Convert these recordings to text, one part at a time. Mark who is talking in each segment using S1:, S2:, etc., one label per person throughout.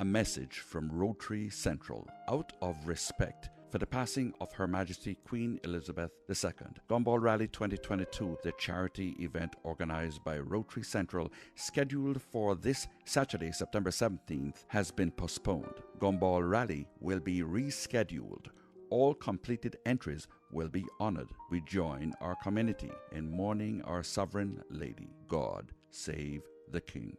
S1: message from Rotary Central out of respect for the passing of Her Majesty Queen Elizabeth II. Gumball Rally 2022, the charity event organized by Rotary Central, scheduled for this Saturday, September 17th, has been postponed. Gumball Rally will be rescheduled. All completed entries will be honored. We join our community in mourning our sovereign lady. God save the King.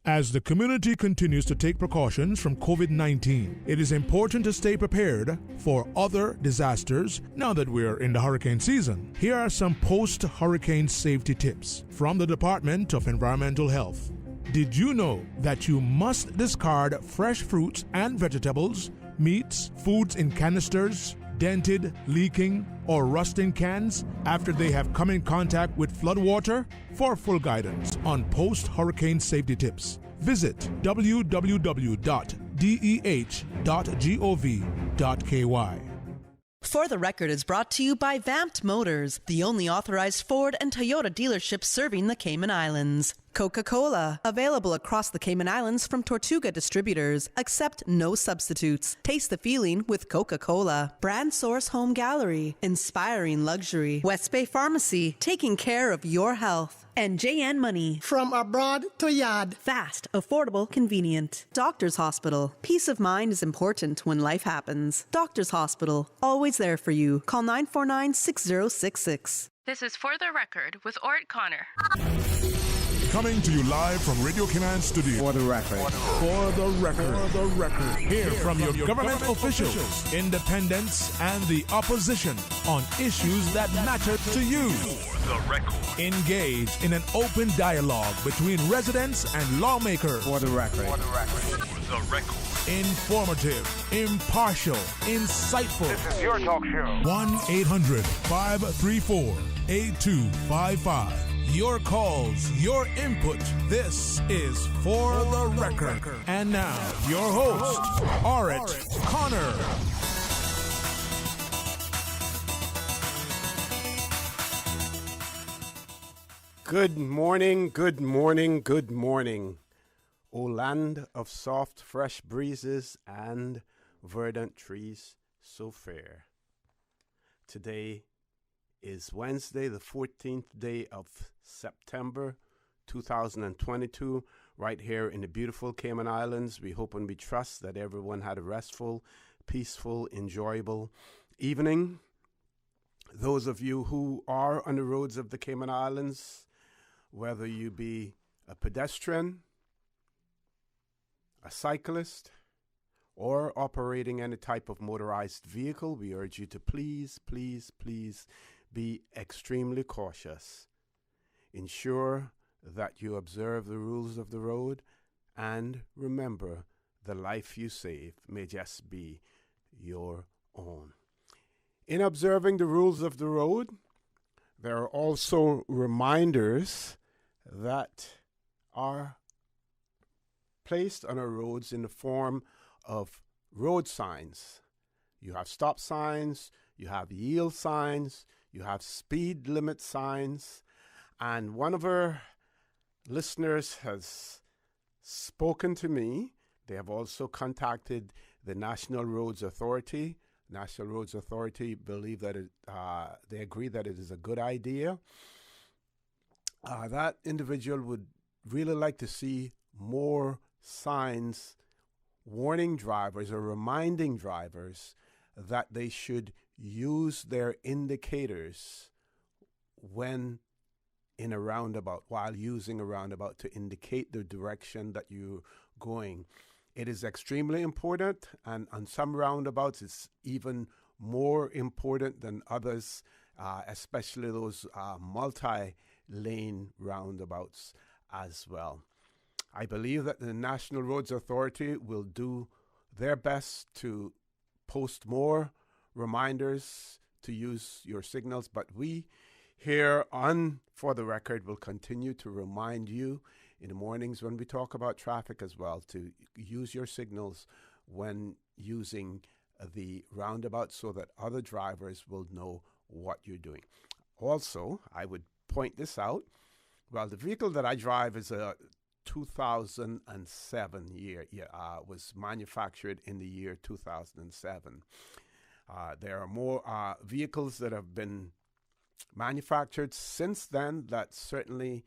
S2: As the community continues to take precautions from COVID-19, it is important to stay prepared for other disasters now that we're in the hurricane season. Here are some post-hurricane safety tips from the Department of Environmental Health. Did you know that you must discard fresh fruits and vegetables, meats, foods in canisters, dented, leaking, or rusting cans after they have come in contact with flood water? For full guidance on post-hurricane safety tips, visit www.deh.gov.ky.
S3: For the Record is brought to you by Vamped Motors, the only authorized Ford and Toyota dealership serving the Cayman Islands. Coca-Cola, available across the Cayman Islands from Tortuga Distributors. Accept no substitutes. Taste the feeling with Coca-Cola. Brand Source Home Gallery, inspiring luxury. West Bay Pharmacy, taking care of your health. And JN Money.
S4: From abroad to yard.
S3: Fast, affordable, convenient. Doctor's Hospital. Peace of mind is important when life happens. Doctor's Hospital. Always there for you. Call 949-6066.
S5: This is For the Record with Orrett Connor.
S2: Coming to you live from Radio Cayman Studio.
S6: For the record.
S2: For the record. For the record. Hear from your government officials, independents, and the opposition on issues that matter to you.
S7: For the record.
S2: Engage in an open dialogue between residents and lawmakers.
S6: For the record.
S7: For the record. For the record.
S2: Informative, impartial, insightful.
S7: This is your talk show.
S2: 1-800-534-8255. Your calls, your input. This is For the Record. And now, your host, Orrett Connor.
S6: Good morning, good morning, good morning. O land of soft, fresh breezes and verdant trees so fair. Today is Wednesday, the 14th day of September 2022, right here in the beautiful Cayman Islands. We hope and we trust that everyone had a restful, peaceful, enjoyable evening. Those of you who are on the roads of the Cayman Islands, whether you be a pedestrian, a cyclist, or operating any type of motorized vehicle, we urge you to please, please, please be extremely cautious. Ensure that you observe the rules of the road, and remember, the life you save may just be your own. In observing the rules of the road, there are also reminders that are placed on our roads in the form of road signs. You have stop signs, you have yield signs, you have speed limit signs, and one of our listeners has spoken to me. They have also contacted the National Roads Authority. National Roads Authority believe that they agree that it is a good idea. That individual would really like to see more signs warning drivers or reminding drivers that they should use their indicators when in a roundabout, while using a roundabout, to indicate the direction that you're going. It is extremely important, and on some roundabouts it's even more important than others, especially those multi-lane roundabouts as well. I believe that the National Roads Authority will do their best to post more reminders to use your signals, but we here on For the Record will continue to remind you in the mornings when we talk about traffic as well to use your signals when using the roundabout so that other drivers will know what you're doing. Also, I would point this out. Well, the vehicle that I drive is a 2007 year. Was manufactured in the year 2007. There are more vehicles that have been manufactured since then. That certainly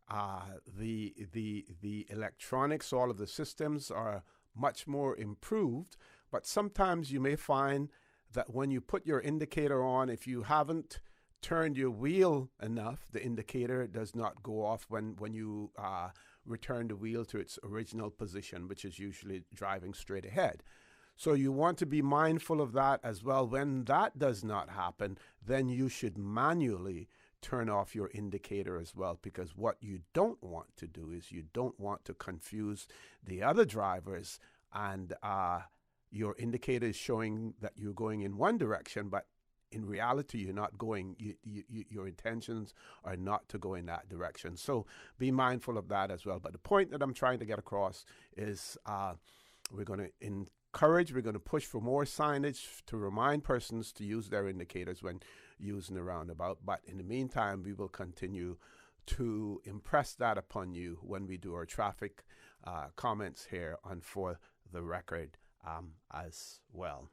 S6: the electronics, all of the systems are much more improved. But sometimes you may find that when you put your indicator on, if you haven't turned your wheel enough, the indicator does not go off when you return the wheel to its original position, which is usually driving straight ahead. So you want to be mindful of that as well. When that does not happen, then you should manually turn off your indicator as well, because what you don't want to do is you don't want to confuse the other drivers, and your indicator is showing that you're going in one direction, but in reality, you're not going, your intentions are not to go in that direction. So be mindful of that as well. But the point that I'm trying to get across is we're going to encourage, we're going to push for more signage to remind persons to use their indicators when using the roundabout. But in the meantime, we will continue to impress that upon you when we do our traffic comments here on For the Record as well.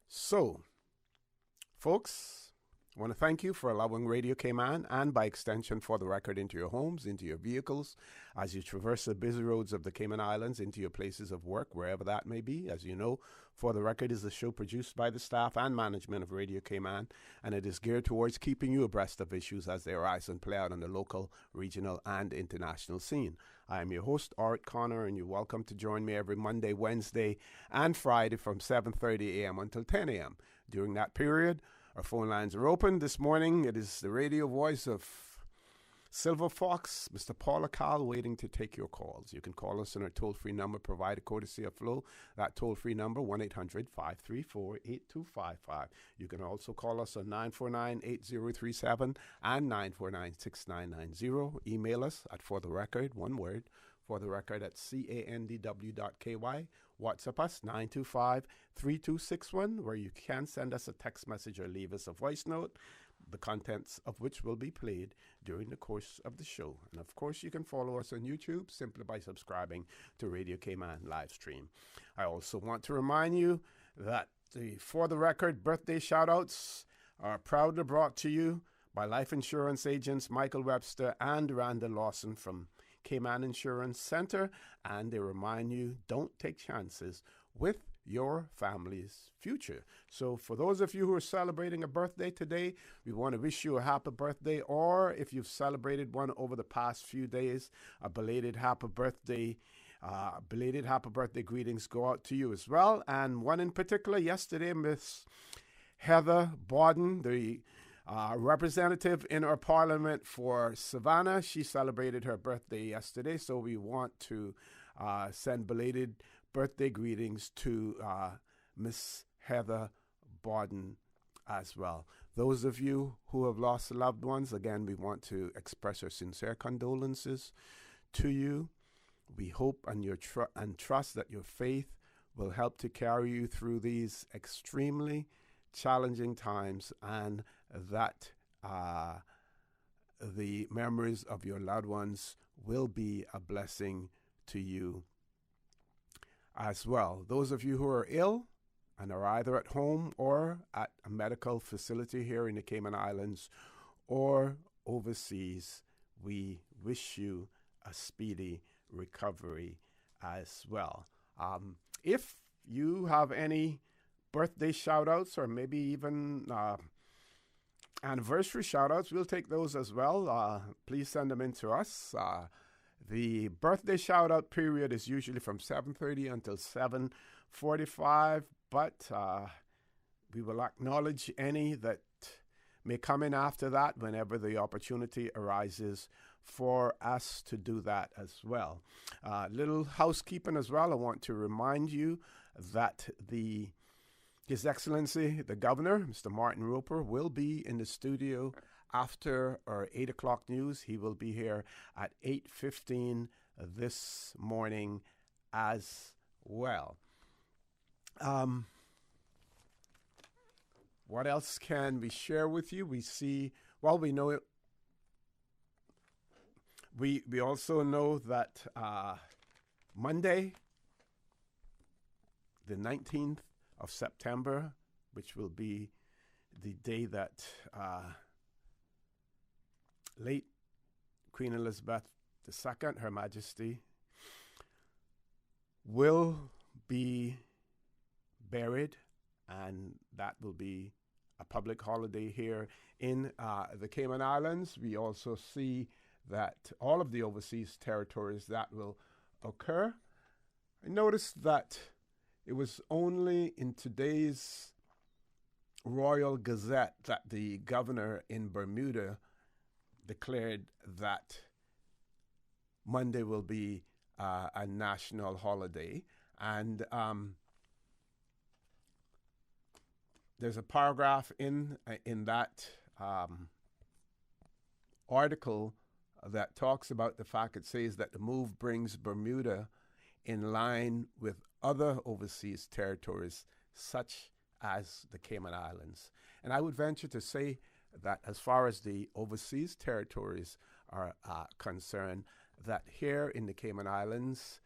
S6: So, folks, I want to thank you for allowing Radio Cayman and by extension For the Record into your homes, into your vehicles, as you traverse the busy roads of the Cayman Islands, into your places of work, wherever that may be. As you know, For the Record is a show produced by the staff and management of Radio Cayman, and it is geared towards keeping you abreast of issues as they arise and play out on the local, regional, and international scene. I am your host, Orrett Connor, and you're welcome to join me every Monday, Wednesday, and Friday from 7:30 a.m. until 10 a.m. During that period, our phone lines are open. This morning, it is the radio voice of Silver Fox, Mr. Paul Akal, waiting to take your calls. You can call us on our toll-free number provided courtesy of Flow. That toll-free number, 1-800-534-8255. You can also call us on 949-8037 and 949-6990. Email us at fortherecord, one word, fortherecord at candw.ky. WhatsApp us, 925-3261, where you can send us a text message or leave us a voice note, the contents of which will be played during the course of the show. And of course, you can follow us on YouTube simply by subscribing to Radio Cayman live stream. I also want to remind you that the For the Record birthday shout-outs are proudly brought to you by life insurance agents Michael Webster and Randa Lawson from Cayman Insurance Center, and they remind you, don't take chances with your family's future. So for those of you who are celebrating a birthday today, we want to wish you a happy birthday, or if you've celebrated one over the past few days, a belated happy birthday greetings go out to you as well. And one in particular, yesterday, Miss Heather Borden, the representative in our parliament for Savannah, she celebrated her birthday yesterday, so we want to send belated birthday greetings to Miss Heather Borden as well. Those of you who have lost loved ones, again, we want to express our sincere condolences to you. We hope and trust that your faith will help to carry you through these extremely challenging times, and that the memories of your loved ones will be a blessing to you as well. Those of you who are ill and are either at home or at a medical facility here in the Cayman Islands or overseas, we wish you a speedy recovery as well. If you have any birthday shout-outs or maybe even anniversary shout-outs, we'll take those as well. Please send them in to us. The birthday shout-out period is usually from 7:30 until 7:45, but we will acknowledge any that may come in after that whenever the opportunity arises for us to do that as well. Little housekeeping as well. I want to remind you that His Excellency, the Governor, Mr. Martin Roper, will be in the studio after our 8 o'clock news. He will be here at 8:15 this morning as well. What else can we share with you? We know We also know that Monday, the 19th of September, which will be the day that late Queen Elizabeth II, Her Majesty, will be buried, and that will be a public holiday here in the Cayman Islands. We also see that all of the overseas territories that will occur. I noticed that it was only in today's Royal Gazette that the governor in Bermuda declared that Monday will be a national holiday. And there's a paragraph in that article that talks about the fact, it says that the move brings Bermuda in line with other overseas territories, such as the Cayman Islands. And I would venture to say that as far as the overseas territories are concerned, that here in the Cayman Islands,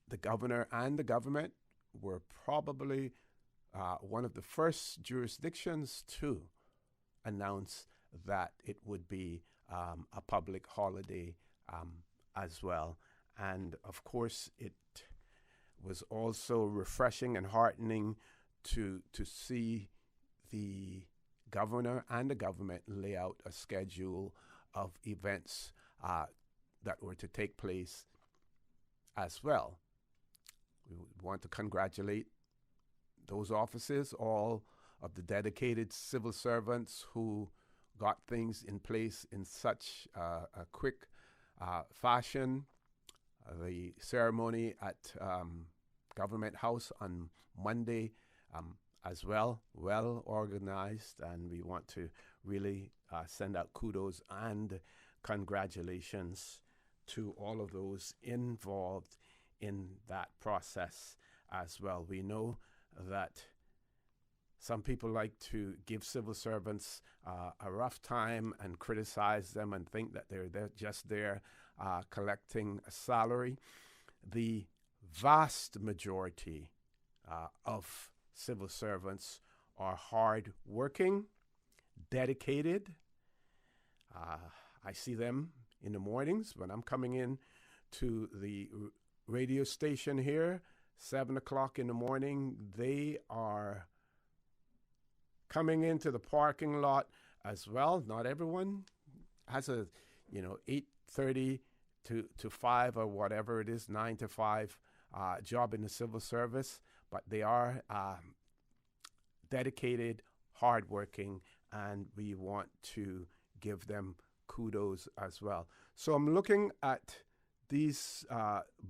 S6: the governor and the government were probably one of the first jurisdictions to announce that it would be a public holiday as well. And of course, it was also refreshing and heartening to see the governor and the government lay out a schedule of events that were to take place as well. We want to congratulate those officers, all of the dedicated civil servants who got things in place in such a quick fashion. The ceremony at Government House on Monday as well organized, and we want to really send out kudos and congratulations to all of those involved in that process as well. We know that some people like to give civil servants a rough time and criticize them and think that they're just there collecting a salary. The vast majority of civil servants are hard working, dedicated. I see them in the mornings when I'm coming in to the radio station here, 7 o'clock in the morning. They are coming into the parking lot as well. Not everyone has a 8:30 to 5 or whatever it is, 9 to 5 job in the civil service, but they are dedicated, hardworking, and we want to give them kudos as well. So I'm looking at these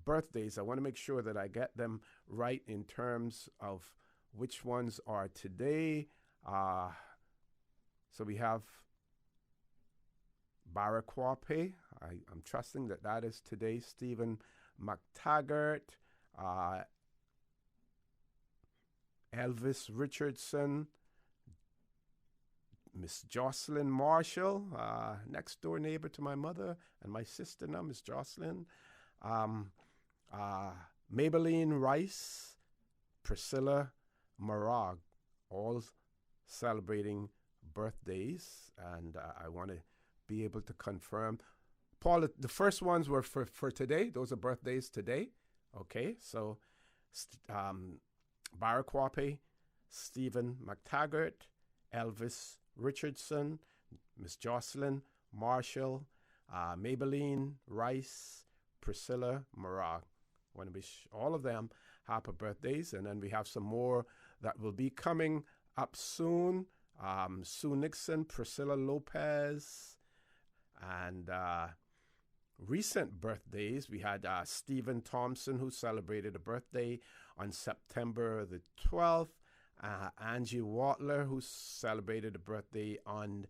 S6: birthdays. I want to make sure that I get them right in terms of which ones are today. So we have Barakwape. I'm trusting that that is today. Stephen McTaggart, Elvis Richardson, Miss Jocelyn Marshall, next door neighbor to my mother and my sister now, Miss Jocelyn, Maybelline Rice, Priscilla Marag, all celebrating birthdays, and I want to be able to confirm. Paul, the first ones were for today. Those are birthdays today. Okay, so Barakwape, Stephen McTaggart, Elvis Richardson, Miss Jocelyn Marshall, Maybelline Rice, Priscilla Marag. I want to wish all of them happy birthdays, and then we have some more that will be coming up soon. Sue Nixon, Priscilla Lopez, and recent birthdays. We had Stephen Thompson, who celebrated a birthday on September the 12th. Angie Watler, who celebrated a birthday on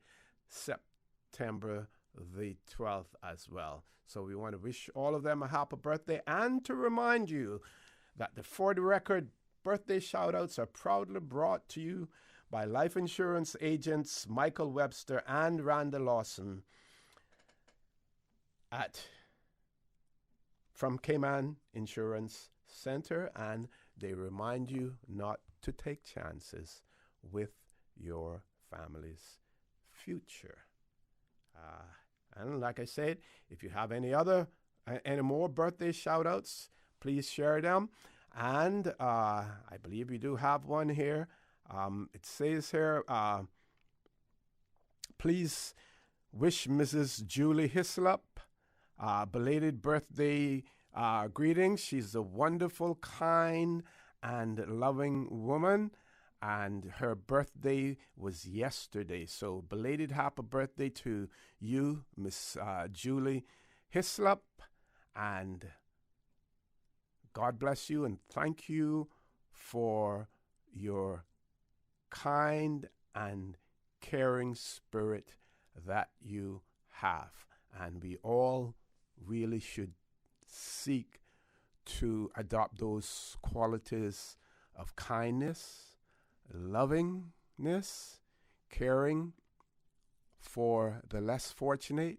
S6: September the 12th as well. So we want to wish all of them a happy birthday, and to remind you that the For the Record birthday shout-outs are proudly brought to you by life insurance agents Michael Webster and Randa Lawson at from Cayman Insurance Center, and they remind you not to take chances with your family's future. And like I said, if you have any more birthday shout outs, please share them. And I believe we do have one here. It says here, please wish Mrs. Julie Hislop belated birthday greetings. She's a wonderful, kind, and loving woman, and her birthday was yesterday. So belated happy birthday to you, Miss Julie Hislop, and God bless you and thank you for your kind and caring spirit that you have. And we all really should seek to adopt those qualities of kindness, lovingness, caring for the less fortunate,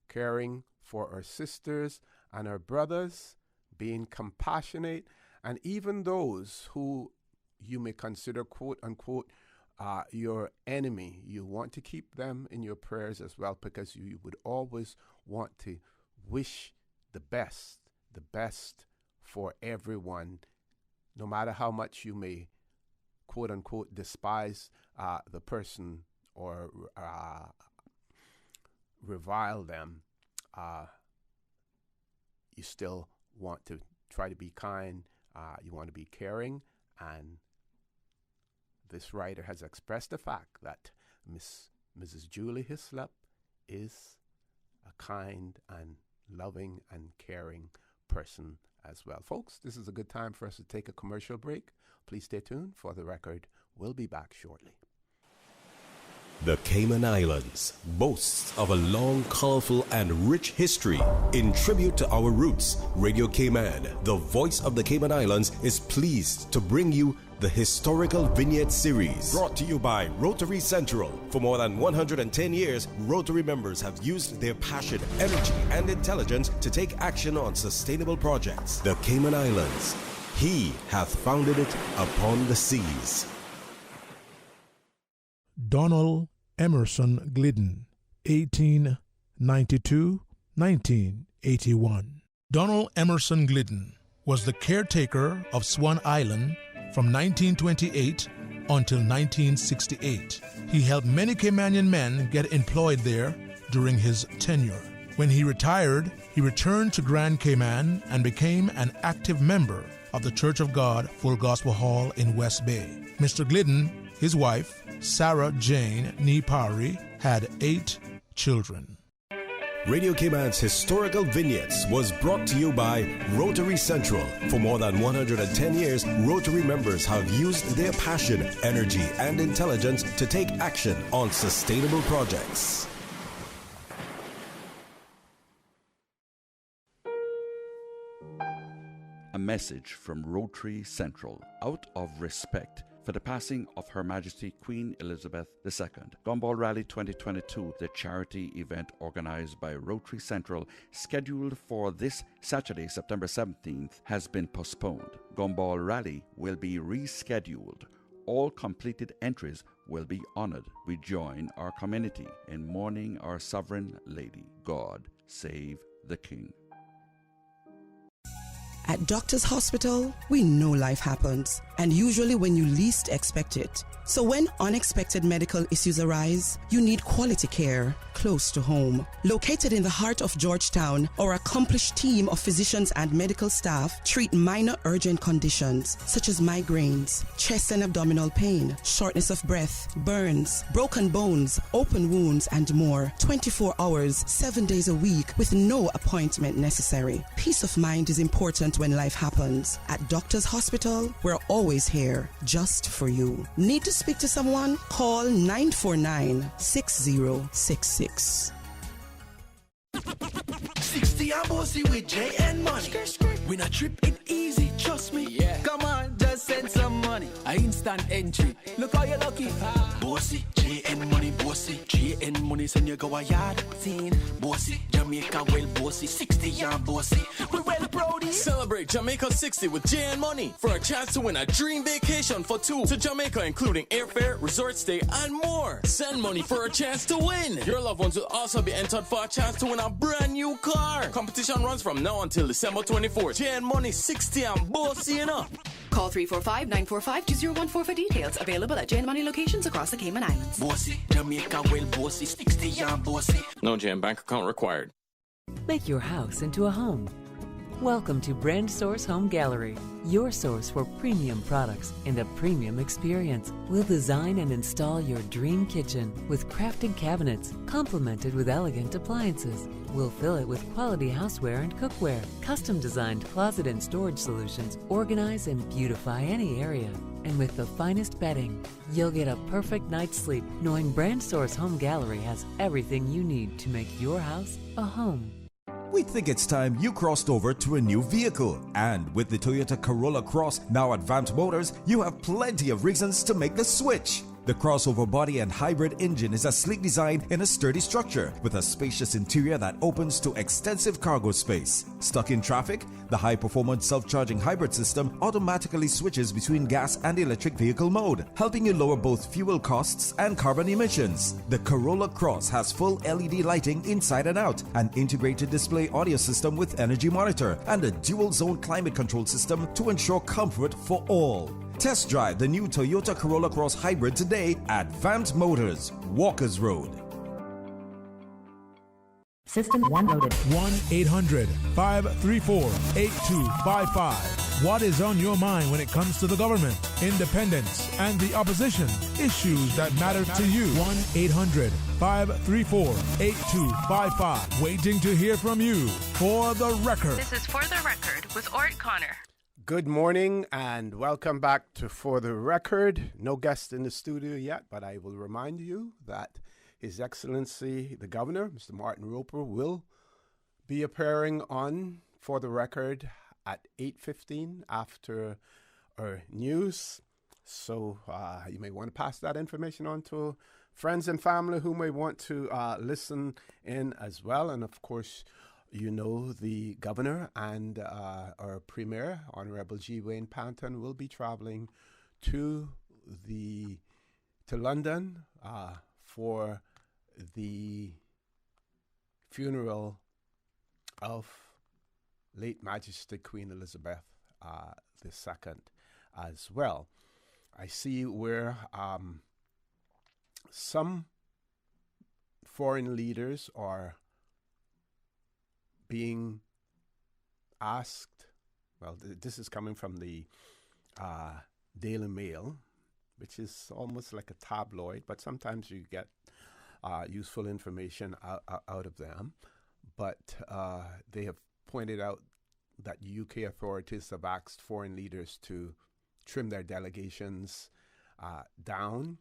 S6: caring for our sisters and our brothers, being compassionate, and even those who you may consider, quote unquote, your enemy. You want to keep them in your prayers as well, because you would always want to wish the best for everyone, no matter how much you may, quote unquote, despise the person or revile them. You still want to try to be kind. You want to be caring, and this writer has expressed the fact that Mrs. Julie Hislop is a kind and loving and caring person as well. Folks, this is a good time for us to take a commercial break. Please stay tuned. For the record, we'll be back shortly.
S8: The Cayman Islands boasts of a long, colorful, and rich history. In tribute to our roots, Radio Cayman, the voice of the Cayman Islands, is pleased to bring you the Historical Vignette Series, brought to you by Rotary Central. For more than 110 years, Rotary members have used their passion, energy, and intelligence to take action on sustainable projects. The Cayman Islands, He hath founded it upon the seas.
S2: Donald Emerson Glidden, 1892-1981. Donald Emerson Glidden was the caretaker of Swan Island from 1928 until 1968. He helped many Caymanian men get employed there during his tenure. When he retired, he returned to Grand Cayman and became an active member of the Church of God Full Gospel Hall in West Bay. Mr. Glidden, his wife, Sarah Jane Nipari, had 8 children.
S8: Radio Cayman's Historical Vignettes was brought to you by Rotary Central. For more than 110 years, Rotary members have used their passion, energy, and intelligence to take action on sustainable projects.
S1: A message from Rotary Central. Out of respect for the passing of Her Majesty Queen Elizabeth II, Gumball Rally 2022, the charity event organized by Rotary Central, scheduled for this Saturday, September 17th, has been postponed. Gumball Rally will be rescheduled. All completed entries will be honored. We join our community in mourning our sovereign lady. God save the King.
S9: At Doctors Hospital, we know life happens, and usually when you least expect it. So when unexpected medical issues arise, you need quality care close to home. Located in the heart of Georgetown, our accomplished team of physicians and medical staff treat minor urgent conditions such as migraines, chest and abdominal pain, shortness of breath, burns, broken bones, open wounds, and more. 24 hours, 7 days a week with no appointment necessary. Peace of mind is important when life happens. At Doctors Hospital, we're always here just for you. Need to speak to someone? Call 949-6066.
S10: 60 and bossy with J and money. Win a trip, it easy, trust me. Yeah. Come on, just send some money. A instant entry. Look how you're lucky. Bossy, J and money, bossy, J JN money send you go a yard scene. Bossy, Jamaica well bossy, 60 and bossy. We well proudie.
S11: Celebrate Jamaica 60 with JN Money for a chance to win a dream vacation for two to Jamaica, including airfare, resort stay, and more. Send money for a chance to win. Your loved ones will also be entered for a chance to win a brand new car. Competition runs from now until December 24th. JN Money 60 and bossy enough.
S12: Call 345-945-2014 for details. Available at JN Money locations across the Cayman Islands.
S10: Bossy, Jamaica well bossy, 60 and bossy.
S11: No JN bank account required.
S13: Make your house into a home. Welcome to Brand Source Home Gallery, your source for premium products and a premium experience. We'll design and install your dream kitchen with crafted cabinets, complemented with elegant appliances. We'll fill it with quality houseware and cookware. Custom-designed closet and storage solutions organize and beautify any area. And with the finest bedding, you'll get a perfect night's sleep knowing Brand Source Home Gallery has everything you need to make your house a home.
S14: We think it's time you crossed over to a new vehicle. And with the Toyota Corolla Cross now at Vamped Motors, you have plenty of reasons to make the switch. The crossover body and hybrid engine is a sleek design in a sturdy structure with a spacious interior that opens to extensive cargo space. Stuck in traffic? The high-performance self-charging hybrid system automatically switches between gas and electric vehicle mode, helping you lower both fuel costs and carbon emissions. The Corolla Cross has full LED lighting inside and out, an integrated display audio system with energy monitor, and a dual-zone climate control system to ensure comfort for all. Test drive the new Toyota Corolla Cross Hybrid today at Vamped Motors, Walkers Road.
S15: System 1 loaded.
S2: 1-800-534-8255. What is on your mind when it comes to the government, independence, and the opposition? Issues that matter to you. 1-800-534-8255. Waiting to hear from you. For the record.
S5: This is For the Record with Orrett Connor.
S6: Good morning and welcome back to For the Record. No guest in the studio yet, but I will remind you that His Excellency the Governor, Mr. Martin Roper, will be appearing on For the Record at 8:15 after our news. So you may want to pass that information on to friends and family who may want to listen in as well. And of course, you know, the Governor and our Premier, Honorable G. Wayne Panton, will be traveling to London for the funeral of late Majesty Queen Elizabeth II as well. I see where some foreign leaders are being asked, well, this is coming from the Daily Mail, which is almost like a tabloid, but sometimes you get useful information out of them. But they have pointed out that UK authorities have asked foreign leaders to trim their delegations down.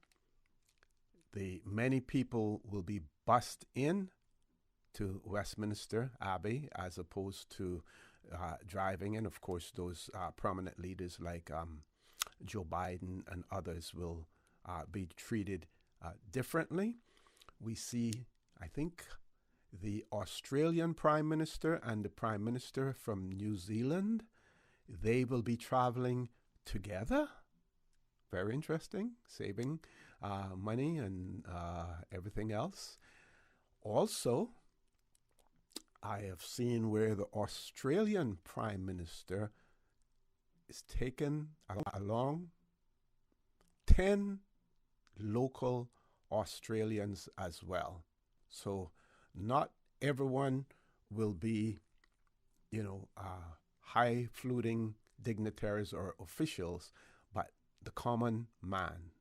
S6: Many people will be bussed in to Westminster Abbey as opposed to driving. And of course, those prominent leaders like Joe Biden and others will be treated differently. We see, I think, the Australian Prime Minister and the Prime Minister from New Zealand, they will be traveling together. Very interesting, saving money and everything else. Also, I have seen where the Australian Prime Minister is taken along 10 local Australians as well. So not everyone will be, high-fluting dignitaries or officials, but the common man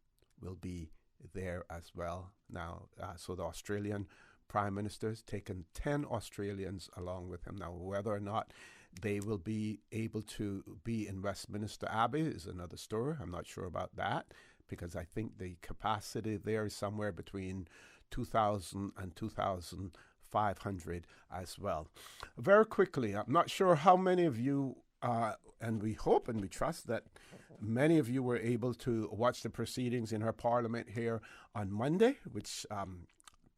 S6: will be there as well. Now, so the Australian Prime Minister's taken 10 Australians along with him. Now, whether or not they will be able to be in Westminster Abbey is another story. I'm not sure about that, because I think the capacity there is somewhere between 2,000 and 2,500 as well. Very quickly, I'm not sure how many of you, and we hope and we trust that many of you were able to watch the proceedings in our Parliament here on Monday, which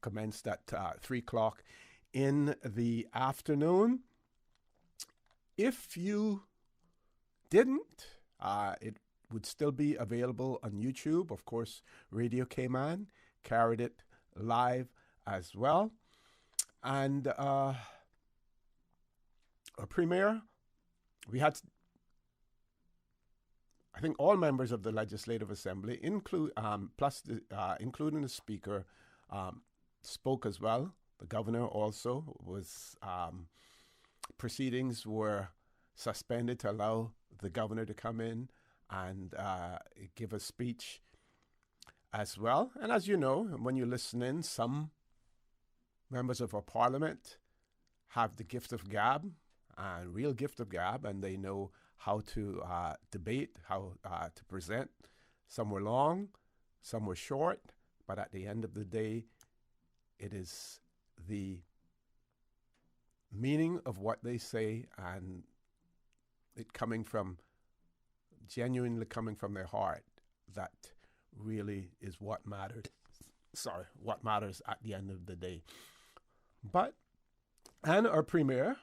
S6: commenced at 3 o'clock in the afternoon. If you didn't, it would still be available on YouTube. Of course, Radio Cayman carried it live as well. And our premier, we had, I think, all members of the Legislative Assembly, including the Speaker, spoke as well. The Governor also was, proceedings were suspended to allow the Governor to come in and give a speech as well. And as you know, when you listen in, some members of our Parliament have the gift of gab, and real gift of gab, and they know how to debate, how to present. Some were long, some were short, but at the end of the day, it is the meaning of what they say and it genuinely coming from their heart, that really is what matters. What matters at the end of the day. And our Premier,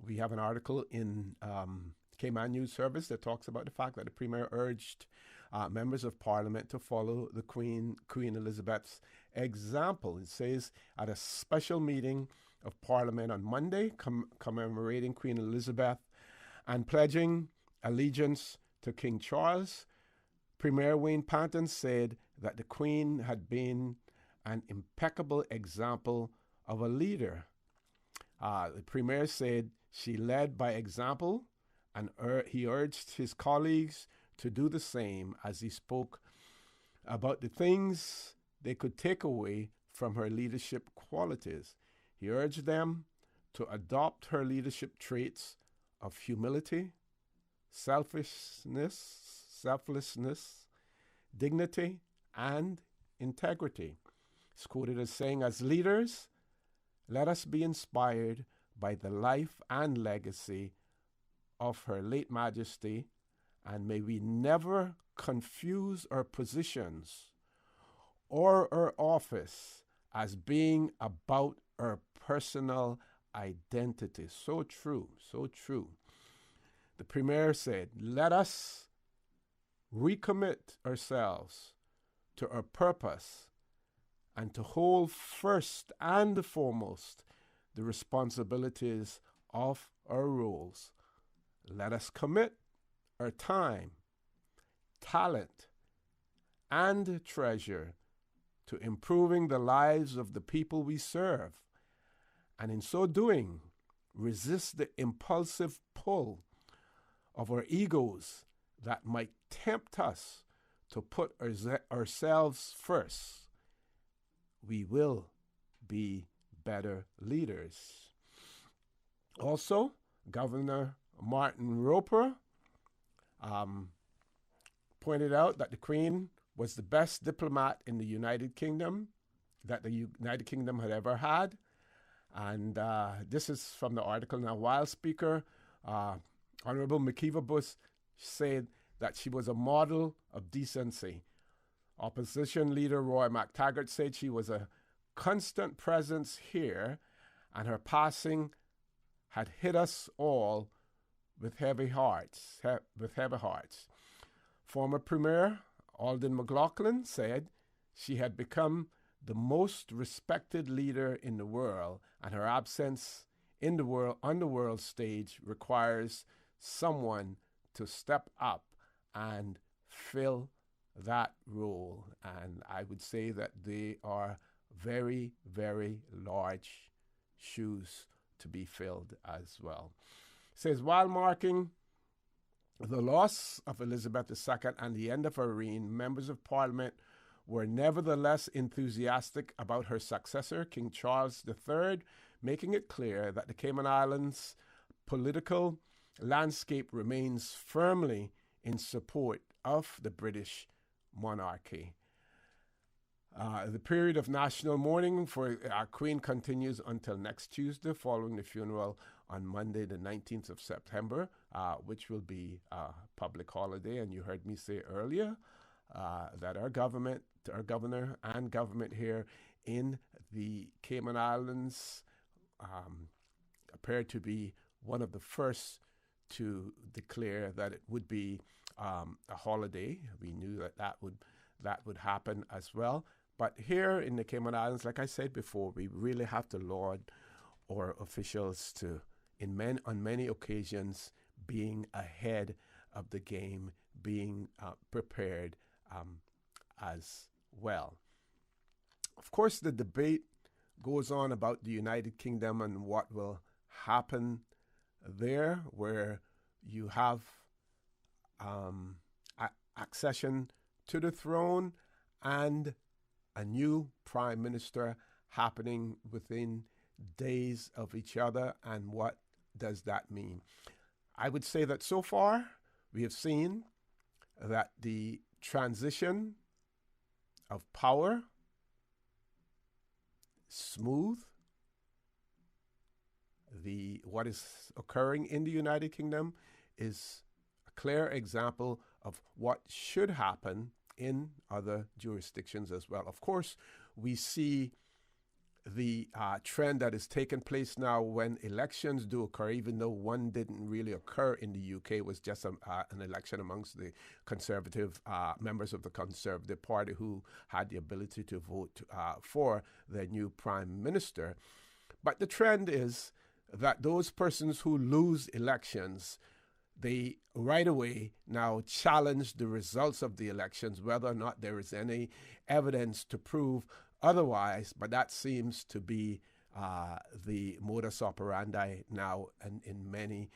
S6: we have an article in Cayman News Service that talks about the fact that the Premier urged members of Parliament to follow the Queen Elizabeth's example. It says, at a special meeting of Parliament on Monday, commemorating Queen Elizabeth and pledging allegiance to King Charles, Premier Wayne Panton said that the Queen had been an impeccable example of a leader. The Premier said she led by example, and he urged his colleagues to do the same as he spoke about the things they could take away from her leadership qualities. He urged them to adopt her leadership traits of humility, selflessness, dignity, and integrity. He's quoted as saying, as leaders, let us be inspired by the life and legacy of Her late Majesty, and may we never confuse our positions or our office as being about our personal identity. So true, so true. The Premier said, let us recommit ourselves to our purpose and to hold first and foremost the responsibilities of our roles. Let us commit our time, talent, and treasure to improving the lives of the people we serve, and in so doing, resist the impulsive pull of our egos that might tempt us to put ourselves first. We will be better leaders. Also, Governor Martin Roper pointed out that the Queen was the best diplomat in the United Kingdom that the United Kingdom had ever had. And this is from the article. Now, while Speaker Honorable McKeever Bush said that she was a model of decency, Opposition Leader Roy McTaggart said she was a constant presence here, and her passing had hit us all with heavy hearts. Former Premier Alden McLaughlin said she had become the most respected leader in the world, and her absence in the world on the world stage requires someone to step up and fill that role. And I would say that they are very, very large shoes to be filled as well. It says, while marking the loss of Elizabeth II and the end of her reign, members of Parliament were nevertheless enthusiastic about her successor, King Charles III, making it clear that the Cayman Islands' political landscape remains firmly in support of the British monarchy. The period of national mourning for our Queen continues until next Tuesday, following the funeral on Monday, the 19th of September, which will be a public holiday. And you heard me say earlier that our government our governor and government here in the Cayman Islands appeared to be one of the first to declare that it would be a holiday. We knew that would happen as well. But here in the Cayman Islands, like I said before, we really have to laud our officials to, on many occasions, being ahead of the game, being prepared as well. Of course, the debate goes on about the United Kingdom and what will happen there, where you have accession to the throne and a new prime minister happening within days of each other. And what does that mean? I would say that so far we have seen that the transition of power smooth. What is occurring in the United Kingdom is a clear example of what should happen in other jurisdictions as well. Of course, we see the trend that is taking place now when elections do occur, even though one didn't really occur in the UK. It was just an election amongst the Conservative members of the Conservative Party who had the ability to vote for their new Prime Minister. But the trend is that those persons who lose elections, they right away now challenge the results of the elections, whether or not there is any evidence to prove otherwise. But that seems to be the modus operandi now in many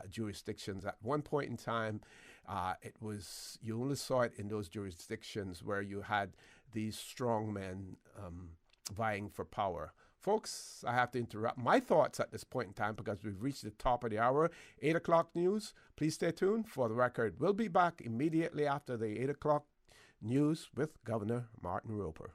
S6: jurisdictions. At one point in time, you only saw it in those jurisdictions where you had these strong men vying for power. Folks, I have to interrupt my thoughts at this point in time because we've reached the top of the hour. 8 o'clock news. Please stay tuned for the record. We'll be back immediately after the 8 o'clock news with Governor Martin Roper.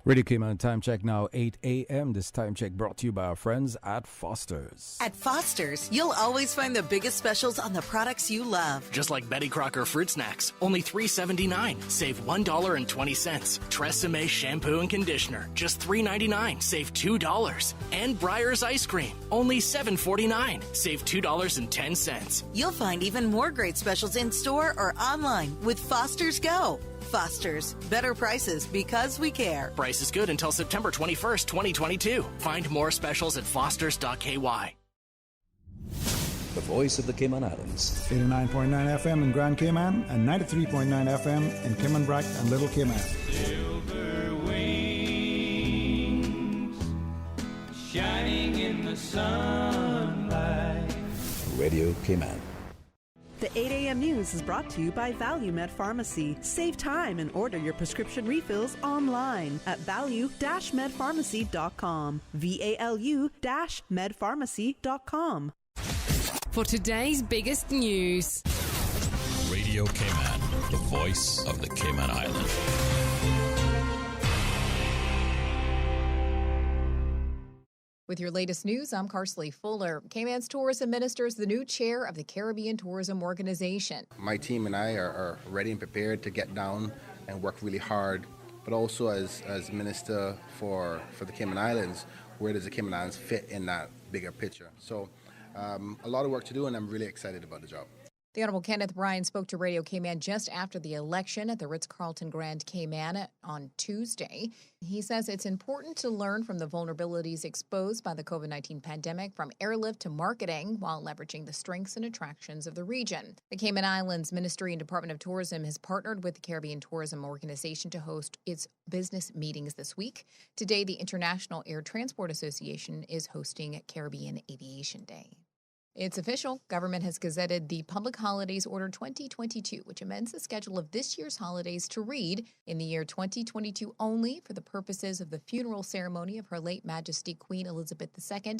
S15: Radio Cayman time check now, 8 a.m. This time check brought to you by our friends at Foster's.
S16: At Foster's, you'll always find the biggest specials on the products you love.
S17: Just like Betty Crocker fruit snacks, only $3.79, save $1.20. Tresemme shampoo and conditioner, just $3.99, save $2. And Breyer's ice cream, only $7.49, save $2.10.
S16: You'll find even more great specials in store or online with Foster's Go. Foster's, better prices because we care.
S17: Price is good until September 21st, 2022. Find more specials at fosters.ky.
S18: The voice of the Cayman Islands.
S19: 89.9 FM in Grand Cayman and 93.9 FM in Cayman Brac and Little Cayman.
S10: Silver wings shining in the sunlight.
S18: Radio Cayman.
S3: The 8 a.m. news is brought to you by ValueMed Pharmacy. Save time and order your prescription refills online at value-medpharmacy.com. VALU-medpharmacy.com.
S20: For today's biggest news.
S21: Radio Cayman, the voice of the Cayman Islands.
S22: With your latest news, I'm Carsley Fuller. Cayman's tourism minister is the new chair of the Caribbean Tourism Organization.
S23: My team and I are ready and prepared to get down and work really hard, but also as minister for the Cayman Islands, where does the Cayman Islands fit in that bigger picture? So a lot of work to do, and I'm really excited about the job.
S22: The Honorable Kenneth Bryan spoke to Radio Cayman just after the election at the Ritz-Carlton Grand Cayman on Tuesday. He says it's important to learn from the vulnerabilities exposed by the COVID-19 pandemic, from airlift to marketing, while leveraging the strengths and attractions of the region. The Cayman Islands Ministry and Department of Tourism has partnered with the Caribbean Tourism Organization to host its business meetings this week. Today, the International Air Transport Association is hosting Caribbean Aviation Day. It's official. Government has gazetted the Public Holidays Order 2022, which amends the schedule of this year's holidays to read in the year 2022 only for the purposes of the funeral ceremony of Her late Majesty Queen Elizabeth II.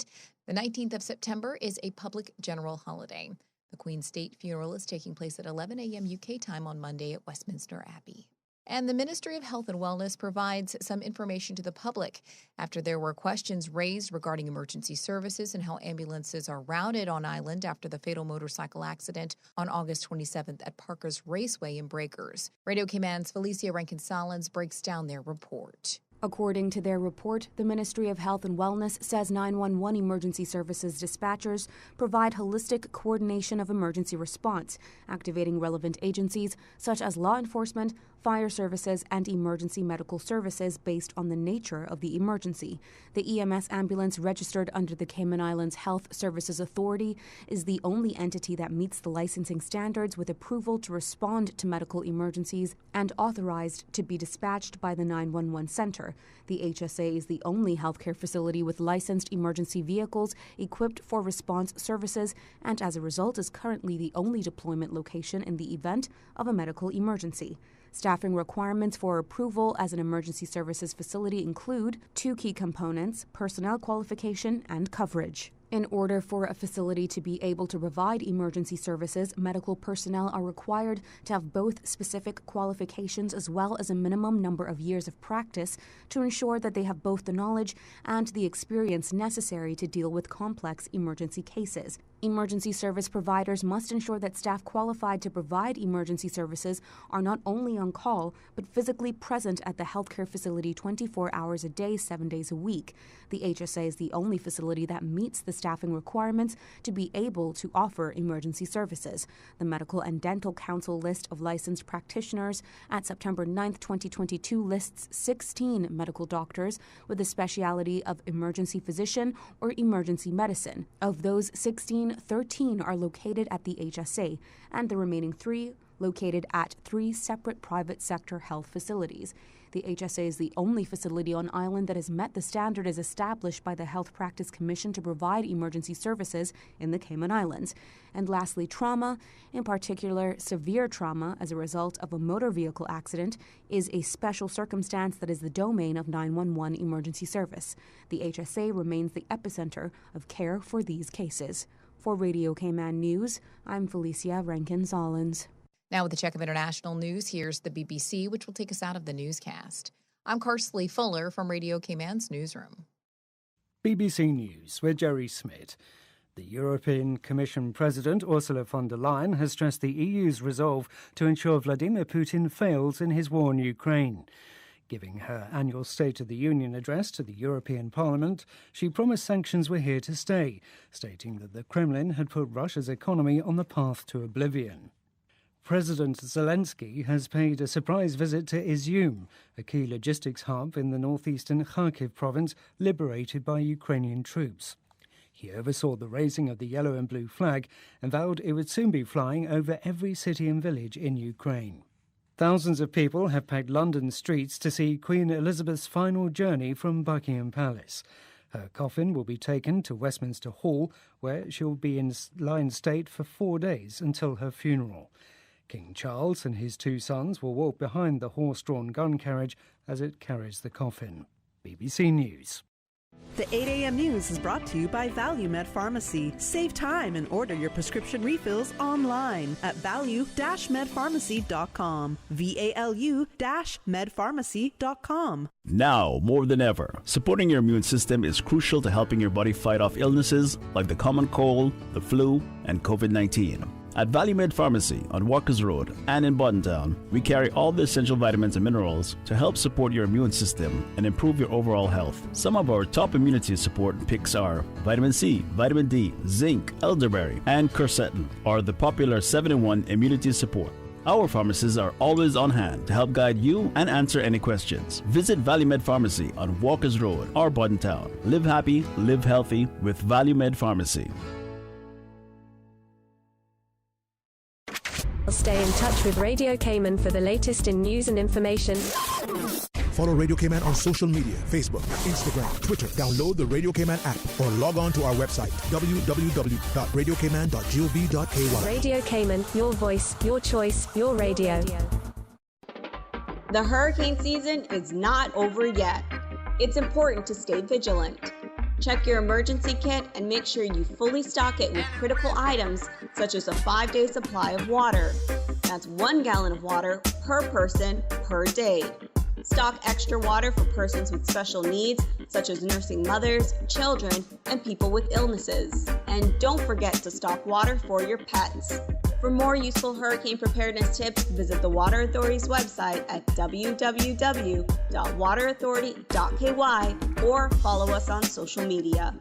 S22: The 19th of September is a public general holiday. The Queen's state funeral is taking place at 11 a.m. UK time on Monday at Westminster Abbey. And the Ministry of Health and Wellness provides some information to the public after there were questions raised regarding emergency services and how ambulances are routed on island after the fatal motorcycle accident on August 27th at Parker's Raceway in Breakers. Radio Cayman's Felicia Rankin-Solins breaks down their report.
S4: According to their report, the Ministry of Health and Wellness says 911 emergency services dispatchers provide holistic coordination of emergency response, activating relevant agencies such as law enforcement, fire services, and emergency medical services based on the nature of the emergency. The EMS ambulance registered under the Cayman Islands Health Services Authority is the only entity that meets the licensing standards with approval to respond to medical emergencies and authorized to be dispatched by the 911 center. The HSA is the only healthcare facility with licensed emergency vehicles equipped for response services and as a result is currently the only deployment location in the event of a medical emergency. Staffing requirements for approval as an emergency services facility include two key components: personnel qualification and coverage. In order for a facility to be able to provide emergency services, medical personnel are required to have both specific qualifications as well as a minimum number of years of practice to ensure that they have both the knowledge and the experience necessary to deal with complex emergency cases. Emergency service providers must ensure that staff qualified to provide emergency services are not only on call, but physically present at the healthcare facility 24 hours a day, 7 days a week. The HSA is the only facility that meets the staffing requirements to be able to offer emergency services. The Medical and Dental Council list of licensed practitioners at September 9th, 2022 lists 16 medical doctors with the specialty of emergency physician or emergency medicine. Of those 16, 13 are located at the HSA, and the remaining 3 located at 3 separate private sector health facilities. The HSA is the only facility on island that has met the standard as established by the Health Practice Commission to provide emergency services in the Cayman Islands. And lastly, trauma, in particular severe trauma as a result of a motor vehicle accident, is a special circumstance that is the domain of 911 emergency service. The HSA remains the epicenter of care for these cases. For Radio Cayman News, I'm Felicia Rankin-Solins.
S22: Now with a check of international news, here's the BBC, which will take us out of the newscast. I'm Karsley Fuller from Radio Cayman's newsroom.
S7: BBC News with Jerry Smith. The European Commission President Ursula von der Leyen has stressed the EU's resolve to ensure Vladimir Putin fails in his war in Ukraine. Giving her annual State of the Union address to the European Parliament, she promised sanctions were here to stay, stating that the Kremlin had put Russia's economy on the path to oblivion. President Zelensky has paid a surprise visit to Izium, a key logistics hub in the northeastern Kharkiv province liberated by Ukrainian troops. He oversaw the raising of the yellow and blue flag and vowed it would soon be flying over every city and village in Ukraine. Thousands of people have packed London streets to see Queen Elizabeth's final journey from Buckingham Palace. Her coffin will be taken to Westminster Hall, where she will be in lying state for 4 days until her funeral. King Charles and his 2 sons will walk behind the horse-drawn gun carriage as it carries the coffin. BBC News.
S3: The 8 a.m. news is brought to you by ValueMed Pharmacy. Save time and order your prescription refills online at value-medpharmacy.com. VALU-medpharmacy.com.
S8: Now, more than ever, supporting your immune system is crucial to helping your body fight off illnesses like the common cold, the flu, and COVID-19. At ValueMed Pharmacy on Walkers Road and in Buttontown, we carry all the essential vitamins and minerals to help support your immune system and improve your overall health. Some of our top immunity support picks are vitamin C, vitamin D, zinc, elderberry, and quercetin are the popular 7-in-1 immunity support. Our pharmacists are always on hand to help guide you and answer any questions. Visit ValueMed Pharmacy on Walkers Road or Buttontown. Live happy, live healthy with ValueMed Pharmacy.
S24: Stay in touch with Radio Cayman for the latest in news and information.
S2: Follow Radio Cayman on social media, Facebook, Instagram, Twitter. Download the Radio Cayman app or log on to our website, www.radiocayman.gov.ky.
S24: Radio Cayman, your voice, your choice, your radio.
S25: The hurricane season is not over yet. It's important to stay vigilant. Check your emergency kit and make sure you fully stock it with critical items such as a 5-day supply of water. That's 1 gallon of water per person per day. Stock extra water for persons with special needs, such as nursing mothers, children, and people with illnesses. And don't forget to stock water for your pets. For more useful hurricane preparedness tips, visit the Water Authority's website at www.waterauthority.ky or follow us on social media.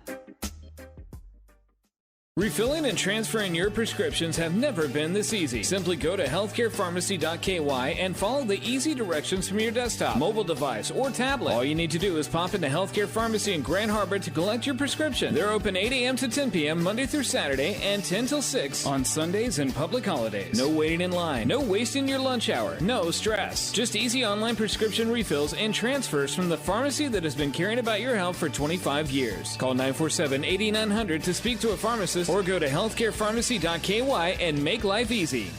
S1: Refilling and transferring your prescriptions have never been this easy. Simply go to healthcarepharmacy.ky and follow the easy directions from your desktop, mobile device, or tablet. All you need to do is pop into Healthcare Pharmacy in Grand Harbor to collect your prescription. They're open 8 a.m. to 10 p.m. Monday through Saturday and 10 till 6 on Sundays and public holidays. No waiting in line, no wasting your lunch hour, no stress. Just easy online prescription refills and transfers from the pharmacy that has been caring about your health for 25 years. Call 947-8900 to speak to a pharmacist or go to healthcarepharmacy.ky and make life easy.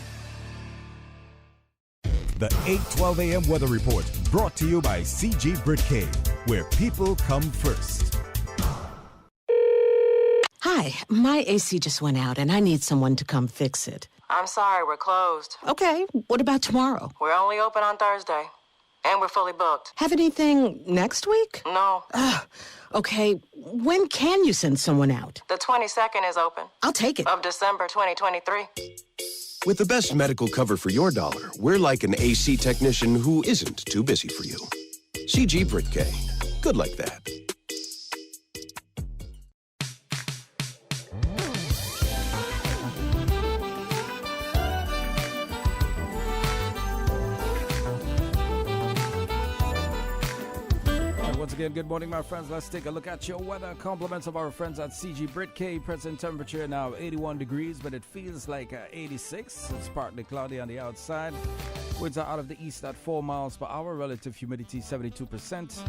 S14: The 8:12 a.m. weather report brought to you by CG Britcay, where people come first.
S9: Hi, my AC just went out and I need someone to come fix it.
S11: I'm sorry, we're closed.
S9: Okay, what about tomorrow?
S11: We're only open on Thursday. And we're fully booked.
S9: Have anything next week?
S11: No.
S9: Okay, when can you send someone out?
S11: The 22nd is open.
S9: I'll take it.
S11: Of December 2023.
S12: With the best medical cover for your dollar, we're like an AC technician who isn't too busy for you. CG Britcay. Good like that.
S15: Once again, good morning, my friends. Let's take a look at your weather. Compliments of our friends at CG Britcay. Present temperature now 81 degrees, but it feels like 86. It's partly cloudy on the outside. Winds are out of the east at 4 miles per hour. Relative humidity 72%.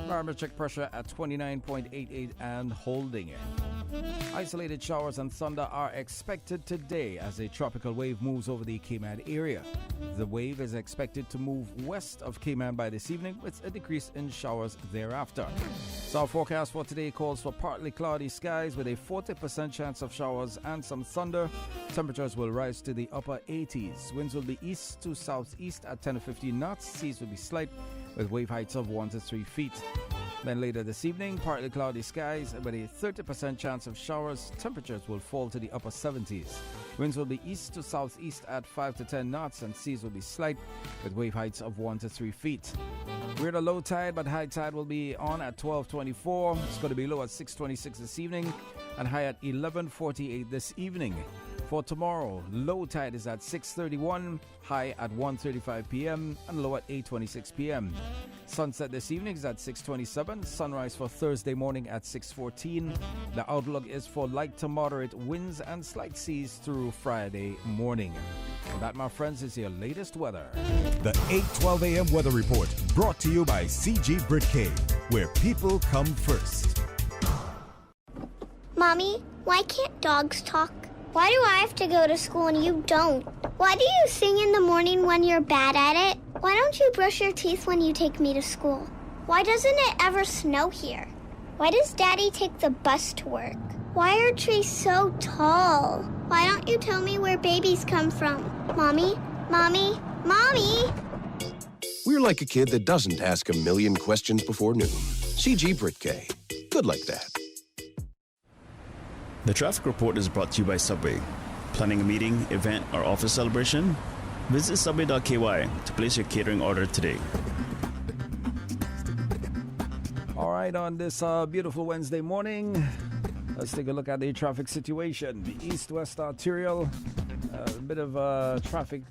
S15: Barometric pressure at 29.88 and holding it. Isolated showers and thunder are expected today as a tropical wave moves over the Cayman area. The wave is expected to move west of Cayman by this evening with a decrease in showers thereafter. So our forecast for today calls for partly cloudy skies with a 40% chance of showers and some thunder. Temperatures will rise to the upper 80s. Winds will be east to southeast at 10 to 15 knots. Seas will be slight with wave heights of 1 to 3 feet. Then later this evening, partly cloudy skies with a 30% chance of showers. Temperatures will fall to the upper 70s. Winds will be east to southeast at 5 to 10 knots and seas will be slight with wave heights of 1 to 3 feet. We're at a low tide, but high tide will be on at 12:24. It's going to be low at 6:26 this evening and high at 11:48 this evening. For tomorrow, low tide is at 6:31, high at 1:35 p.m. and low at 8:26 p.m. Sunset this evening is at 6:27. Sunrise for Thursday morning at 6:14. The outlook is for light to moderate winds and slight seas through Friday morning. And that, my friends, is your latest weather.
S14: The 8:12 a.m. weather report brought to you by CG Britcay, where people come first.
S13: Mommy, why can't dogs talk? Why do I have to go to school and you don't? Why do you sing in the morning when you're bad at it? Why don't you brush your teeth when you take me to school? Why doesn't it ever snow here? Why does Daddy take the bus to work? Why are trees so tall? Why don't you tell me where babies come from? Mommy, Mommy, Mommy!
S12: We're like a kid that doesn't ask a million questions before noon. CG Britcay. Good like that.
S8: The traffic report is brought to you by Subway. Planning a meeting, event, or office celebration? Visit subway.ky to place your catering order today.
S15: All right, on this beautiful Wednesday morning, let's take a look at the traffic situation. The east-west arterial, a bit of traffic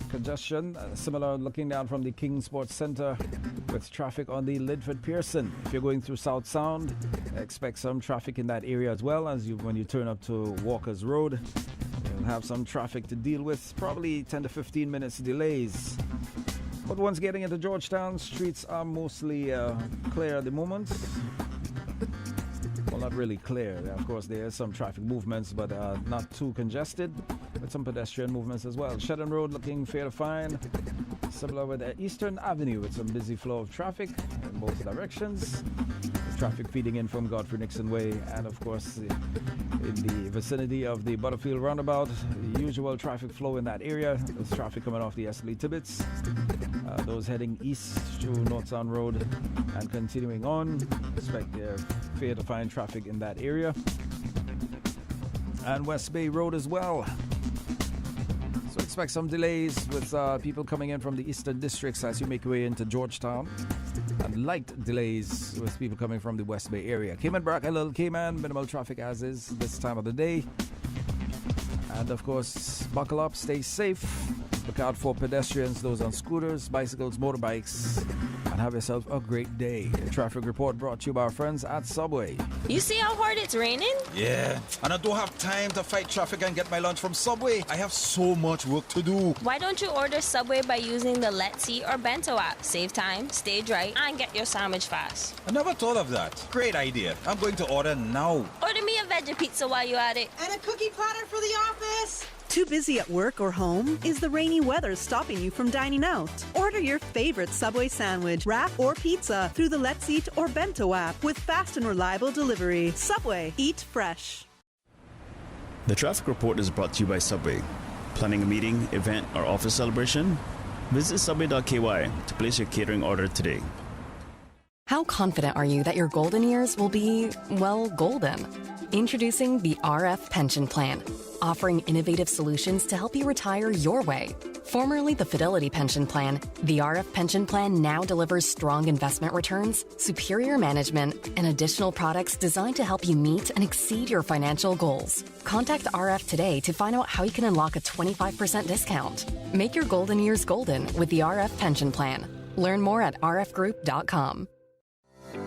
S15: congestion, similar looking down from the King Sports Center with traffic on the Lidford Pearson. If you're going through South Sound, expect some traffic in that area as well as when you turn up to Walker's Road. You'll have some traffic to deal with, probably 10 to 15 minutes delays. But once getting into Georgetown, streets are mostly clear at the moment. Well, not really clear. Of course, there is some traffic movements, but not too congested, with some pedestrian movements as well. Shedden Road looking fair to find. Similar with Eastern Avenue with some busy flow of traffic in both directions. The traffic feeding in from Godfrey Nixon Way, and of course the in the vicinity of the Butterfield roundabout. The usual traffic flow in that area. There's traffic coming off the Esley Tibbets. Those heading east to North Sound Road and continuing on. Expect fair to find traffic in that area. And West Bay Road as well. So expect some delays with people coming in from the eastern districts as you make your way into Georgetown. And light delays with people coming from the West Bay area. Cayman Brack, Little Cayman, minimal traffic as is this time of the day. And of course, buckle up, stay safe. Look out for pedestrians, those on scooters, bicycles, motorbikes, and have yourself a great day. A traffic report brought to you by our friends at Subway.
S5: You see how hard it's raining?
S6: Yeah, and I don't have time to fight traffic and get my lunch from Subway. I have so much work to do.
S5: Why don't you order Subway by using the Let's Eat or Bento app? Save time, stay dry, and get your sandwich fast.
S6: I never thought of that. Great idea. I'm going to order now.
S5: Order me a veggie pizza while you're at it.
S3: And a cookie platter for the office. Too busy at work or home? Is the rainy weather stopping you from dining out? Order your favorite Subway sandwich, wrap, or pizza through the Let's Eat or Bento app with fast and reliable delivery. Subway, eat fresh.
S8: The traffic report is brought to you by Subway. Planning a meeting, event, or office celebration? Visit subway.ky to place your catering order today.
S16: How confident are you that your golden years will be, well, golden? Introducing the RF Pension Plan, offering innovative solutions to help you retire your way. Formerly the Fidelity Pension Plan, the RF Pension Plan now delivers strong investment returns, superior management, and additional products designed to help you meet and exceed your financial goals. Contact RF today to find out how you can unlock a 25% discount. Make your golden years golden with the RF Pension Plan. Learn more at rfgroup.com.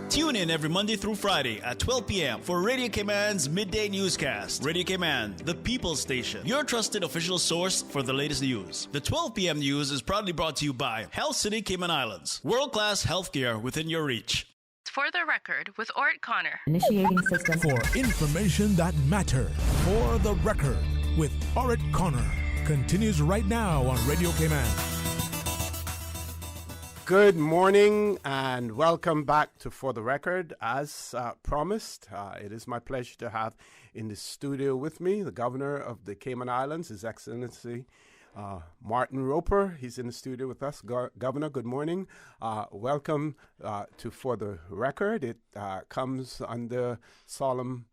S17: Tune in every Monday through Friday at 12 p.m. for Radio Cayman's Midday Newscast. Radio Cayman, the people's station, your trusted official source for the latest news. The 12 p.m. news is proudly brought to you by Health City Cayman Islands. World-class healthcare within your reach.
S20: For the record, with Orrett Connor.
S2: Initiating system. For information that matters. For the record, with Orrett Connor. Continues right now on Radio Cayman.
S19: Good morning and welcome back to For the Record. As promised, it is my pleasure to have in the studio with me the Governor of the Cayman Islands, His Excellency Martin Roper. He's in the studio with us. Governor, good morning. Welcome to For the Record. It comes under solemn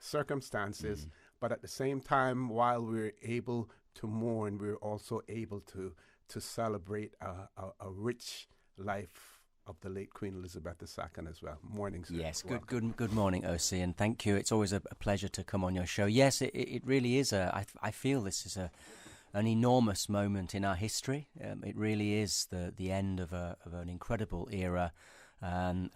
S19: circumstances, but at the same time, while we're able to mourn, we're also able to celebrate a rich life of the late Queen Elizabeth II as well. Morning, sir.
S26: Yes, good morning, OC, and thank you. It's always a pleasure to come on your show. Yes, it really is. I feel this is an enormous moment in our history. It really is the end of an incredible era, and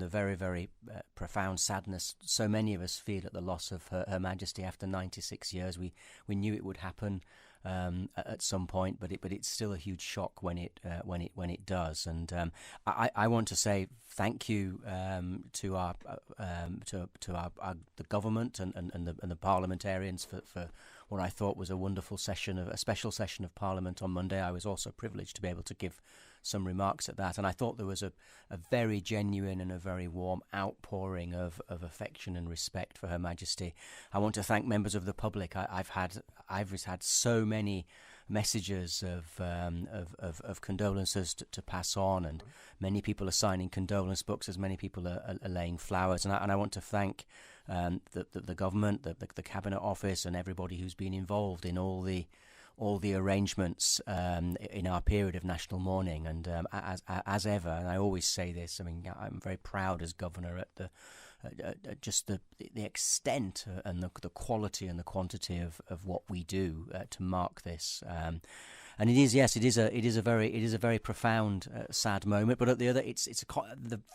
S26: the very, very profound sadness so many of us feel at the loss of Her Majesty after 96 years. We knew it would happen at some point, but it's still a huge shock when it does. And I want to say thank you to our the government and the parliamentarians for what I thought was a special session of Parliament on Monday. I was also privileged to be able to give some remarks at that, and I thought there was a very genuine and a very warm outpouring of affection and respect for Her Majesty. I want to thank members of the public. I've had so many messages of condolences to pass on, and many people are signing condolence books, as many people are laying flowers, and I want to thank the government, the Cabinet Office, and everybody who's been involved in all the arrangements in our period of national mourning. And as ever, and I always say this, I mean, I'm very proud as Governor at just the extent and the quality and the quantity of what we do to mark this. And it is a very profound, sad moment. But at the other,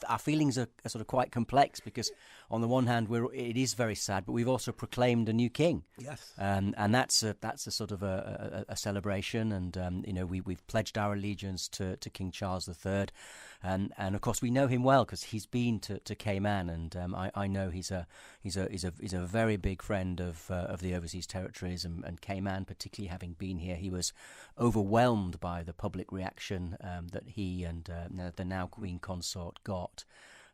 S26: our feelings are sort of quite complex, because on the one hand, it is very sad, but we've also proclaimed a new king.
S19: Yes.
S26: And that's a sort of a celebration, and we've pledged our allegiance to King Charles III, and of course we know him well because he's been to Cayman, and I know he's a very big friend of the overseas territories, and Cayman, particularly having been here, he was overwhelmed by the public reaction that he and the now Queen Consort got.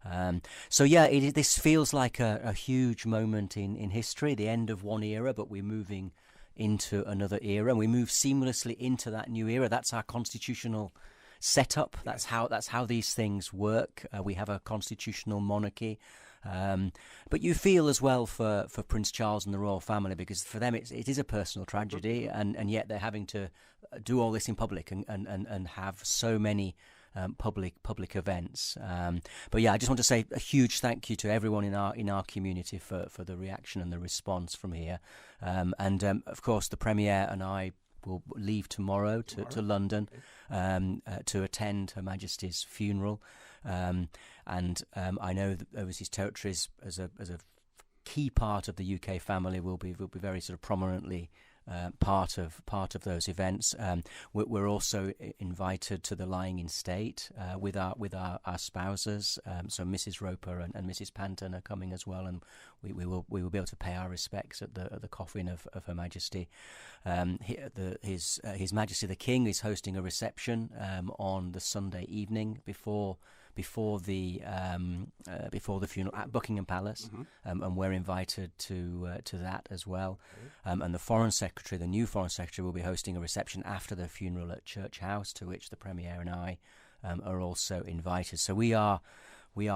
S26: This feels like a huge moment in history, the end of one era, but we're moving into another era, and we move seamlessly into that new era. That's our constitutional setup. That's how these things work. We have a constitutional monarchy. But you feel as well for Prince Charles and the royal family, because for them it is a personal tragedy, and yet they're having to do all this in public and have so many public events. But yeah, I just want to say a huge thank you to everyone in our community for the reaction and the response from here. Of course, the Premier and I will leave tomorrow to London to attend Her Majesty's funeral. I know that Overseas Territories, as a key part of the UK family, will be very sort of prominently part of those events. We're also invited to the lying in state with our spouses. So Mrs. Roper and Mrs. Panton are coming as well, and we will be able to pay our respects at the coffin of Her Majesty. His Majesty the King is hosting a reception on the Sunday evening before the funeral at Buckingham Palace, and we're invited to that as well. And the new Foreign Secretary, will be hosting a reception after the funeral at Church House, to which the Premier and I are also invited. So we are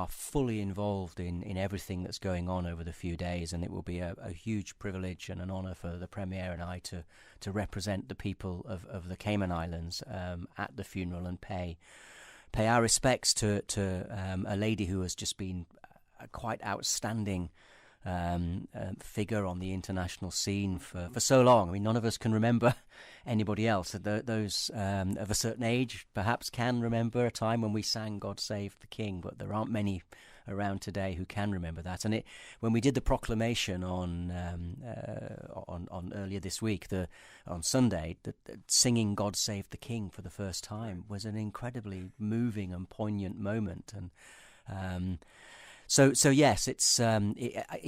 S26: fully involved in everything that's going on over the few days, and it will be a huge privilege and an honour for the Premier and I to represent the people of the Cayman Islands at the funeral and pay our respects to a lady who has just been a quite outstanding figure on the international scene for so long. I mean, none of us can remember anybody else. Those of a certain age perhaps can remember a time when we sang "God Save the King," but there aren't many around today who can remember that. And when we did the proclamation on earlier this week, on Sunday, the singing "God Save the King" for the first time was an incredibly moving and poignant moment. And so yes, it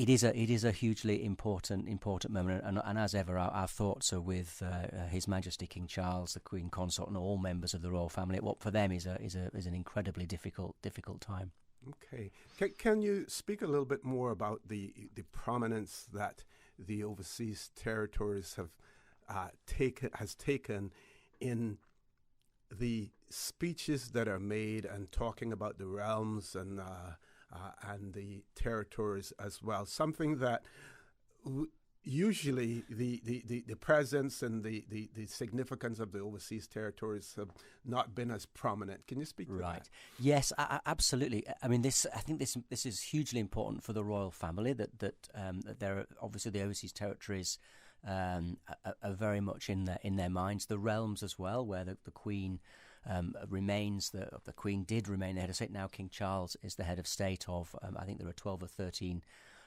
S26: is a hugely important moment. And as ever, our thoughts are with His Majesty King Charles, the Queen Consort, and all members of the royal family. What for them is an incredibly difficult time.
S19: Okay. Can you speak a little bit more about the prominence that the Overseas Territories has taken in the speeches that are made, and talking about the realms and the territories as well? Something that usually the presence and the significance of the Overseas Territories have not been as prominent. Can you speak to that?
S26: Yes, absolutely. I mean, I think this is hugely important for the royal family, that there are obviously the Overseas Territories are very much in their minds. The realms as well, where the Queen remains, the Queen did remain the head of state. Now King Charles is the head of state of, I think there are 12 or 13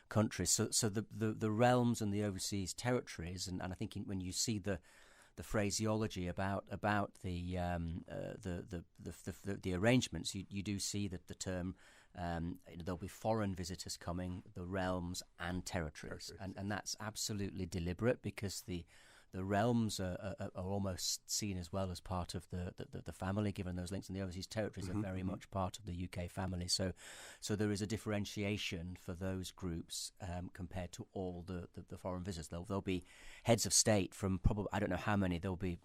S26: countries. So the realms and the Overseas Territories, and I think when you see the phraseology about the arrangements, you do see that the term there'll be foreign visitors coming, the realms and territories. And that's absolutely deliberate, because the realms are almost seen as well as part of the family, given those links, and the Overseas Territories are very much part of the UK family. So there is a differentiation for those groups compared to all the foreign visitors. There'll be heads of state from probably, I don't know how many, there'll be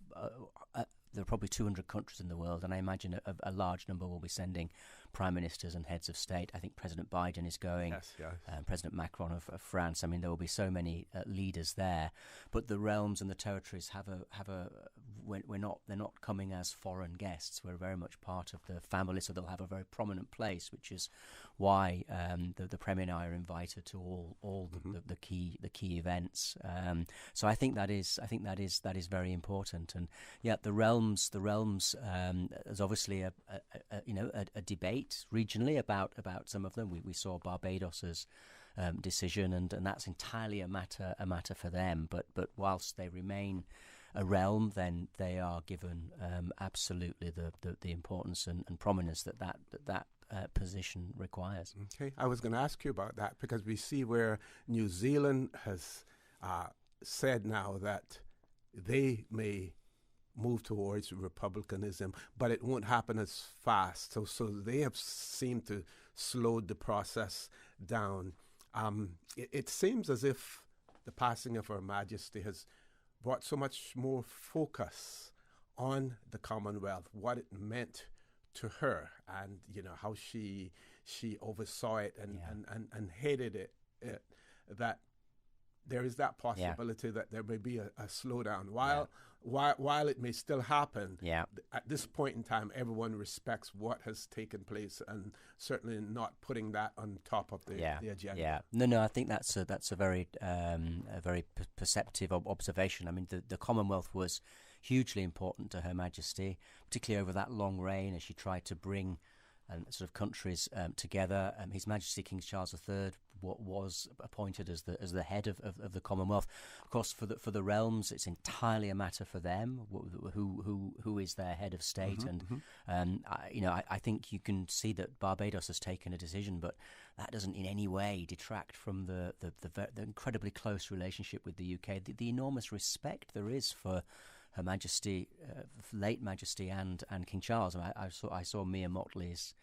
S26: there are probably 200 countries in the world, and I imagine a large number will be sending prime ministers and heads of state. I think President Biden is going, yes. President Macron of France. I mean, there will be so many leaders there. But the realms and the territories they're not coming as foreign guests. We're very much part of the family, so they'll have a very prominent place, which is why the Premier and I are invited to all the key events. So I think that is very important. And yeah, the realms. There's obviously a debate regionally about some of them. We saw Barbados's decision, and that's entirely a matter for them. But whilst they remain a realm, then they are given absolutely the importance and prominence that position requires.
S19: Okay, I was going to ask you about that, because we see where New Zealand has said now that they may move towards republicanism, but it won't happen as fast. So they have seemed to slowed the process down. It seems as if the passing of Her Majesty has brought so much more focus on the Commonwealth, what it meant to her, and how she oversaw it and hated it, that there is that possibility that there may be a slowdown. While it may still happen, at this point in time, everyone respects what has taken place, and certainly not putting that on top of the agenda.
S26: Yeah, no, I think that's a very perceptive observation. I mean, the Commonwealth was hugely important to Her Majesty, particularly over that long reign as she tried to bring sort of countries together. His Majesty King Charles III was appointed as the head of the Commonwealth. Of course, for the realms, it's entirely a matter for them who is their head of state. I think you can see that Barbados has taken a decision, but that doesn't in any way detract from the incredibly close relationship with the UK, the enormous respect there is for Her Majesty, late Majesty, and King Charles. I saw Mia Motley's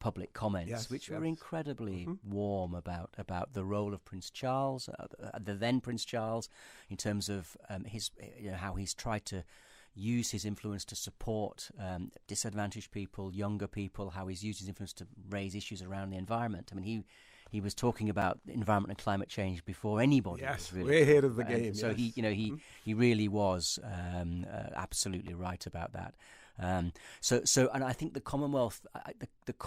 S26: public comments, which were incredibly warm about the role of Prince Charles, the then Prince Charles, in terms of his how he's tried to use his influence to support disadvantaged people, younger people, how he's used his influence to raise issues around the environment. I mean, he was talking about environment and climate change before anybody.
S19: Yes,
S26: was really
S19: way ahead of the game.
S26: So he really was absolutely right about that. And I think the Commonwealth,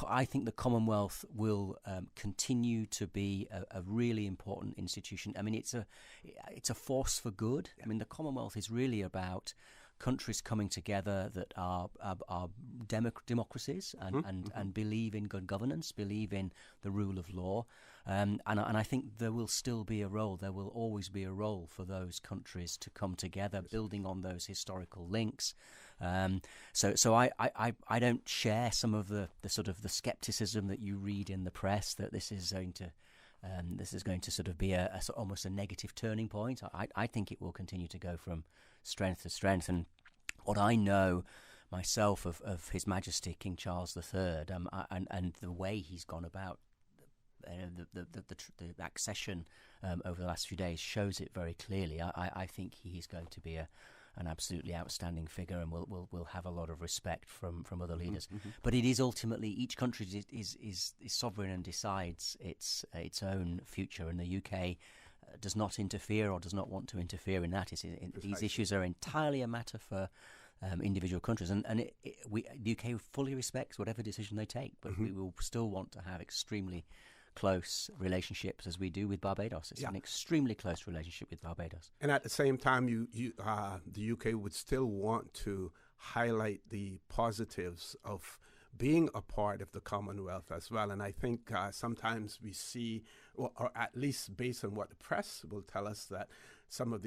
S26: I think the Commonwealth will continue to be a really important institution. I mean, it's a force for good. I mean, the Commonwealth is really about countries coming together that are democracies and believe in good governance, believe in the rule of law, and I think there will still be a role. There will always be a role for those countries to come together, building on those historical links. So I don't share some of the sort of the skepticism that you read in the press that this is going to sort of be almost a negative turning point. I think it will continue to go from strength to strength. And what I know myself of His Majesty King Charles III and the way he's gone about the accession over the last few days shows it very clearly. I think he is going to be an absolutely outstanding figure, and will have a lot of respect from other leaders. But it is ultimately each country is sovereign and decides its own future, and the UK does not interfere or does not want to interfere in that. These issues are entirely a matter for individual countries, and the UK fully respects whatever decision they take, but we will still want to have extremely close relationships as we do with Barbados. It's an extremely close relationship with Barbados.
S19: And at the same time, the UK would still want to highlight the positives of being a part of the Commonwealth as well. And I think sometimes we see, or at least based on what the press will tell us, that some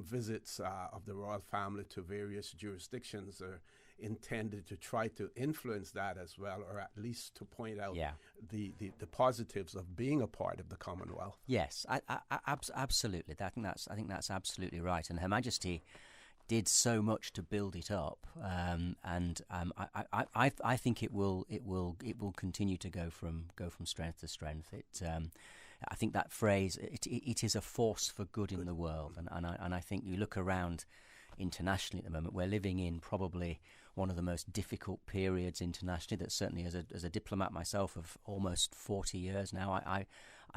S19: visits of the royal family to various jurisdictions are intended to try to influence that as well, or at least to point out the positives of being a part of the Commonwealth.
S26: Yes, absolutely. I think that's absolutely right. And Her Majesty did so much to build it up, and I think it will continue to go from strength to strength. I think that phrase, it is a force for good in the world, and I think you look around internationally at the moment, we're living in probably one of the most difficult periods internationally. That certainly, as a diplomat myself of almost 40 years now, I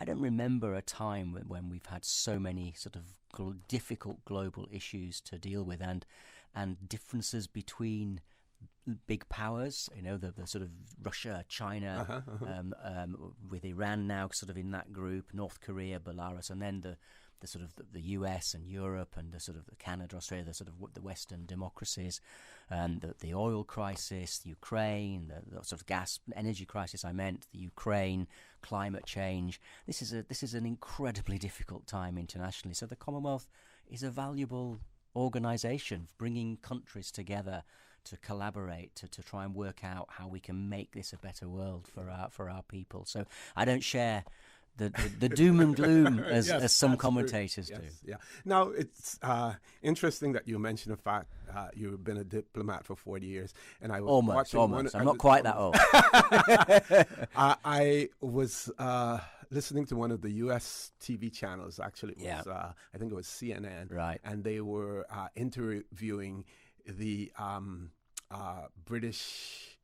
S26: don't remember a time when we've had so many sort of difficult global issues to deal with, and differences between big powers, the sort of Russia, China, with Iran now sort of in that group, North Korea, Belarus, and then the sort of the US and Europe, and the sort of the Canada, Australia, the sort of the Western democracies, and the oil crisis, Ukraine, the sort of gas energy crisis. The Ukraine, climate change. This is an incredibly difficult time internationally. So the Commonwealth is a valuable organisation, bringing countries together to collaborate, to try and work out how we can make this a better world for our people. So I don't share the doom and gloom as some commentators do.
S19: Yeah. Now, it's interesting that you mentioned the fact you've been a diplomat for 40 years. And I was
S26: almost. I'm not quite that old.
S19: I was listening to one of the U.S. TV channels. Actually, it was, I think it was CNN.
S26: Right.
S19: And they were interviewing the British...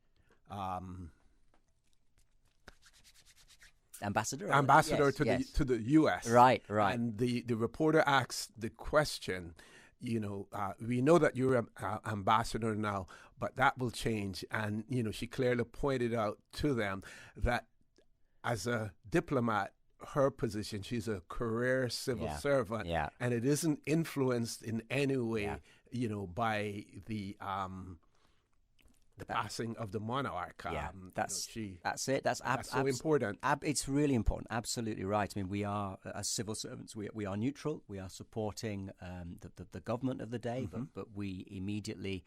S26: ambassador
S19: to the U.S.
S26: Right.
S19: And the reporter asked the question, we know that you're an ambassador now, but that will change. And, she clearly pointed out to them that as a diplomat, her position, she's a career civil servant, and it isn't influenced in any way, by the passing of the monarch.
S26: That's it. That's
S19: so important.
S26: It's really important. Absolutely right. I mean, we are, as civil servants, we are neutral. We are supporting the government of the day, but we immediately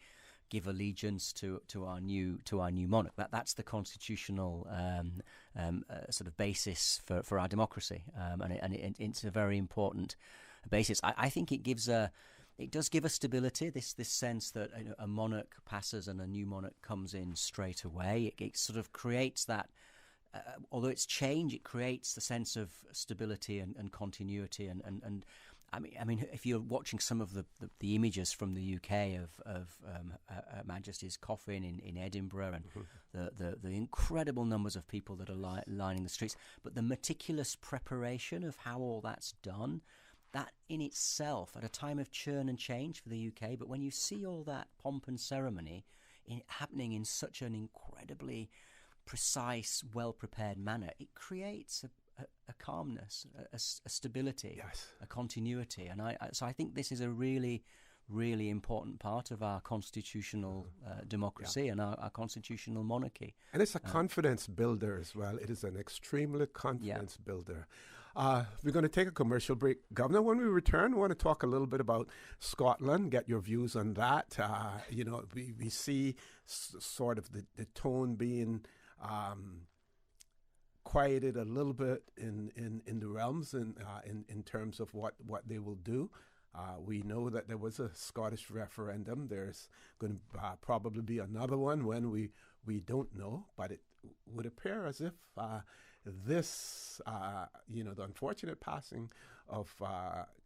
S26: give allegiance to our new monarch. That's the constitutional sort of basis for our democracy, and it's a very important basis. I think it gives It does give us stability, this sense that a monarch passes and a new monarch comes in straight away. It sort of creates that, although it's change, it creates the sense of stability and continuity. And I mean, if you're watching some of the images from the UK of Her Majesty's coffin in Edinburgh and the incredible numbers of people that are lining the streets, but the meticulous preparation of how all that's done, that in itself, at a time of churn and change for the UK, but when you see all that pomp and ceremony happening in such an incredibly precise, well-prepared manner, it creates a calmness, a stability, a continuity. And so I think this is a really, really important part of our constitutional democracy and our constitutional monarchy.
S19: And it's a confidence builder as well. It is an extremely confidence builder. We're going to take a commercial break. Governor, when we return, we want to talk a little bit about Scotland, get your views on that. We see sort of the tone being quieted a little bit in the realms in terms of what they will do. We know that there was a Scottish referendum. There's going to probably be another one when we don't know, but it would appear as if this, the unfortunate passing of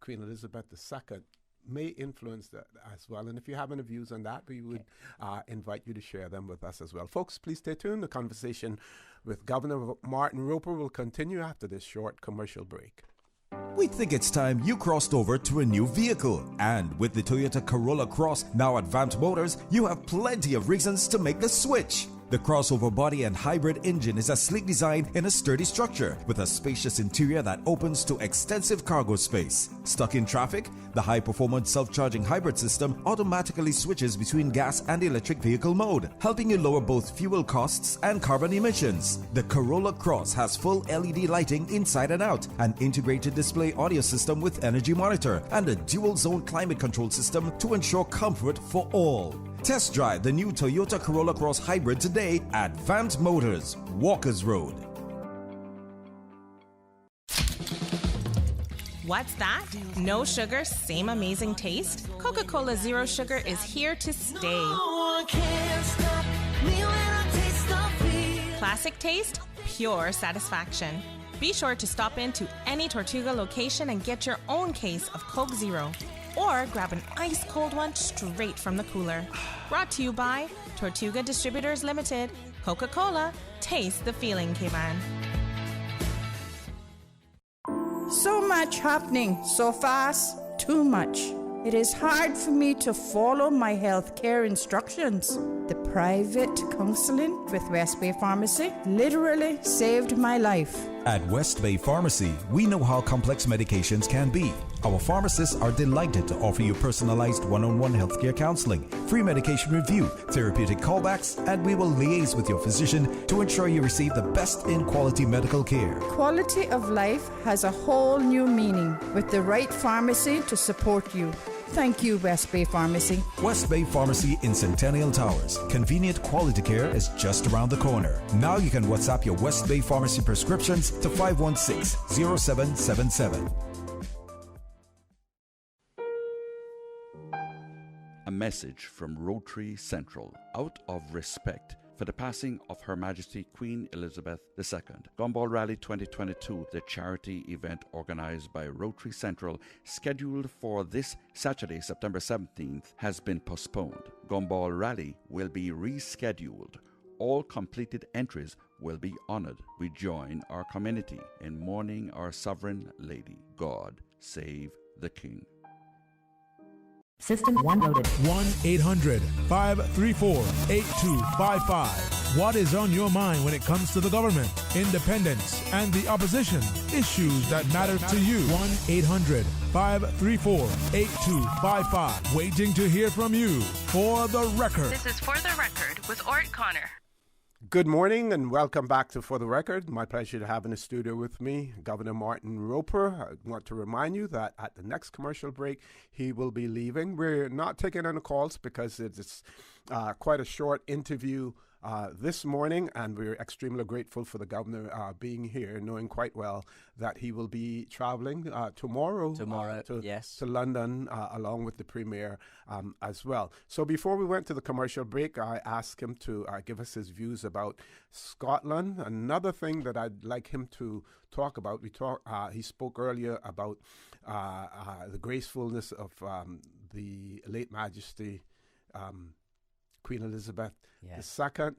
S19: Queen Elizabeth II may influence that as well. And if you have any views on that, we would invite you to share them with us as well. Folks, please stay tuned. The conversation with Governor Martin Roper will continue after this short commercial break.
S14: We think it's time you crossed over to a new vehicle. And with the Toyota Corolla Cross now at Vamped Motors, you have plenty of reasons to make the switch. The crossover body and hybrid engine is a sleek design in a sturdy structure with a spacious interior that opens to extensive cargo space. Stuck in traffic? The high-performance self-charging hybrid system automatically switches between gas and electric vehicle mode, helping you lower both fuel costs and carbon emissions. The Corolla Cross has full LED lighting inside and out, an integrated display audio system with energy monitor, and a dual-zone climate control system to ensure comfort for all. Test drive the new Toyota Corolla Cross Hybrid today at Vamped Motors, Walkers Road.
S4: What's that? No sugar, same amazing taste? Coca-Cola Zero Sugar is here to stay. Classic taste, pure satisfaction. Be sure to stop into any Tortuga location and get your own case of Coke Zero. Or grab an ice-cold one straight from the cooler. Brought to you by Tortuga Distributors Limited. Coca-Cola, taste the feeling, K-Man.
S10: So much happening so fast, too much. It is hard for me to follow my healthcare instructions. The private counseling with West Bay Pharmacy literally saved my life.
S14: At West Bay Pharmacy, we know how complex medications can be. Our pharmacists are delighted to offer you personalized one-on-one healthcare counseling, free medication review, therapeutic callbacks, and we will liaise with your physician to ensure you receive the best in quality medical care.
S10: Quality of life has a whole new meaning with the right pharmacy to support you. Thank you, West Bay Pharmacy.
S14: West Bay Pharmacy in Centennial Towers. Convenient quality care is just around the corner. Now you can WhatsApp your West Bay Pharmacy prescriptions to 516-0777.
S7: A message from Rotary Central. Out of respect for the passing of Her Majesty Queen Elizabeth II, Gumball Rally 2022, the charity event organized by Rotary Central, scheduled for this Saturday, September 17th, has been postponed. Gumball Rally will be rescheduled. All completed entries will be honored. We join our community in mourning our sovereign lady. God save the King.
S2: System 1 loaded. 1-800-534-8255. What is on your mind when it comes to the government, independence, and the opposition? Issues that matter to you. 1-800-534-8255. Waiting to hear from you. For the Record.
S20: This is For the Record with Orrett Connor.
S19: Good morning and welcome back to For the Record. My pleasure to have in the studio with me Governor Martin Roper. I want to remind you that at the next commercial break, he will be leaving. We're not taking any calls because it's quite a short interview this morning, and we're extremely grateful for the governor being here, knowing quite well that he will be traveling tomorrow to London along with the Premier as well. So before we went to the commercial break, I asked him to give us his views about Scotland. Another thing that I'd like him to talk about, he spoke earlier about the gracefulness of the late Majesty Queen Elizabeth II.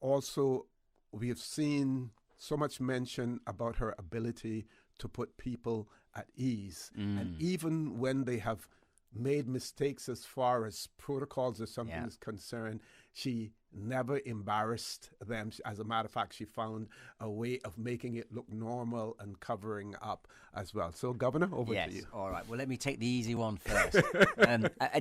S19: Also, we have seen so much mention about her ability to put people at ease. And even when they have made mistakes as far as protocols or something is concerned, she never embarrassed them. As a matter of fact, she found a way of making it look normal and covering up as well. So, Governor, over to you.
S26: All right. Well, let me take the easy one first.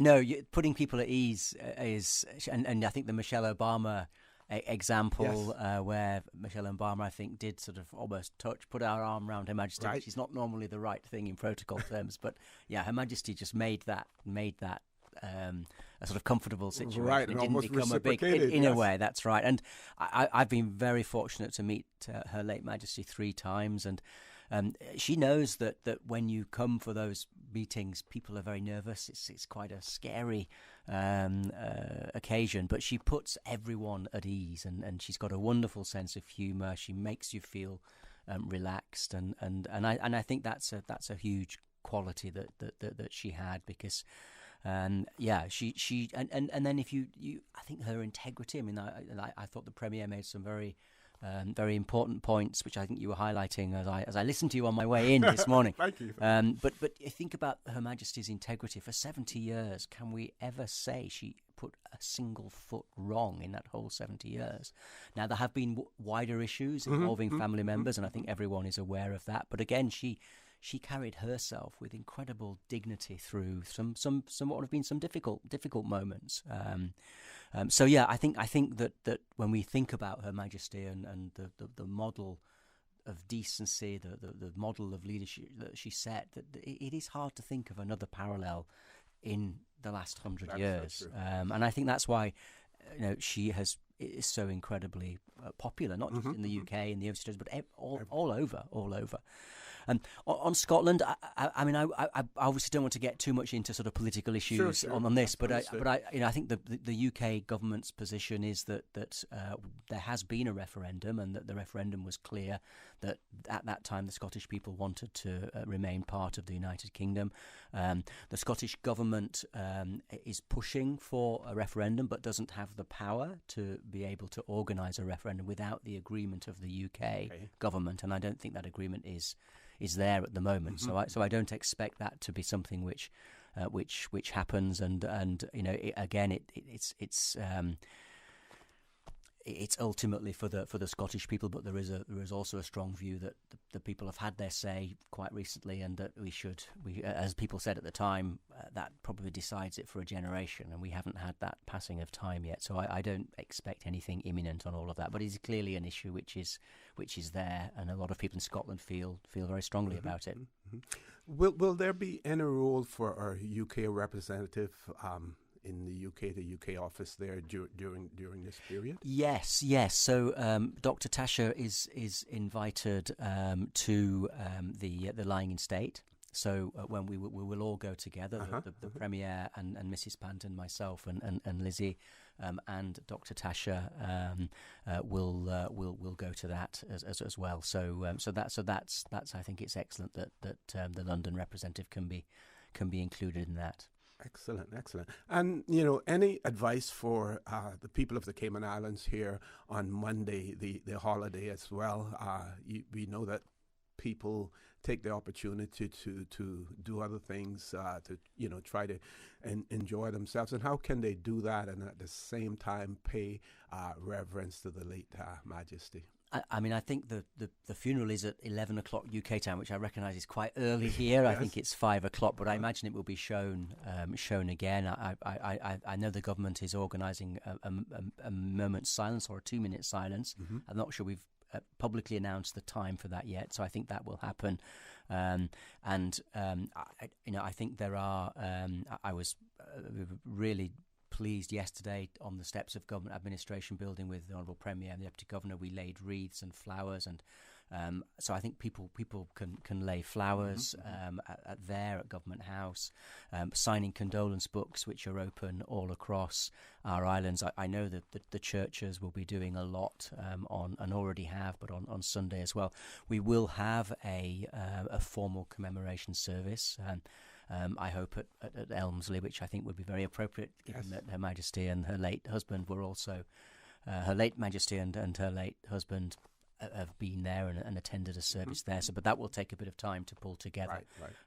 S26: No, putting people at ease is, and I think the Michelle Obama example where Michelle Obama, I think, did sort of almost put our arm around Her Majesty, which is not normally the right thing in protocol terms, but Her Majesty just made that a sort of comfortable situation.
S19: Right,
S26: it didn't become a big, in a way, that's right. And I've been very fortunate to meet Her late Majesty 3 times, and she knows that when you come for those meetings, people are very nervous. It's quite a scary occasion, but she puts everyone at ease, and she's got a wonderful sense of humour. She makes you feel relaxed, and I think that's a huge quality that she had, because she and then if you I think her integrity. I mean, I thought the Premier made some very important points, which I think you were highlighting as I listened to you on my way in this morning.
S19: Thank you.
S26: But you think about Her Majesty's integrity. For 70 years, can we ever say she put a single foot wrong in that whole 70 years? Now, there have been wider issues involving family members, and I think everyone is aware of that. But again, she carried herself with incredible dignity through some what have been some difficult moments. I think that when we think about Her Majesty and the model of decency, the model of leadership that she set, that it is hard to think of another parallel in the last 100 years. And I think that's why she is so incredibly popular, not just in the UK and the overseas, but all over. On Scotland, I obviously don't want to get too much into sort of political issues on this, but I think the UK government's position is that there has been a referendum, and that the referendum was clear that at that time the Scottish people wanted to remain part of the United Kingdom. The Scottish government is pushing for a referendum, but doesn't have the power to be able to organise a referendum without the agreement of the UK government, and I don't think that agreement is there at the moment. So I don't expect that to be something which happens. And again, it's it's ultimately for the Scottish people, but there is also a strong view that the people have had their say quite recently, and that we as people said at the time, that probably decides it for a generation, and we haven't had that passing of time yet. So I don't expect anything imminent on all of that, but it's clearly an issue which is there, and a lot of people in Scotland feel very strongly about it.
S19: Will there be any role for our UK representative in the UK office there during this period?
S26: Yes. So Dr. Tasha is invited to the lying in state. So when we will all go together, the Premier and Mrs. Panton, myself and Lizzie, and Dr. Tasha will go to that as well. So that's I think it's excellent that the London representative can be included in that.
S19: Excellent. And, any advice for the people of the Cayman Islands here on Monday, the holiday as well? We know that people take the opportunity to do other things, to try to enjoy themselves. And how can they do that and at the same time pay reverence to the late Majesty?
S26: I mean, I think the funeral is at 11 o'clock UK time, which I recognise is quite early here. Yes. I think it's 5 o'clock, but I imagine it will be shown again. I know the government is organising a moment's silence or a 2-minute silence. Mm-hmm. I'm not sure we've publicly announced the time for that yet, so I think that will happen. I think there are. I was really pleased yesterday on the steps of Government Administration Building with the Honourable Premier and the Deputy Governor. We laid wreaths and flowers, and so I think people can lay flowers at Government House, signing condolence books which are open all across our islands. I know that the churches will be doing a lot and already have, but on Sunday as well. We will have a formal commemoration service. I hope at Elmsley, which I think would be very appropriate, given that Her Majesty and her late husband were also her late Majesty and her late husband have been there and attended a service there. So, but that will take a bit of time to pull together.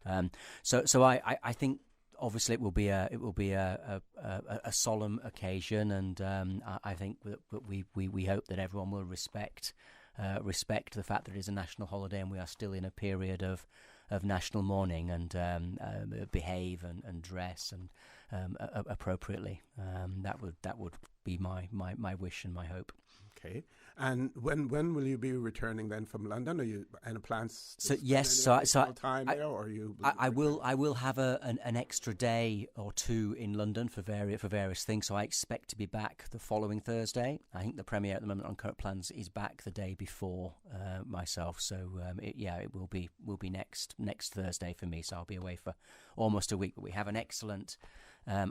S26: Right. So I think obviously it will be a solemn occasion, and I think that we hope that everyone will respect the fact that it is a national holiday and we are still in a period of national mourning, and behave and dress and appropriately. That would be my wish and my hope.
S19: Okay. And when will you be returning then from London? Are you any plans?
S26: Time there, or are you? I will have an extra day or two in London for various things. So I expect to be back the following Thursday. I think the Premier at the moment on current plans is back the day before myself. So it will be next Thursday for me. So I'll be away for almost a week. But we have an excellent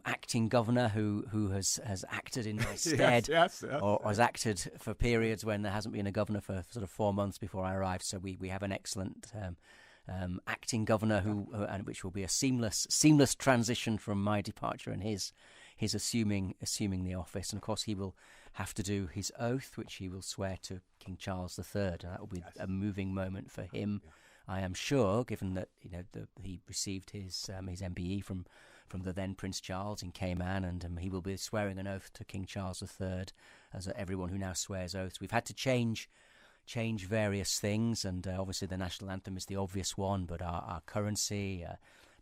S26: acting governor who has acted in my stead, or has acted for periods when there hasn't been a governor for sort of 4 months before I arrived. So we have an excellent acting governor which will be a seamless transition from my departure and his assuming the office. And of course he will have to do his oath, which he will swear to King Charles III, and that will be a moving moment for him. I am sure, given that he received his MBE from the then Prince Charles in Cayman, and he will be swearing an oath to King Charles III, as everyone who now swears oaths. We've had to change various things, and obviously the national anthem is the obvious one, but our currency,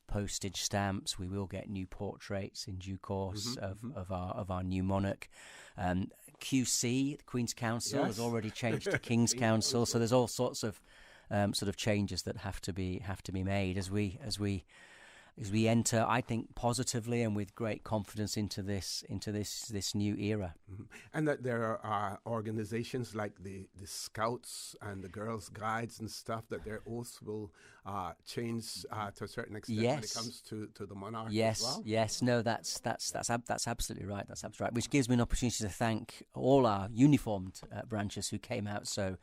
S26: postage stamps, we will get new portraits in due course of our new monarch. QC, the Queen's Council, has already changed to King's Council, so there's all sorts of sort of changes that have to be made as we enter, I think, positively and with great confidence into this new era.
S19: And that there are organizations like the Scouts and the Girls Guides and stuff, that their oaths will change to a certain extent when it comes to the monarch as well.
S26: Yes, no, that's absolutely right. That's absolutely right. Which gives me an opportunity to thank all our uniformed branches who came out so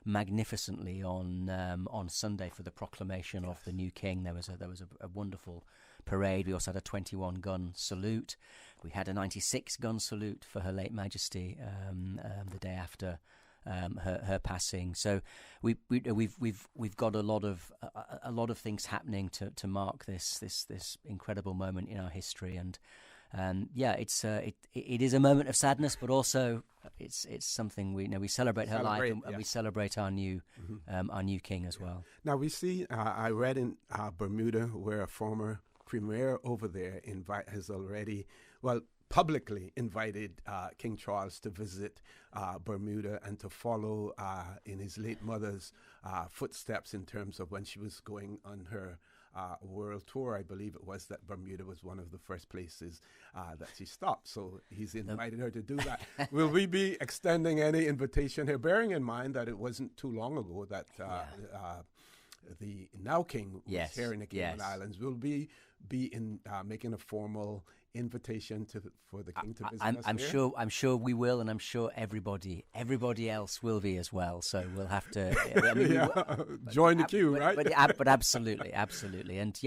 S26: magnificently on Sunday for the proclamation of the new king. There was a wonderful parade. We also had a 21-gun salute. We had a 96-gun salute for Her late Majesty the day after her passing. So we've got a lot of things happening to mark this incredible moment in our history, and it is a moment of sadness, but also it's something we celebrate her life, and we celebrate our new king as well.
S19: Now we see, I read in Bermuda where a former premier over there has already, publicly invited King Charles to visit Bermuda and to follow in his late mother's footsteps in terms of when she was going on her world tour. I believe it was that Bermuda was one of the first places that she stopped. So he's invited her to do that. Will we be extending any invitation here, bearing in mind that it wasn't too long ago that the now king was here in the Cayman Islands? Will be making a formal invitation for the king to visit us
S26: I'm sure we will, and I'm sure everybody else will be as well. So we'll have to
S19: join the queue, right?
S26: But absolutely, and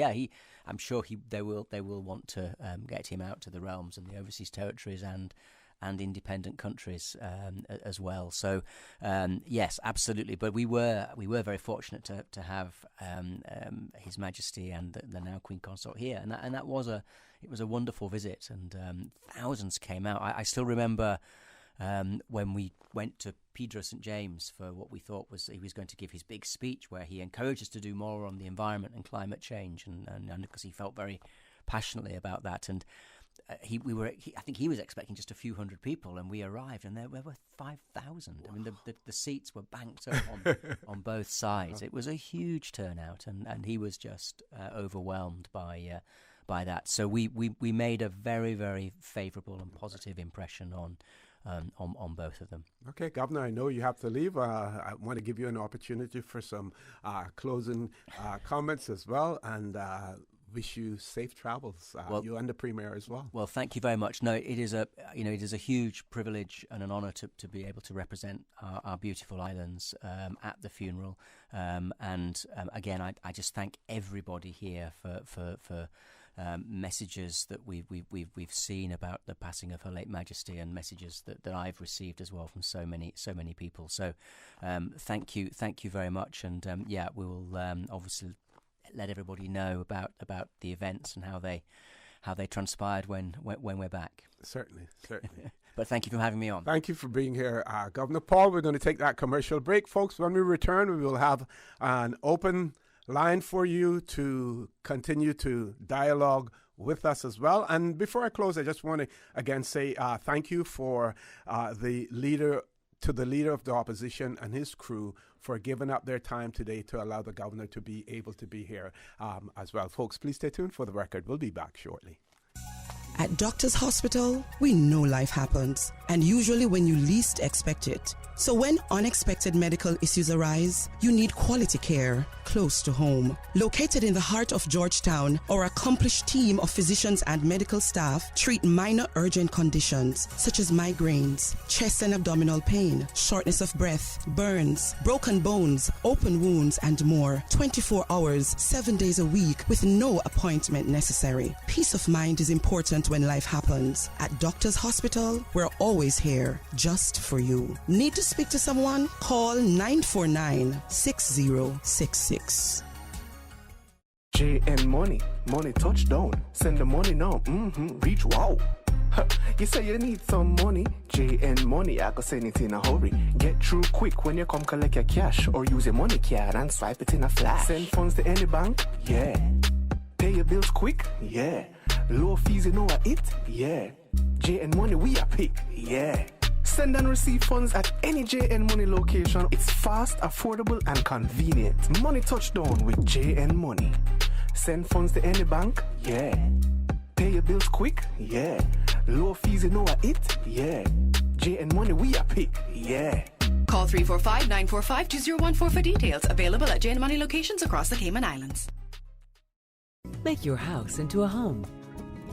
S26: I'm sure they will want to get him out to the realms and the overseas territories and independent countries as well. So yes, absolutely. But we were very fortunate to have His Majesty and the now Queen Consort here, and that was a wonderful visit, and thousands came out. I still remember when we went to Pedro St. James for what we thought he was going to give his big speech, where he encouraged us to do more on the environment and climate change, and because he felt very passionately about that. And I think he was expecting just a few hundred people, and we arrived, and there were 5,000. I mean, the seats were banked up on both sides. It was a huge turnout, and he was just overwhelmed by that. So we made a very, very favourable and positive impression on both of them.
S19: Okay, Governor, I know you have to leave. I want to give you an opportunity for some closing comments as well, and wish you safe travels, you and the Premier as well.
S26: Well, thank you very much. No, it is a huge privilege and an honour to be able to represent our beautiful islands at the funeral. Again, I just thank everybody here for messages that we've seen about the passing of Her late Majesty, and messages that I've received as well from so many people. So thank you very much, and we will obviously let everybody know about the events and how they transpired when we're back.
S19: Certainly.
S26: But thank you for having me on.
S19: Thank you for being here, Governor Paul. We're going to take that commercial break, folks. When we return, we will have an open line for you to continue to dialogue with us as well. And before I close, I just want to again say thank you for the leader of the opposition and his crew for giving up their time today to allow the governor to be able to be here as well. Folks, please stay tuned for the record. We'll be back shortly.
S18: At Doctor's Hospital, we know life happens, and usually when you least expect it. So when unexpected medical issues arise, you need quality care close to home. Located in the heart of Georgetown, our accomplished team of physicians and medical staff treat minor urgent conditions such as migraines, chest and abdominal pain, shortness of breath, burns, broken bones, open wounds, and more. 24 hours, 7 days a week with no appointment necessary. Peace of mind is important when life happens. At Doctor's Hospital, we're always here just for you. Need to speak to someone? Call 949-6066.
S21: JN Money touchdown. Send the money now. Reach wow. You say you need some money. JN Money, I can send it in a hurry. Get through quick when you come collect your cash, or use your money card and swipe it in a flash. Send funds to any bank? Yeah. Pay your bills quick? Yeah. Low fees, you know what it? Yeah. JN Money, we are pick? Yeah. Send and receive funds at any JN Money location. It's fast, affordable, and convenient. Money touchdown with JN Money. Send funds to any bank? Yeah. Pay your bills quick? Yeah. Low fees, you know what it? Yeah. JN Money, we are pick? Yeah.
S22: Call 345-945-2014 for details. Available at JN Money locations across the Cayman Islands.
S23: Make your house into a home.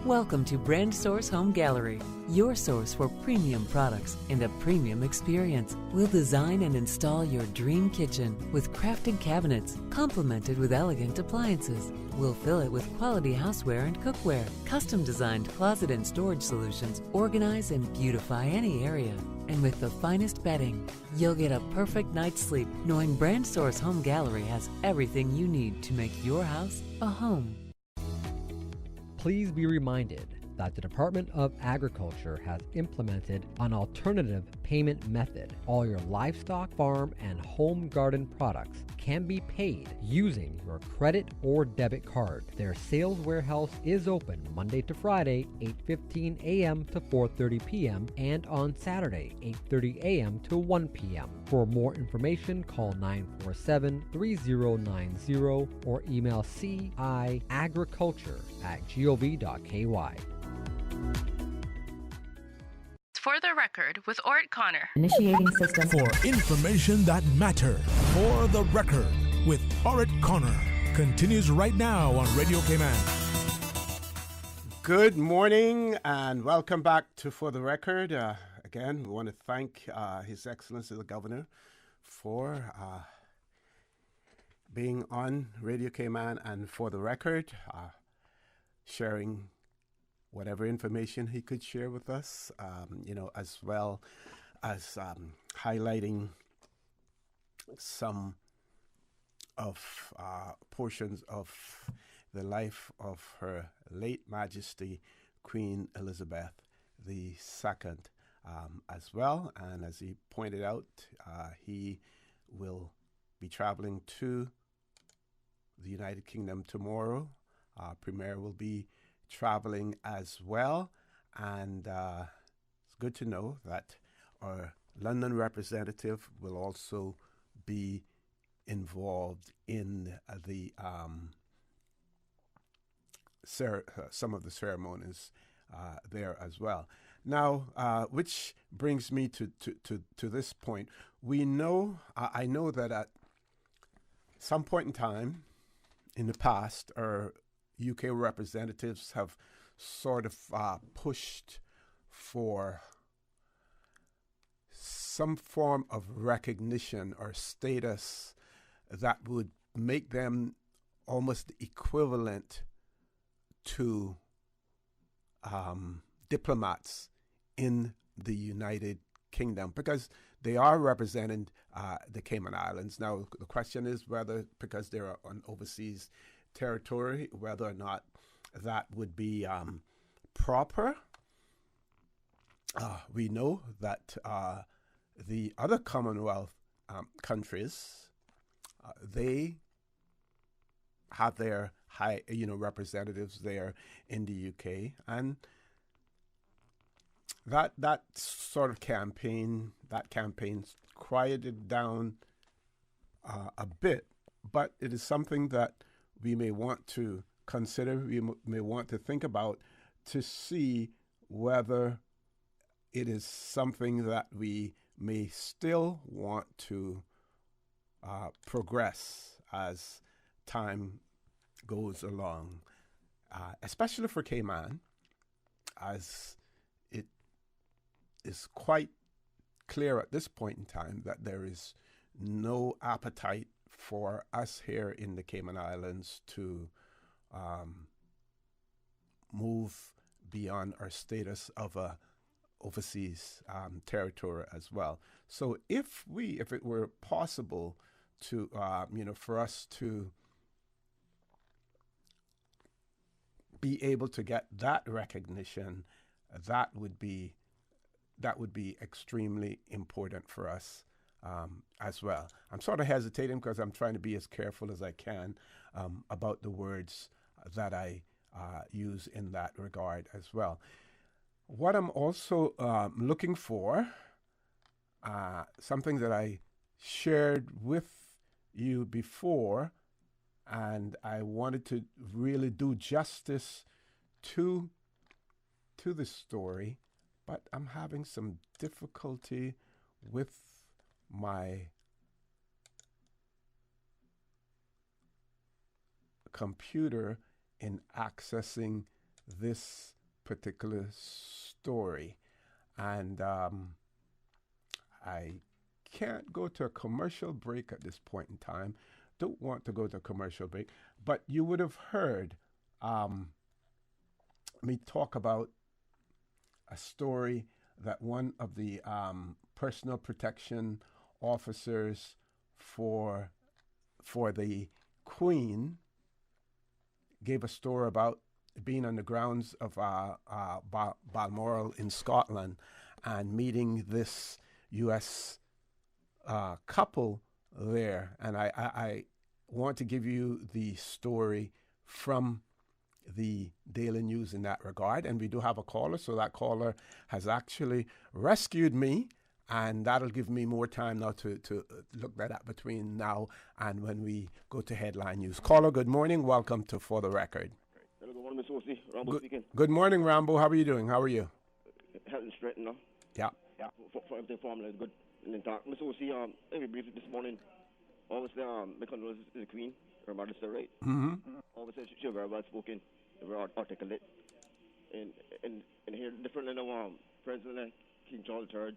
S23: Welcome to Brand Source Home Gallery, your source for premium products and a premium experience. We'll design and install your dream kitchen with crafted cabinets, complemented with elegant appliances. We'll fill it with quality houseware and cookware. Custom-designed closet and storage solutions organize and beautify any area. And with the finest bedding, you'll get a perfect night's sleep knowing Brand Source Home Gallery has everything you need to make your house a home.
S24: Please be reminded
S1: that the Department of Agriculture has implemented an alternative payment method. All your livestock, farm, and home garden products can be paid using your credit or debit card. Their sales warehouse is open Monday to Friday, 8:15 a.m. to 4:30 p.m. and on Saturday, 8:30 a.m. to 1 p.m. For more information, call 947-3090 or email ciagriculture@gov.ky.
S20: For the record, with Orrett Connor.
S2: Initiating system. For information that matters. For the record, with Orrett Connor. Continues right now on Radio Cayman.
S19: Good morning and welcome back to For the Record. Again, we want to thank His Excellency the Governor for being on Radio Cayman and For the Record, sharing whatever information he could share with us, as well as highlighting some of portions of the life of Her late Majesty Queen Elizabeth II as well. And as he pointed out, he will be traveling to the United Kingdom tomorrow. Premier will be traveling as well, and it's good to know that our London representative will also be involved in the some of the ceremonies there as well. Now, which brings me to this point. We know, I know that at some point in time in the past, our UK representatives have sort of pushed for some form of recognition or status that would make them almost equivalent to diplomats in the United Kingdom, because they are representing the Cayman Islands. Now, the question is whether, because they're on overseas territory, whether or not that would be proper. We know that the other Commonwealth countries, they have their high, representatives there in the UK, and that sort of campaign quieted down a bit, but it is something that we may want to consider, we may want to think about to see whether it is something that we may still want to progress as time goes along, especially for Cayman, as it is quite clear at this point in time that there is no appetite for us here in the Cayman Islands to move beyond our status of a overseas territory as well. So if it were possible to, for us to be able to get that recognition, that would be extremely important for us as well. I'm sort of hesitating because I'm trying to be as careful as I can about the words that I use in that regard as well. What I'm also looking for, something that I shared with you before, and I wanted to really do justice to the story, but I'm having some difficulty with my computer in accessing this particular story, and I can't go to a commercial break at this point in time. Don't want to go to a commercial break, but you would have heard me talk about a story that one of the personal protection officers for the Queen gave a story about being on the grounds of Balmoral in Scotland and meeting this U.S. Couple there. And I want to give you the story from the Daily News in that regard. And we do have a caller, so that caller has actually rescued me, and that'll give me more time now to look that up between now and when we go to headline news. Caller, good morning. Welcome to For the Record.
S9: Hello, good morning, Mr. Osi. Rambo speaking.
S19: Good morning, Rambo. How are you doing? How are you?
S9: Health and straight now.
S19: Yeah.
S9: For everything formula is good. And in talk, Mr. Osi, let me brief this morning. Obviously, my condolences to the Queen, Her Majesty, right?
S19: Mm-hmm.
S9: Obviously, she's very well spoken, very articulate. And here, different than President King Charles III,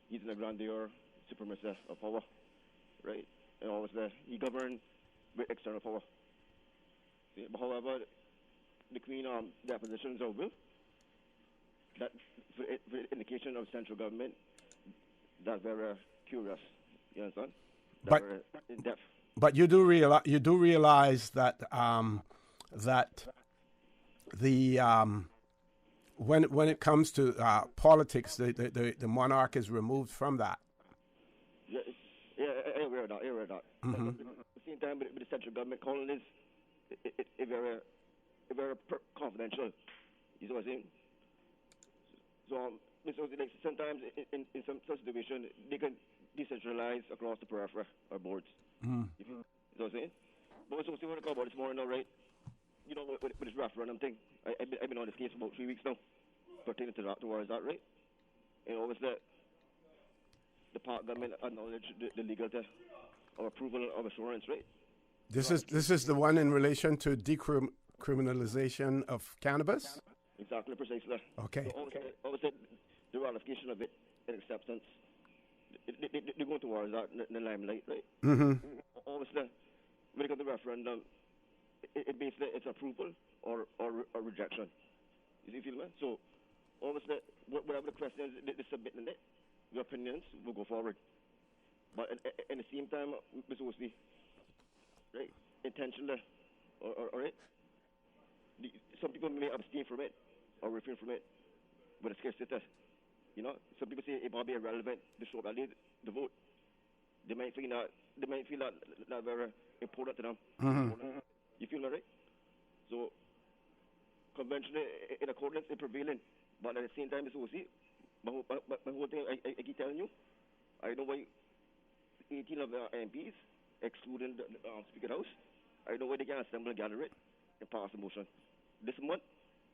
S9: he's in the grandeur, supremacy of power, right? And obviously, he governed with external power. See, but however, the Queen, their positions of will, that for indication of central government, that's very curious. You understand? That's very in depth.
S19: But you do realize that that the when it comes to politics, the monarch is removed from that.
S9: Yeah, I aware of that.
S19: Mm-hmm.
S9: At the same time, with the central government calling this, it very confidential. You know what I'm saying? So, like sometimes in some situation, they can decentralize across the periphery or boards.
S19: Mm.
S9: You know what I'm saying? But what's what I call about this morning now, right? You know, with this referendum thing, I've been on this case for about 3 weeks now, pertaining to that, towards that, right? And obviously, the Park government acknowledged the legality of approval of assurance, right?
S19: This is the one in relation to decriminalization of cannabis?
S9: Exactly, precisely.
S19: Okay.
S9: So obviously, the ratification of it and acceptance, they're going towards that in the limelight, right?
S19: Mm-hmm.
S9: Obviously, when it comes to referendum, it basically it's approval or rejection. You feel me? So, obviously, whatever the questions they submit in it, your opinions will go forward. But at the same time, Mr. Osley, right, intentionally, or right, some people may abstain from it or refrain from it, but it's scarcity. You know, some people say it might be irrelevant to show that the vote. They might feel that very important to them.
S19: Mm-hmm.
S9: You feel that, right? So, conventionally, in accordance, it's prevailing. But at the same time, it's OC. My whole thing, I keep telling you, I know why 18 of the MPs, excluding the Speaker House, I know why they can assemble and gather it and pass the motion. This month,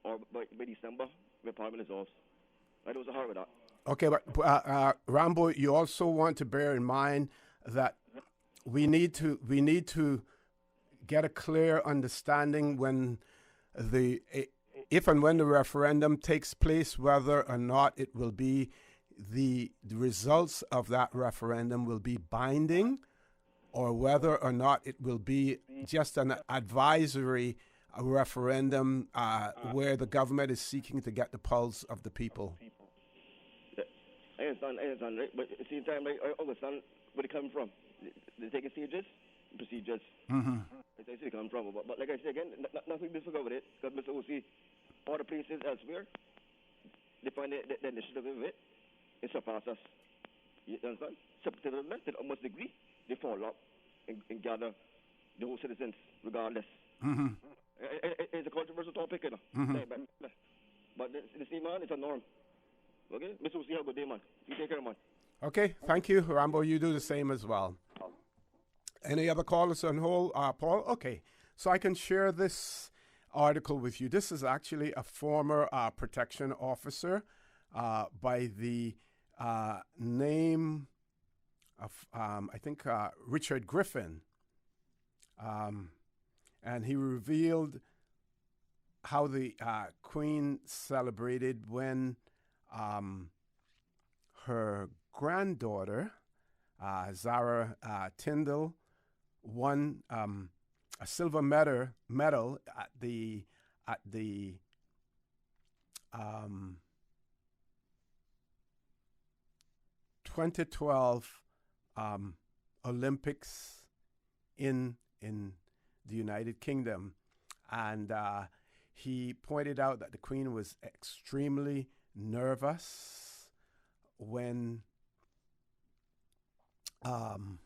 S9: or by December, when Parliament dissolves. I know it's hard with that.
S19: Okay, but Rambo, you also want to bear in mind that we need to get a clear understanding when if and when the referendum takes place, whether or not it will be the results of that referendum will be binding, or whether or not it will be just an advisory referendum where the government is seeking to get the pulse of the people.
S9: I understand, right? But at the same time, I understand where they come from. They're taking stages, procedures.
S19: Mm-hmm.
S9: That's where they come from. But like I said again, nothing difficult with it, because Mr. OC, all the places elsewhere, they find the initiative of it, it surpasses us. You understand? Substantive to almost degree, they follow up and gather the whole citizens, regardless.
S19: Mm-hmm.
S9: It's a controversial topic, you know.
S19: Mm-hmm.
S9: But the same, man, it's a norm. Okay? Mr. OC, have a good day, man. You take care, man.
S19: Okay, thank you, Rambo. You do the same as well. Any other callers on hold? Paul? Okay, so I can share this article with you. This is actually a former protection officer by the name of, I think, Richard Griffin. And he revealed how the Queen celebrated when her granddaughter, Zara Tyndall, won a silver medal at the 2012 Olympics in the United Kingdom, and He pointed out that the Queen was extremely nervous when the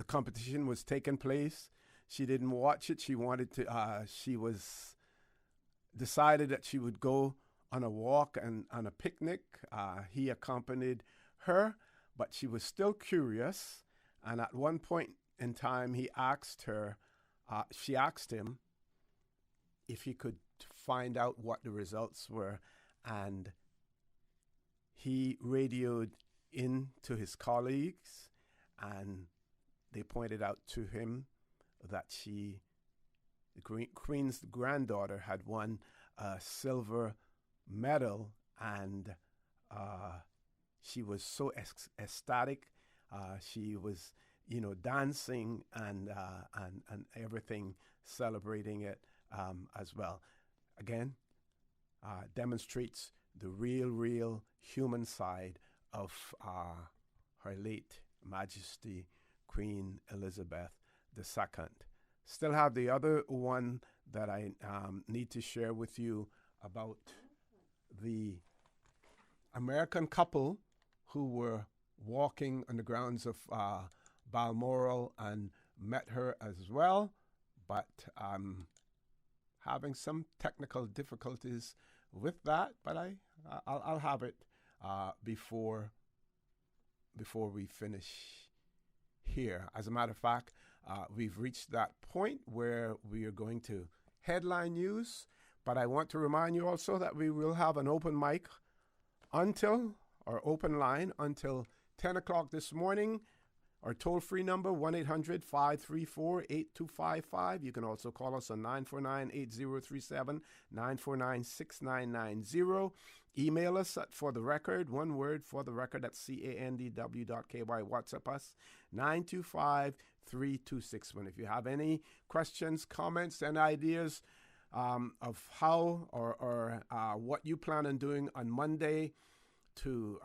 S19: competition was taking place. She didn't watch it. She wanted to, she was decided that she would go on a walk and on a picnic. He accompanied her, but she was still curious. And at one point in time, he asked her, she asked him if he could find out what the results were. And he radioed in to his colleagues, and they pointed out to him that the Queen's granddaughter had won a silver medal, and she was so ecstatic. She was, dancing and everything, celebrating it as well. Again, demonstrates the real human side of Her late Majesty Queen Elizabeth II. Still have the other one that I need to share with you about the American couple who were walking on the grounds of Balmoral and met her as well, but having some technical difficulties with that, but I'll have it before we finish here. As a matter of fact, we've reached that point where we are going to headline news, but I want to remind you also that we will have an open mic open line until 10 o'clock this morning. Our toll-free number, 1-800-534-8255. You can also call us on 949-8037, 949-6990. Email us at for the record, one word, for the record, at candw.ky. WhatsApp us, 925-3261. If you have any questions, comments, and ideas of how or what you plan on doing on Monday to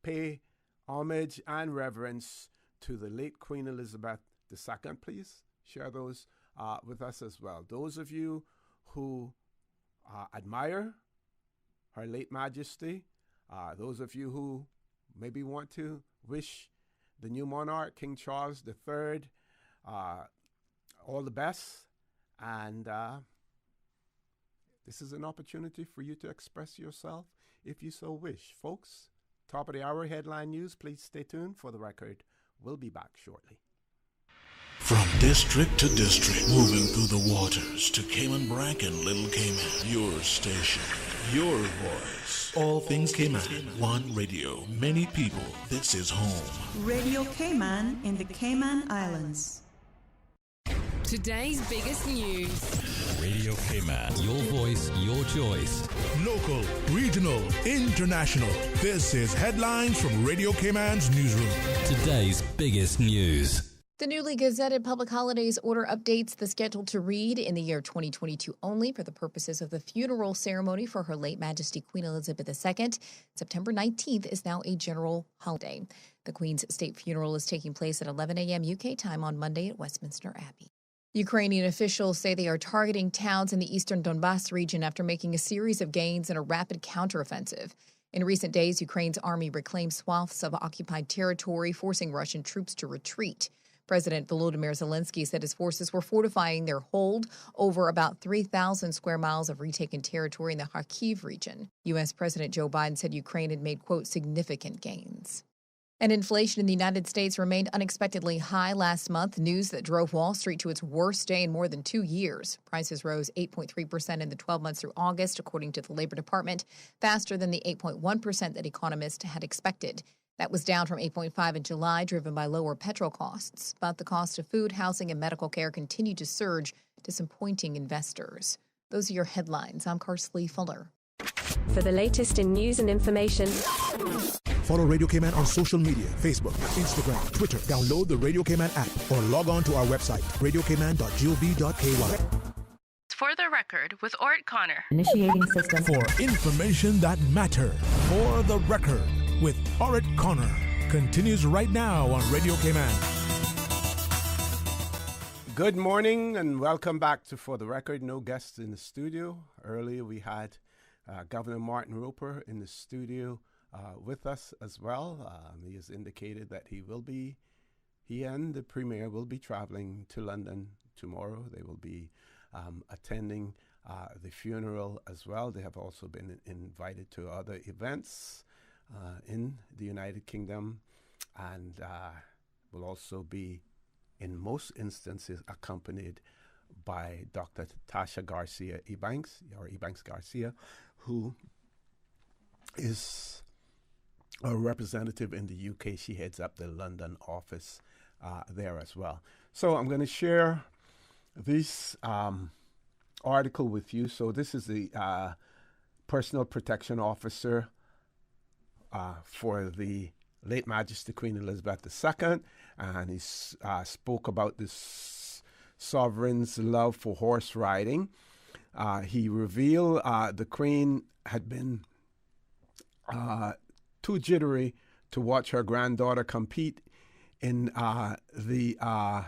S19: pay homage and reverence to the late Queen Elizabeth II, please share those with us as well. Those of you who admire Her late Majesty, those of you who maybe want to wish the new monarch, King Charles III, all the best. And this is an opportunity for you to express yourself if you so wish. Folks, top of the hour headline news. Please stay tuned. For the record, we'll be back shortly.
S11: From district to district, moving through the waters to Cayman Brac and Little Cayman. Your station, your voice. All things Cayman. One radio, many people. This is home.
S3: Radio Cayman in the Cayman Islands.
S22: Today's biggest news.
S11: Radio Cayman.
S12: Your voice, your choice.
S2: Local, regional, international. This is Headlines from Radio Cayman's newsroom.
S12: Today's biggest news.
S13: The newly gazetted public holidays order updates the schedule to read in the year 2022 only for the purposes of the funeral ceremony for Her late Majesty Queen Elizabeth II. September 19th is now a general holiday. The Queen's state funeral is taking place at 11 a.m. UK time on Monday at Westminster Abbey. Ukrainian officials say they are targeting towns in the eastern Donbass region after making a series of gains in a rapid counteroffensive. In recent days, Ukraine's army reclaimed swaths of occupied territory, forcing Russian troops to retreat. President Volodymyr Zelensky said his forces were fortifying their hold over about 3,000 square miles of retaken territory in the Kharkiv region. U.S. President Joe Biden said Ukraine had made, quote, significant gains. And inflation in the United States remained unexpectedly high last month, news that drove Wall Street to its worst day in more than 2 years. Prices rose 8.3% in the 12 months through August, according to the Labor Department, faster than the 8.1% that economists had expected. That was down from 8.5% in July, driven by lower petrol costs. But the cost of food, housing, and medical care continued to surge, disappointing investors. Those are your headlines. I'm Karsley Fuller.
S15: For the latest in news and information,
S2: follow Radio Cayman on social media, Facebook, Instagram, Twitter. Download the Radio Cayman app or log on to our website, radiocayman.gov.ky.
S20: For the record, with Orrett Connor.
S2: Initiating system. For information that matters. For the record, with Orrett Connor. Continues right now on Radio Cayman.
S19: Good morning and welcome back to For the Record. No guests in the studio. Earlier we had Governor Martin Roper in the studio with us as well. He has indicated that he and the Premier will be traveling to London tomorrow. They will be attending the funeral as well. They have also been invited to other events in the United Kingdom and will also be, in most instances, accompanied by Dr. Tasha Garcia Ebanks Garcia, who is a representative in the UK. She heads up the London office there as well. So I'm going to share this article with you. So this is the personal protection officer for the late Majesty Queen Elizabeth II, and he spoke about this sovereign's love for horse riding. He revealed the Queen had been too jittery to watch her granddaughter compete in the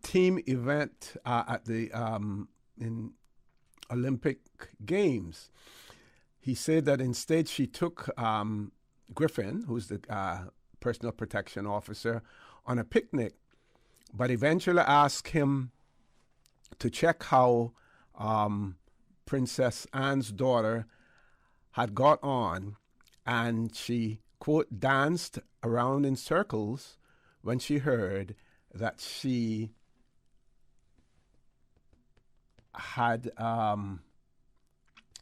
S19: team event at the in Olympic Games. He said that instead she took Griffin, who's the personal protection officer, on a picnic, but eventually asked him to check how Princess Anne's daughter had got on, and she, quote, danced around in circles when she heard that she had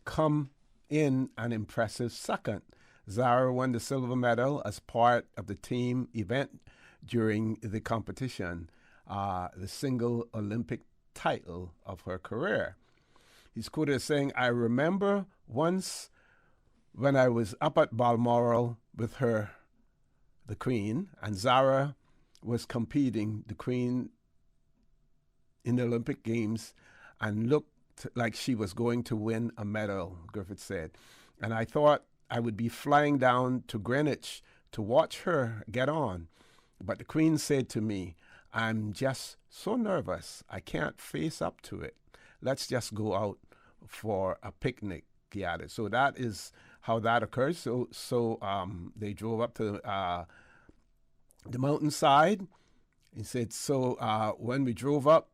S19: come in an impressive second. Zara won the silver medal as part of the team event during the competition, the single Olympic title of her career. He's quoted as saying, "I remember once when I was up at Balmoral with her, the Queen, and Zara was competing, the Queen, in the Olympic Games, and looked like she was going to win a medal," Griffith said. "And I thought I would be flying down to Greenwich to watch her get on. But the Queen said to me, 'I'm just so nervous, I can't face up to it. Let's just go out for a picnic,'" he added. So that is how that occurs. So they drove up to the mountainside. He said, when we drove up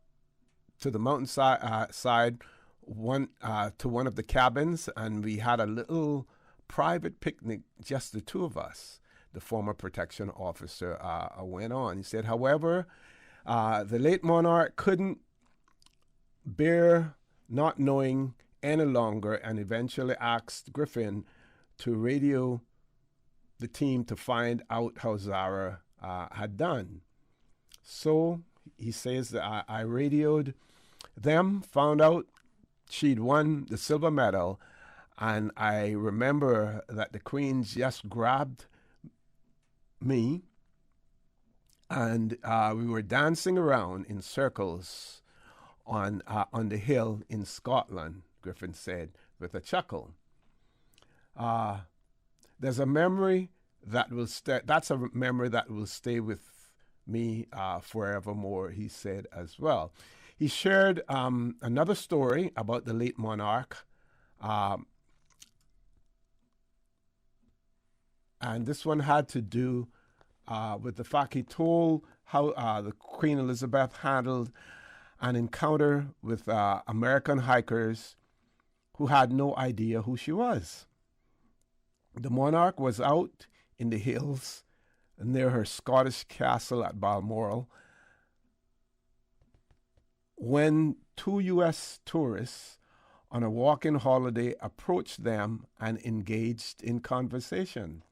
S19: to the mountainside, to one of the cabins, and we had a little private picnic, just the two of us, the former protection officer went on. He said, however, the late monarch couldn't bear not knowing any longer and eventually asked Griffin to radio the team to find out how Zara had done. So he says that I radioed them, found out she'd won the silver medal, and I remember that the Queen just grabbed me and we were dancing around in circles on the hill in Scotland, Griffin said with a chuckle. There's a memory that will that's a memory that will stay with me forevermore, he said as well. He shared another story about the late monarch, and this one had to do with the fact he told how the Queen Elizabeth handled an encounter with American hikers who had no idea who she was. The monarch was out in the hills near her Scottish castle at Balmoral when two U.S. tourists on a walking holiday approached them and engaged in conversation.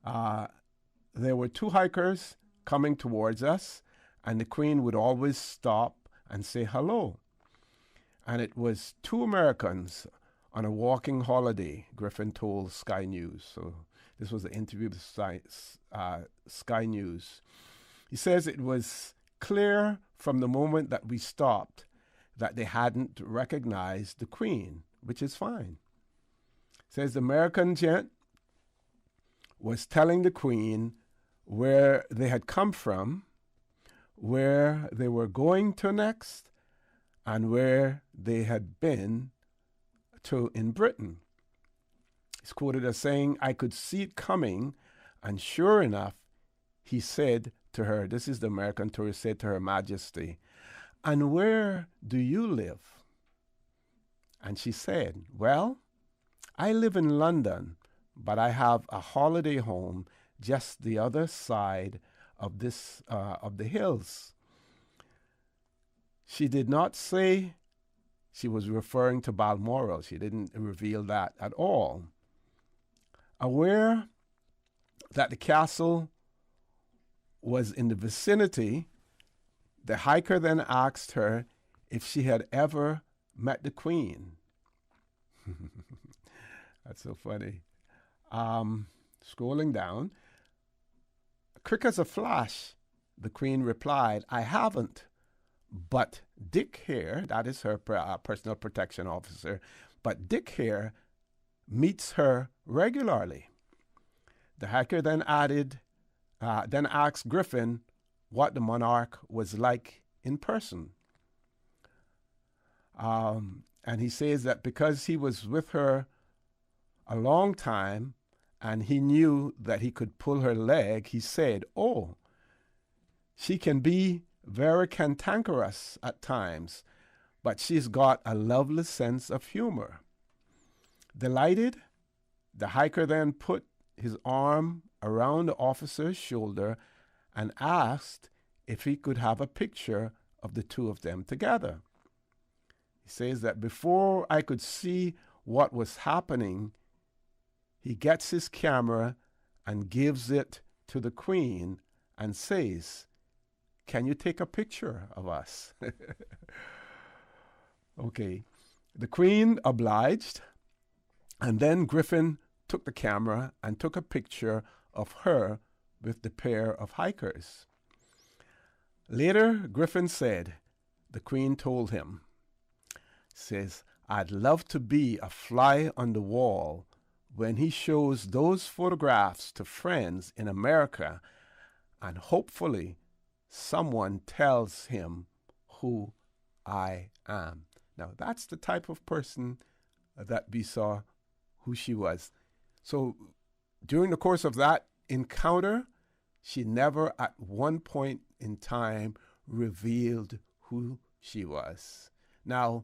S19: There were two hikers coming towards us, and the Queen would always stop and say hello. And it was two Americans on a walking holiday, Griffin told Sky News. So this was an interview with Sky News. He says it was clear from the moment that we stopped that they hadn't recognized the Queen, which is fine. Says the American gent was telling the Queen where they had come from where they were going to next and where they had been to in Britain. He's quoted as saying, "I could see it coming, and sure enough, he said to her," this is the American tourist, said to Her Majesty, "And where do you live?" And she said, "Well, I live in London, but I have a holiday home just the other side of the hills." She did not say she was referring to Balmoral. She didn't reveal that at all. Aware that the castle was in the vicinity, the hiker then asked her if she had ever met the Queen. That's so funny. Scrolling down, quick as a flash, the Queen replied, "I haven't, but Dick here," that is her personal protection officer, "but Dick here meets her regularly." The hiker then asked Griffin what the monarch was like in person. And he says that because he was with her a long time and he knew that he could pull her leg, he said, "Oh, she can be very cantankerous at times, but she's got a lovely sense of humor." Delighted, the hiker then put his arm around the officer's shoulder and asked if he could have a picture of the two of them together. He says that before I could see what was happening, he gets his camera and gives it to the Queen and says, "Can you take a picture of us?" Okay. The Queen obliged, and then Griffin took the camera and took a picture of her with the pair of hikers. Later, Griffin said, the Queen told him, says, "I'd love to be a fly on the wall when he shows those photographs to friends in America, and hopefully someone tells him who I am." Now, that's the type of person that we saw who she was. So during the course of that encounter, she never at one point in time revealed who she was. Now,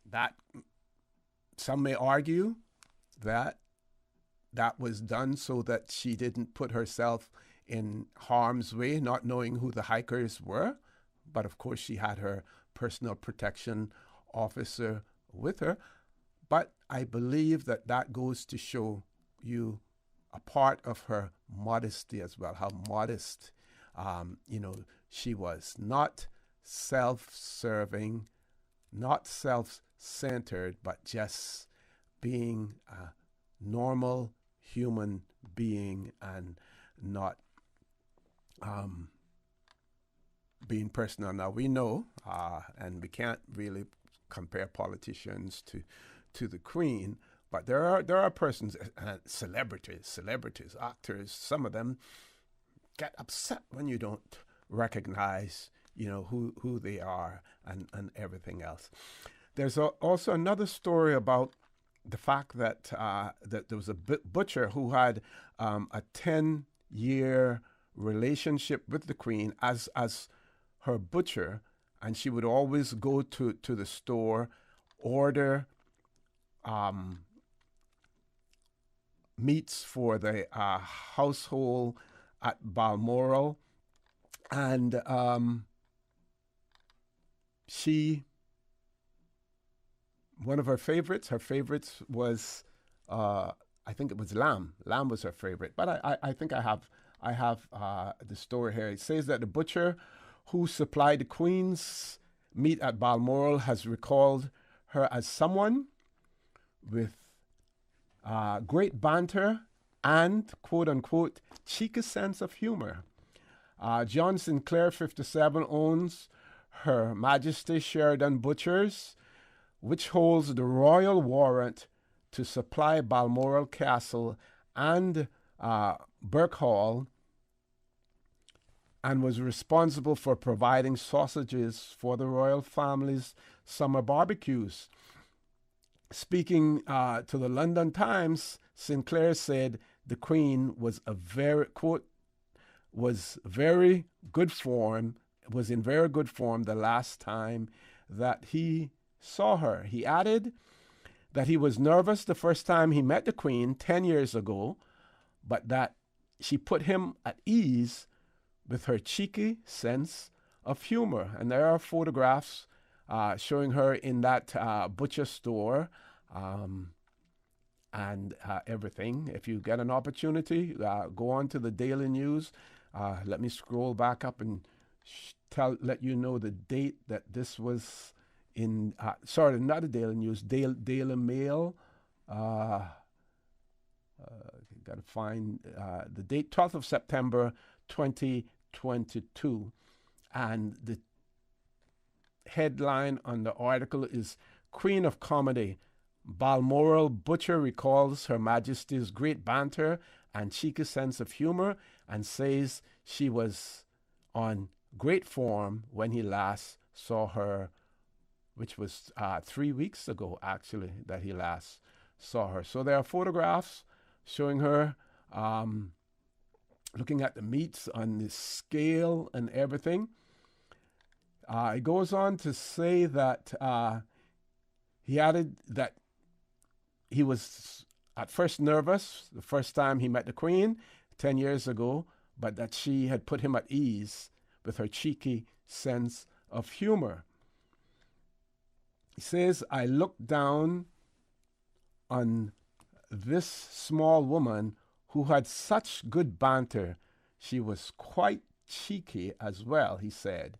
S19: that some may argue that that was done so that she didn't put herself in harm's way, not knowing who the hikers were. But of course, she had her personal protection officer with her. But I believe that that goes to show you a part of her modesty as well, how modest, she was. Not self-serving, not self-centered, but just being a normal human being and not being personal. Now, we know, and we can't really compare politicians to the Queen, but there are persons, celebrities, actors. Some of them get upset when you don't recognize, who they are and everything else. There's also another story about the fact that that there was a butcher who had a 10-year relationship with the Queen as her butcher, and she would always go to the store, order meats for the household at Balmoral, and one of her favorites was, I think it was lamb. Lamb was her favorite, but I think I have the story here. It says that the butcher who supplied the Queen's meat at Balmoral has recalled her as someone with great banter and, quote-unquote, cheeky sense of humor. John Sinclair, 57, owns Her Majesty Sheridan Butchers, which holds the royal warrant to supply Balmoral Castle and Birkhall and was responsible for providing sausages for the royal family's summer barbecues. Speaking to the London Times, Sinclair said the Queen was in very good form the last time that he saw her. He added that he was nervous the first time he met the Queen 10 years ago, but that she put him at ease with her cheeky sense of humor. And there are photographs showing her in that butcher store and everything. If you get an opportunity, go on to the Daily News. Let me scroll back up and let you know the date that this was in. Sorry, not the Daily News, Daily Mail. Got to find the date, 12th of September 2022. And the headline on the article is Queen of Comedy. Balmoral butcher recalls Her Majesty's great banter and cheeky sense of humor and says she was on great form when he last saw her, which was 3 weeks ago, actually, that he last saw her. So there are photographs showing her looking at the meats on the scale and everything. It goes on to say that he added that he was at first nervous the first time he met the Queen 10 years ago, but that she had put him at ease with her cheeky sense of humor. He says, I looked down on this small woman who had such good banter. She was quite cheeky as well, he said.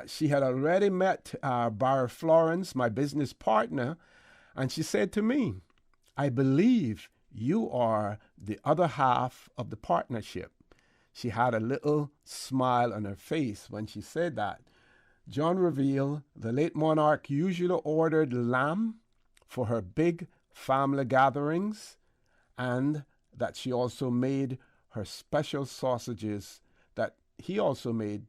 S19: She had already met Barra Florence, my business partner, and she said to me, I believe you are the other half of the partnership. She had a little smile on her face when she said that. John revealed the late monarch usually ordered lamb for her big family gatherings, and that she also made her special sausages, that he also made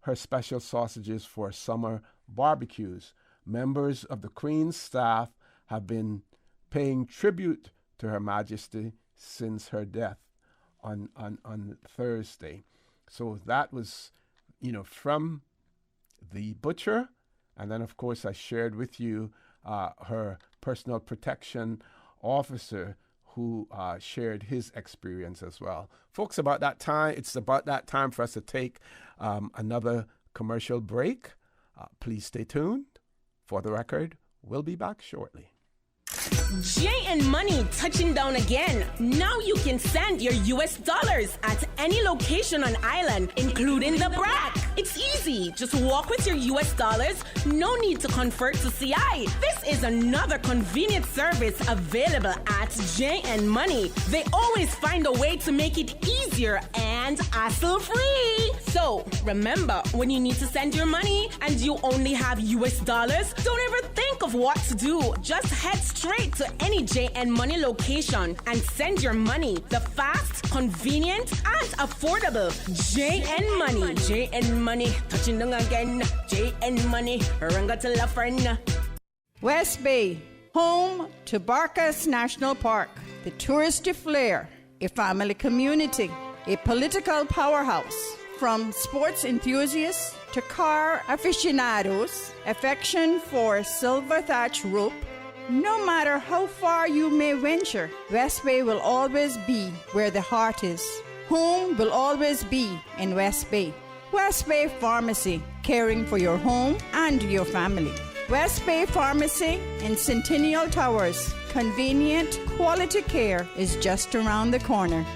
S19: her special sausages for summer barbecues. Members of the Queen's staff have been paying tribute to Her Majesty since her death on Thursday. So that was, from the butcher. And then, of course, I shared with you her personal protection officer who shared his experience as well. Folks, it's about that time for us to take another commercial break. Please stay tuned. For the record, we'll be back shortly.
S5: JN Money touching down again. Now you can send your US dollars at any location on island, including the BRAC. It's easy. Just walk with your US dollars. No need to convert to CI. This is another convenient service available at JN Money. They always find a way to make it easier and hassle-free. So remember, when you need to send your money and you only have US dollars, don't ever think of what to do. Just head straight to any JN Money location and send your money the fast, convenient, and affordable JN Money. JN Money, touching down again. JN Money, ranga to la friend.
S10: West Bay, home to Barkas National Park, the touristy flair, a family community, a political powerhouse. From sports enthusiasts to car aficionados, affection for silver thatch rope. No matter how far you may venture, West Bay will always be where the heart is. Home will always be in West Bay. West Bay Pharmacy, caring for your home and your family. West Bay Pharmacy in Centennial Towers. Convenient, quality care is just around the corner.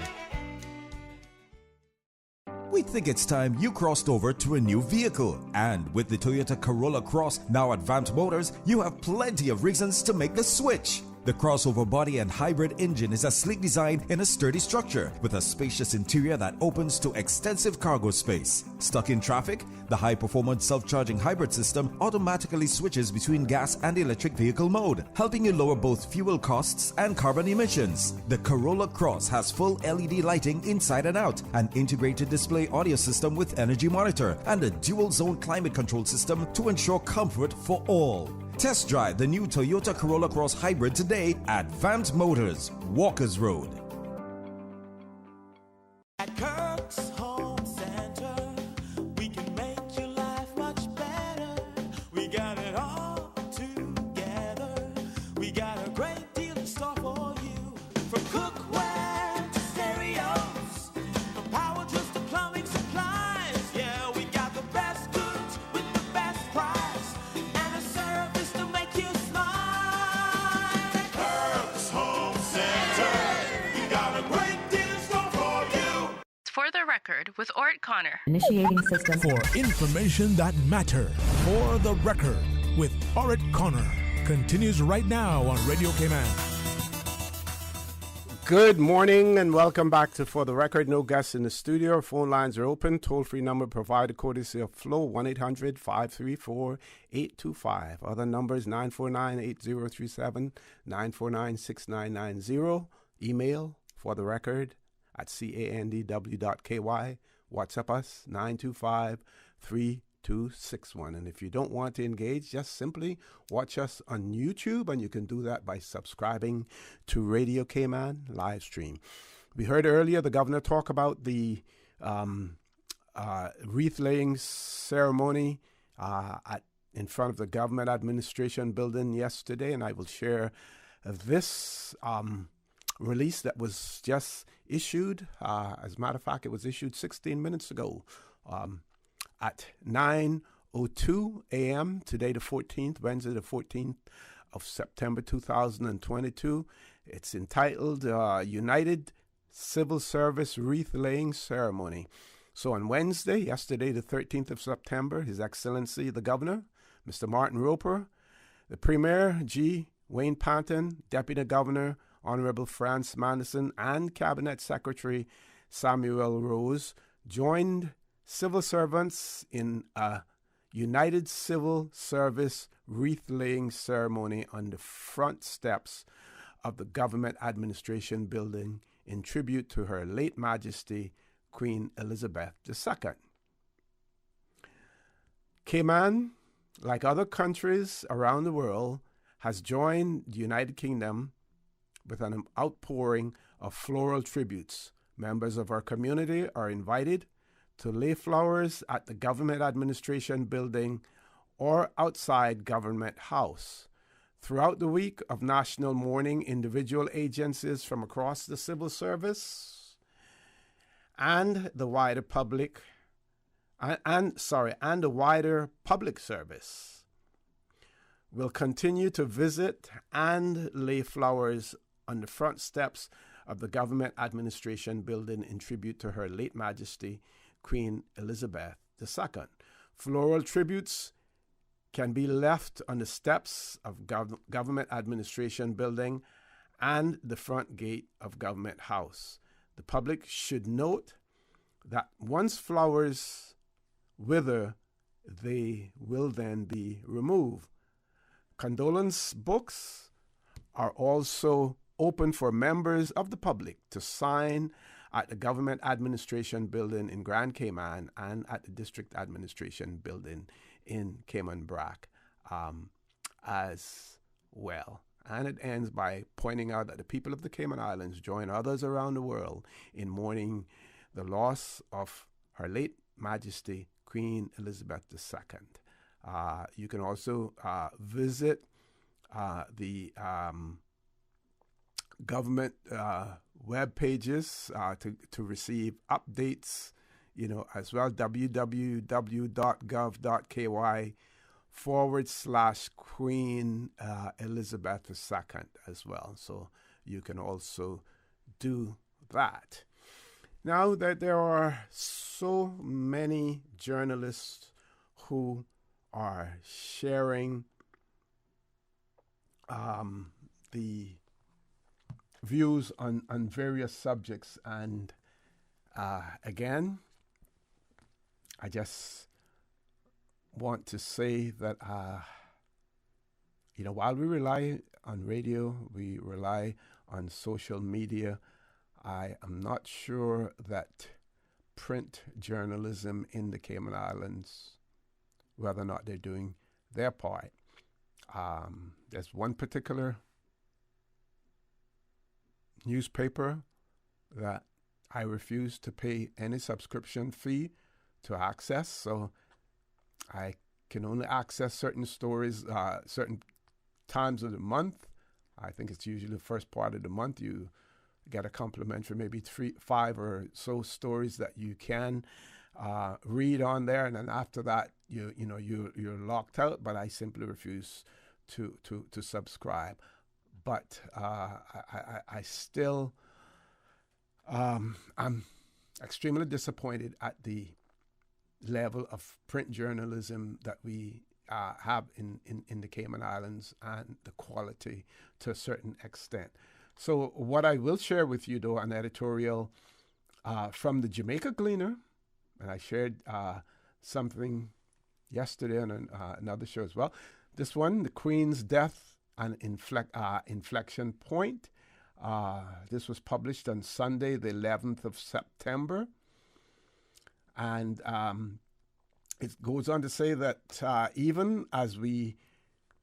S14: We think it's time you crossed over to a new vehicle. And with the Toyota Corolla Cross now at Vamt Motors, you have plenty of reasons to make the switch. The crossover body and hybrid engine is a sleek design in a sturdy structure with a spacious interior that opens to extensive cargo space. Stuck in traffic? The high-performance self-charging hybrid system automatically switches between gas and electric vehicle mode, helping you lower both fuel costs and carbon emissions. The Corolla Cross has full LED lighting inside and out, an integrated display audio system with energy monitor, and a dual-zone climate control system to ensure comfort for all. Test drive the new Toyota Corolla Cross Hybrid today at Vamped Motors, Walkers Road.
S6: At Kirk's Home Center, we can make your life much better. We got it all together. We got a great deal in store for you. From cookware to stereos, from power tools to plumbing supplies. Yeah, we got the best goods with the best price and a service to make you smile. Kirk's Home Center, we got a great deal in store for you.
S20: For the record, with Orrett Connor.
S2: Initiating system. For information that matter. For the record with Orrett Connor. Continues right now on Radio Cayman.
S19: Good morning and welcome back to For the Record. No guests in the studio. Phone lines are open. Toll-free number provided courtesy of Flow, 1-800-534-825. Other numbers, 949-8037, 949-6990. Email, For the Record, at candw.ky. WhatsApp us, 925-3261. And if you don't want to engage, just simply watch us on YouTube, and you can do that by subscribing to Radio Cayman live stream. We heard earlier the governor talk about the wreath-laying ceremony in front of the government administration building yesterday, and I will share this release that was just issued. As a matter of fact, it was issued 16 minutes ago at 9:02 a.m. today, the 14th, Wednesday, the 14th of September 2022. It's entitled United Civil Service Wreath-Laying Ceremony. So on Wednesday, yesterday, the 13th of September, His Excellency the Governor, Mr. Martin Roper, the Premier, G. Wayne Panton, Deputy Governor, Honorable France Manderson, and Cabinet Secretary Samuel Rose joined civil servants in a United Civil Service wreath-laying ceremony on the front steps of the Government Administration Building in tribute to Her late Majesty, Queen Elizabeth II. Cayman, like other countries around the world, has joined the United Kingdom with an outpouring of floral tributes. Members of our community are invited to lay flowers at the Government Administration Building or outside Government House. Throughout the week of National Mourning, individual agencies from across the civil service and the wider public and the wider public service will continue to visit and lay flowers on the front steps of the Government Administration Building in tribute to Her late Majesty, Queen Elizabeth II. Floral tributes can be left on the steps of Government Administration Building and the front gate of Government House. The public should note that once flowers wither, they will then be removed. Condolence books are also open for members of the public to sign at the Government Administration Building in Grand Cayman and at the District Administration Building in Cayman Brac as well. And it ends by pointing out that the people of the Cayman Islands join others around the world in mourning the loss of Her late Majesty, Queen Elizabeth II. You can also visit the government web pages to receive updates, as well, www.gov.ky/Queen Elizabeth II as well. So you can also do that. Now that there are so many journalists who are sharing the views on various subjects. And again, I just want to say that, while we rely on radio, we rely on social media, I am not sure that print journalism in the Cayman Islands, whether or not they're doing their part. There's one particular newspaper that I refuse to pay any subscription fee to access, so I can only access certain stories, certain times of the month. I think it's usually the first part of the month. You get a complimentary, maybe 5 or so stories that you can read on there, and then after that, you're locked out. But I simply refuse to subscribe. But I still I'm extremely disappointed at the level of print journalism that we have in the Cayman Islands, and the quality to a certain extent. So what I will share with you, though, an editorial from the Jamaica Gleaner, and I shared something yesterday on another show as well. This one, The Queen's Death and Inflection Point. This was published on Sunday, the 11th of September. And it goes on to say that even as we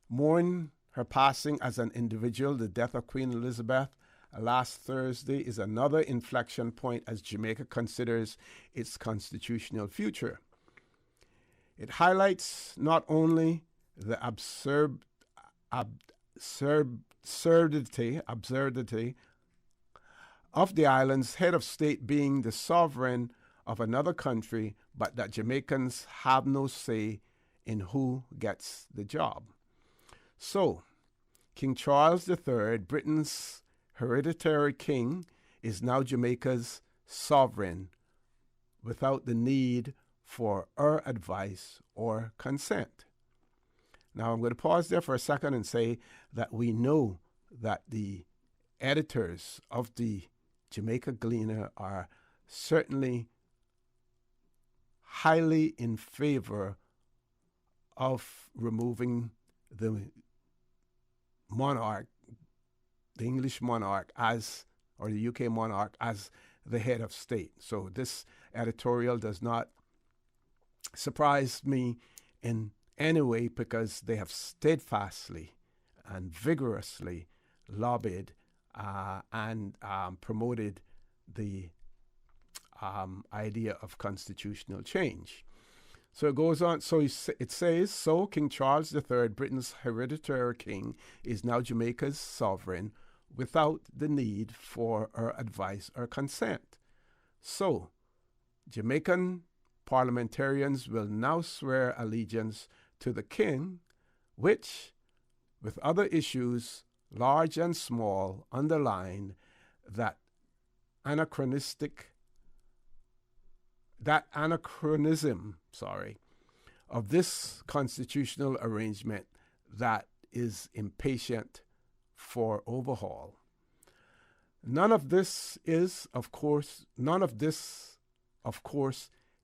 S19: mourn her passing as an individual, the death of Queen Elizabeth last Thursday is another inflection point as Jamaica considers its constitutional future. It highlights not only the absurdity of the island's head of state being the sovereign of another country, but that Jamaicans have no say in who gets the job. So, King Charles III, Britain's hereditary king, is now Jamaica's sovereign without the need for our advice or consent. Now, I'm going to pause there for a second and say that we know that the editors of the Jamaica Gleaner are certainly highly in favor of removing the monarch, the English monarch or the UK monarch as the head of state. So this editorial does not surprise me in any way, because they have steadfastly and vigorously lobbied and promoted the idea of constitutional change. So it goes on. So it says, so King Charles III, Britain's hereditary king, is now Jamaica's sovereign without the need for our advice or consent. So Jamaican parliamentarians will now swear allegiance to the king, which, with other issues, large and small, underline that anachronism of this constitutional arrangement that is impatient for overhaul. None of this, of course,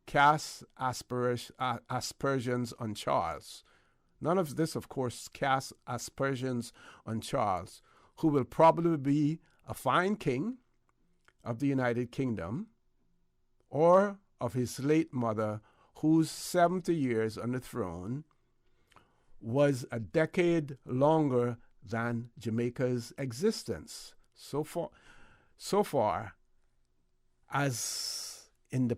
S19: casts aspersions on Charles. None of this, of course, casts aspersions on Charles, who will probably be a fine king of the United Kingdom, or of his late mother, whose 70 years on the throne was a decade longer than Jamaica's existence so far as an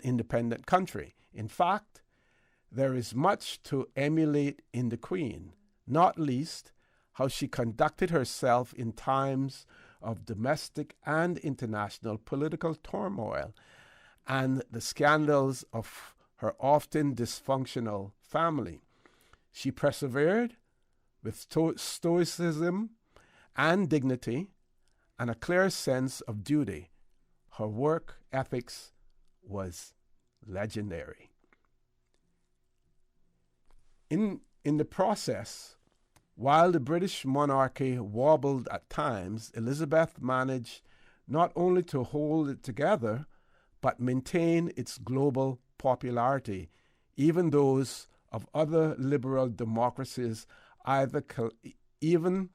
S19: independent country. In fact, there is much to emulate in the Queen, not least how she conducted herself in times of domestic and international political turmoil and the scandals of her often dysfunctional family. She persevered with stoicism and dignity and a clear sense of duty. Her work ethics was legendary. In the process While the British monarchy wobbled at times, Elizabeth managed not only to hold it together, but maintain its global popularity. Even those of other liberal democracies, even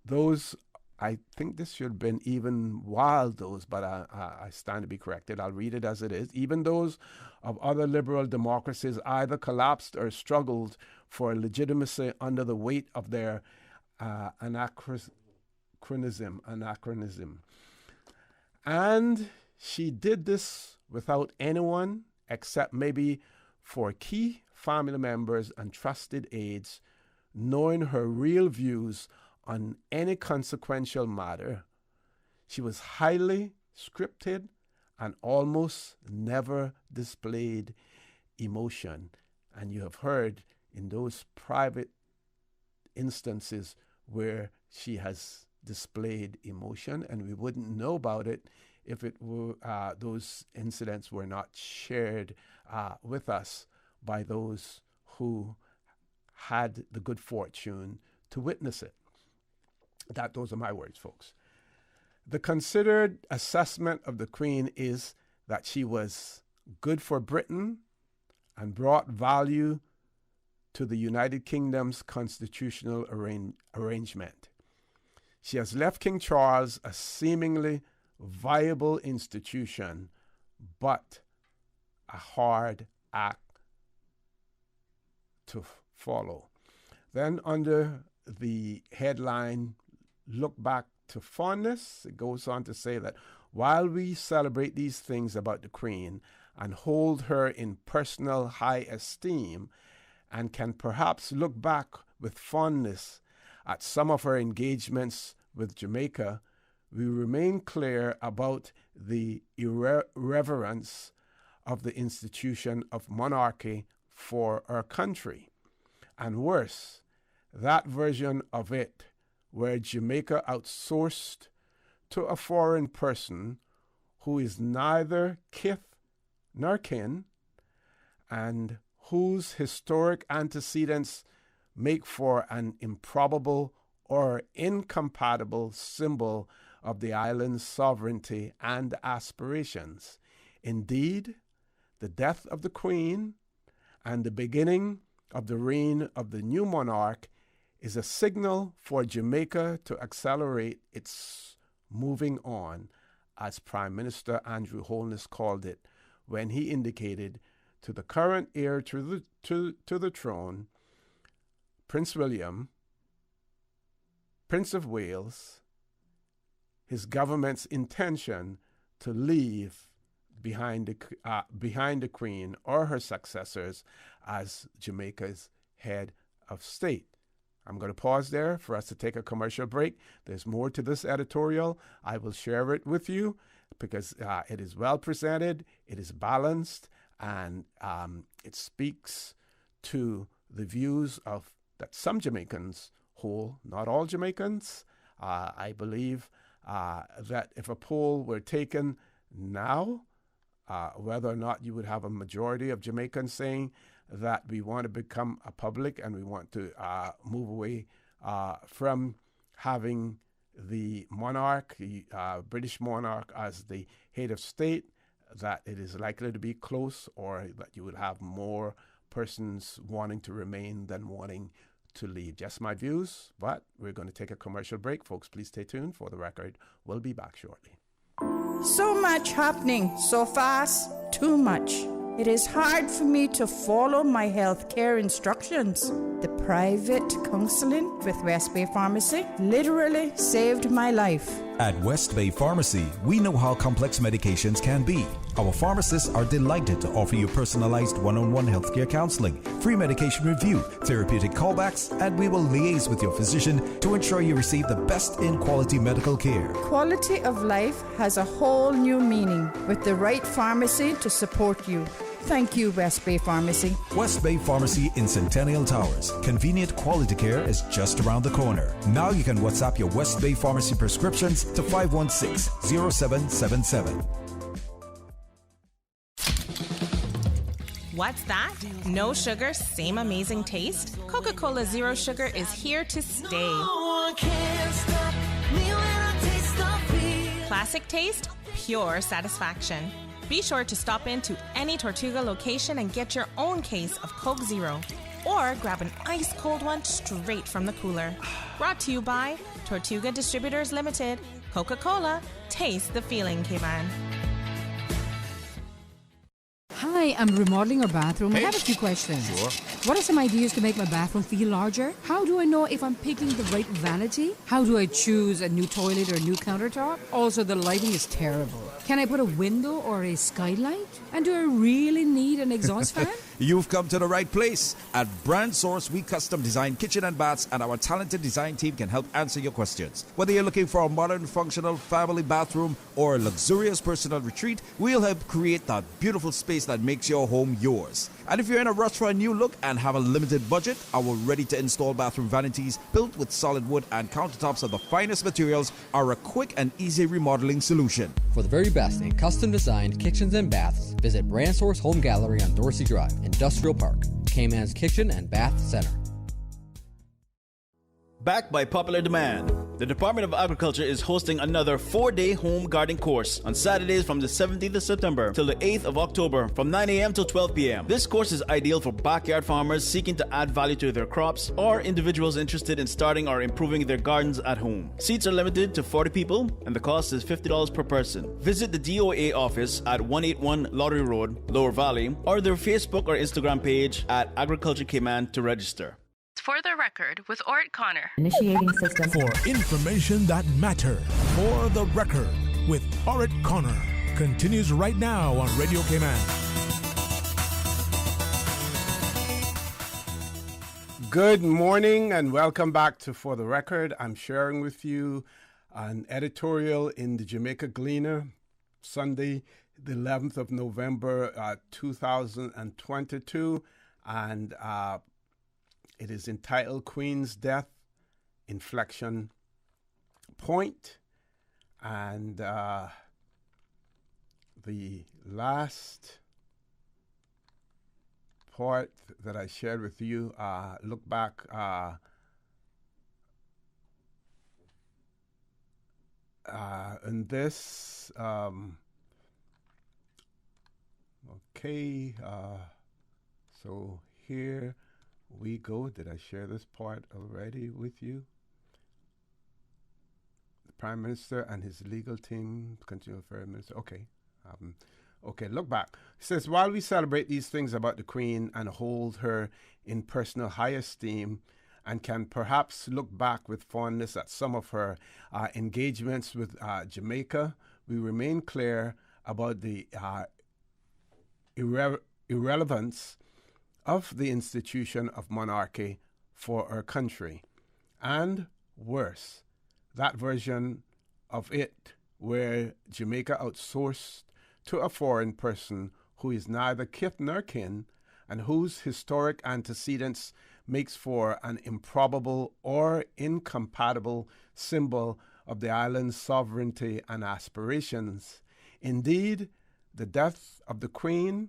S19: those, I think this should have been even while those, but I stand to be corrected. I'll read it as it is. Even those of other liberal democracies either collapsed or struggled for legitimacy under the weight of their anachronism. And she did this without anyone, except maybe for key family members and trusted aides, knowing her real views on any consequential matter. She was highly scripted and almost never displayed emotion. And you have heard in those private instances where she has displayed emotion, and we wouldn't know about it if it were those incidents were not shared with us by those who had the good fortune to witness it. Those are my words, folks. The considered assessment of the Queen is that she was good for Britain and brought value to the United Kingdom's constitutional arrangement. She has left King Charles a seemingly viable institution, but a hard act to follow. Then under the headline, Look Back to Fondness, it goes on to say that while we celebrate these things about the Queen and hold her in personal high esteem, and can perhaps look back with fondness at some of her engagements with Jamaica, we remain clear about the irreverence of the institution of monarchy for our country. And worse, that version of it where Jamaica outsourced to a foreign person who is neither kith nor kin, and whose historic antecedents make for an improbable or incompatible symbol of the island's sovereignty and aspirations. Indeed, the death of the Queen and the beginning of the reign of the new monarch is a signal for Jamaica to accelerate its moving on, as Prime Minister Andrew Holness called it when he indicated to the current heir to the throne, Prince William, Prince of Wales, his government's intention to leave behind the Queen or her successors as Jamaica's head of state. I'm going to pause there for us to take a commercial break. There's more to this editorial. I will share it with you because it is well presented, it is balanced, and it speaks to the views of that some Jamaicans hold, not all Jamaicans. I believe that if a poll were taken now, whether or not you would have a majority of Jamaicans saying that we want to become a public and we want to move away from having the monarch, the British monarch, as the head of state, that it is likely to be close, or that you would have more persons wanting to remain than wanting to leave. Just my views, but we're going to take a commercial break. Folks, please stay tuned. For the record, we'll be back shortly.
S10: So much happening so fast, too much. It is hard for me to follow my health care instructions. The private counseling with West Bay Pharmacy literally saved my life.
S14: At West Bay Pharmacy, we know how complex medications can be. Our pharmacists are delighted to offer you personalized one-on-one healthcare counseling, free medication review, therapeutic callbacks, and we will liaise with your physician to ensure you receive the best in quality medical care.
S10: Quality of life has a whole new meaning with the right pharmacy to support you. Thank you, West Bay Pharmacy.
S14: West Bay Pharmacy in Centennial Towers. Convenient quality care is just around the corner. Now you can WhatsApp your West Bay Pharmacy prescriptions to 516-0777.
S4: What's that? No sugar, same amazing taste? Coca-Cola Zero Sugar is here to stay.
S6: No one can stop me when I taste the feel.
S4: Classic taste, pure satisfaction. Be sure to stop into any Tortuga location and get your own case of Coke Zero. Or grab an ice cold one straight from the cooler. Brought to you by Tortuga Distributors Limited. Coca-Cola, taste the feeling, K-Man.
S8: Hi, I'm remodeling our bathroom. I have a few questions.
S16: Sure.
S8: What are some ideas to make my bathroom feel larger? How do I know if I'm picking the right vanity? How do I choose a new toilet or a new countertop? Also, the lighting is terrible. Can I put a window or a skylight? And do I really need an exhaust fan?
S14: You've come to the right place. At Brand Source, we custom design kitchen and baths, and our talented design team can help answer your questions. Whether you're looking for a modern, functional family bathroom or a luxurious personal retreat, we'll help create that beautiful space that makes your home yours. And if you're in a rush for a new look and have a limited budget, our ready-to-install bathroom vanities, built with solid wood and countertops of the finest materials, are a quick and easy remodeling solution.
S1: For the very best in custom-designed kitchens and baths, visit Brand Source Home Gallery on Dorsey Drive, Industrial Park, K-Man's Kitchen and Bath Center.
S17: Backed by popular demand, the Department of Agriculture is hosting another 4-day home gardening course on Saturdays from the 17th of September till the 8th of October from 9 a.m. till 12 p.m. This course is ideal for backyard farmers seeking to add value to their crops or individuals interested in starting or improving their gardens at home. Seats are limited to 40 people and the cost is $50 per person. Visit the DOA office at 181 Lottery Road, Lower Valley, or their Facebook or Instagram page at Agriculture Cayman to register.
S20: For the record, with Orrett Connor.
S2: Initiating system. For information that matters. For the record, with Orrett Connor. Continues right now on Radio Cayman.
S19: Good morning and welcome back to For the Record. I'm sharing with you an editorial in the Jamaica Gleaner, Sunday, the 11th of November, 2022. And it is entitled Queen's Death, Inflection Point. And the last part that I shared with you, look back in this. So here we go. Did I share this part already with you? The Prime Minister and his legal team, Continual Affairs Minister. Okay, look back. It says, while we celebrate these things about the Queen and hold her in personal high esteem, and can perhaps look back with fondness at some of her engagements with Jamaica, we remain clear about the irrelevance of the institution of monarchy for our country. And worse, that version of it where Jamaica outsourced to a foreign person who is neither kith nor kin and whose historic antecedents makes for an improbable or incompatible symbol of the island's sovereignty and aspirations. Indeed, the death of the Queen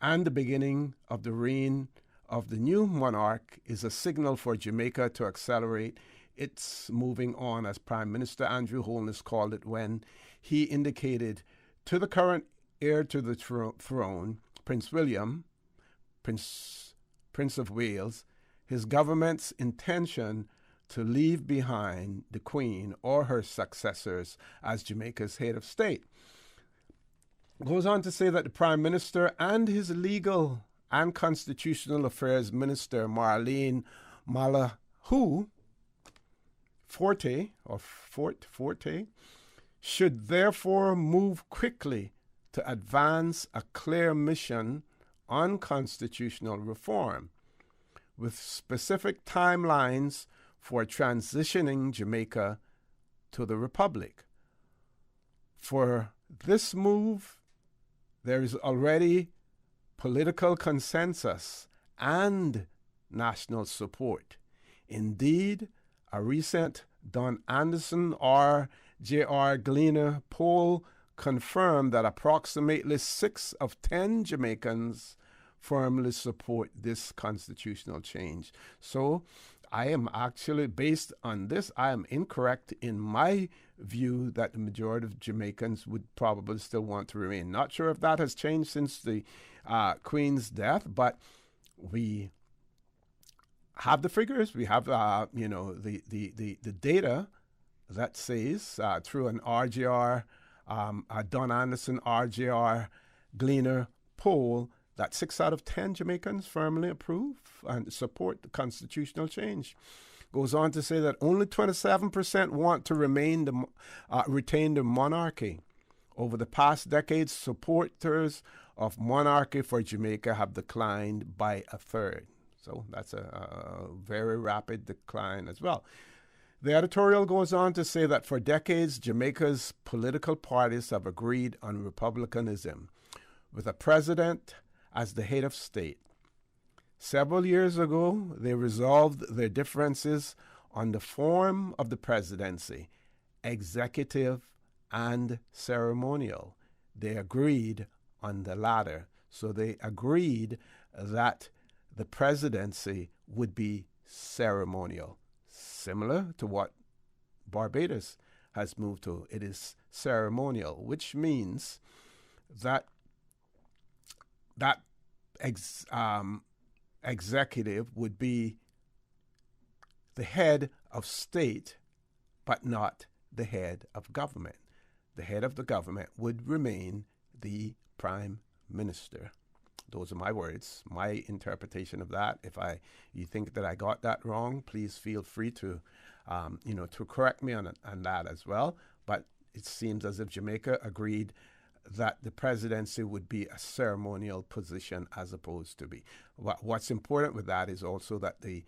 S19: and the beginning of the reign of the new monarch is a signal for Jamaica to accelerate its moving on, as Prime Minister Andrew Holness called it when he indicated to the current heir to the throne, Prince William, Prince of Wales, his government's intention to leave behind the Queen or her successors as Jamaica's head of state. Goes on to say that the Prime Minister and his legal and constitutional affairs minister, Marlene Malahoo Forte, should therefore move quickly to advance a clear mission on constitutional reform, with specific timelines for transitioning Jamaica to the Republic. For this move, there is already political consensus and national support. Indeed, a recent Don Anderson R.J.R. Gleaner poll confirmed that approximately 6 of 10 Jamaicans firmly support this constitutional change. So I am actually, based on this, I am incorrect in my view that the majority of Jamaicans would probably still want to remain. Not sure if that has changed since the Queen's death, but we have the figures. We have, the data that says through an RGR, a Don Anderson RGR Gleaner poll, that 6 out of 10 Jamaicans firmly approve and support the constitutional change. Goes on to say that only 27% want to retain the monarchy. Over the past decades, supporters of monarchy for Jamaica have declined by a third. So that's a very rapid decline as well. The editorial goes on to say that for decades, Jamaica's political parties have agreed on republicanism, with a president as the head of state. Several years ago, they resolved their differences on the form of the presidency, executive and ceremonial. They agreed on the latter. So they agreed that the presidency would be ceremonial, similar to what Barbados has moved to. It is ceremonial, which means that executive would be the head of state, but not the head of government. The head of the government would remain the prime minister. Those are my words, my interpretation of that. If you think that I got that wrong, please feel free to, to correct me on that as well. But it seems as if Jamaica agreed that the presidency would be a ceremonial position as opposed to be. What's important with that is also that the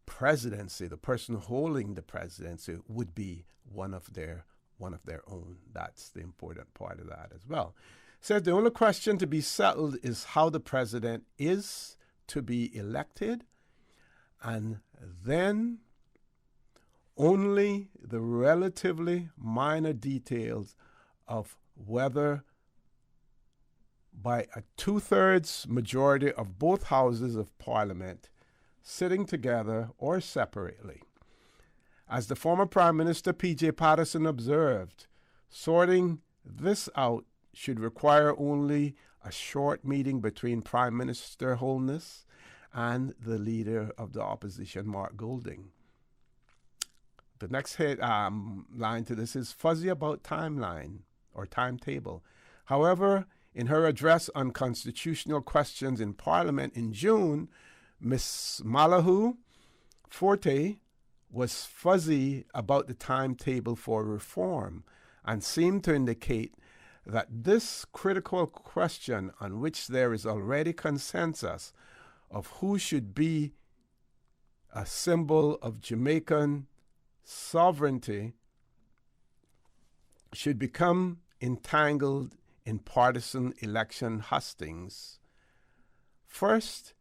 S19: presidency, the person holding the presidency, would be one of their own. That's the important part of that as well. Says the only question to be settled is how the president is to be elected, and then only the relatively minor details of whether by a 2/3 majority of both houses of Parliament sitting together or separately. As the former Prime Minister P.J. Patterson observed, sorting this out should require only a short meeting between Prime Minister Holness and the leader of the opposition, Mark Golding. The next line to this is fuzzy about timeline or timetable. However, in her address on constitutional questions in Parliament in June, Ms. Malahoo Forte was fuzzy about the timetable for reform and seemed to indicate that this critical question, on which there is already consensus of who should be a symbol of Jamaican sovereignty, should become entangled in partisan election hustings. First,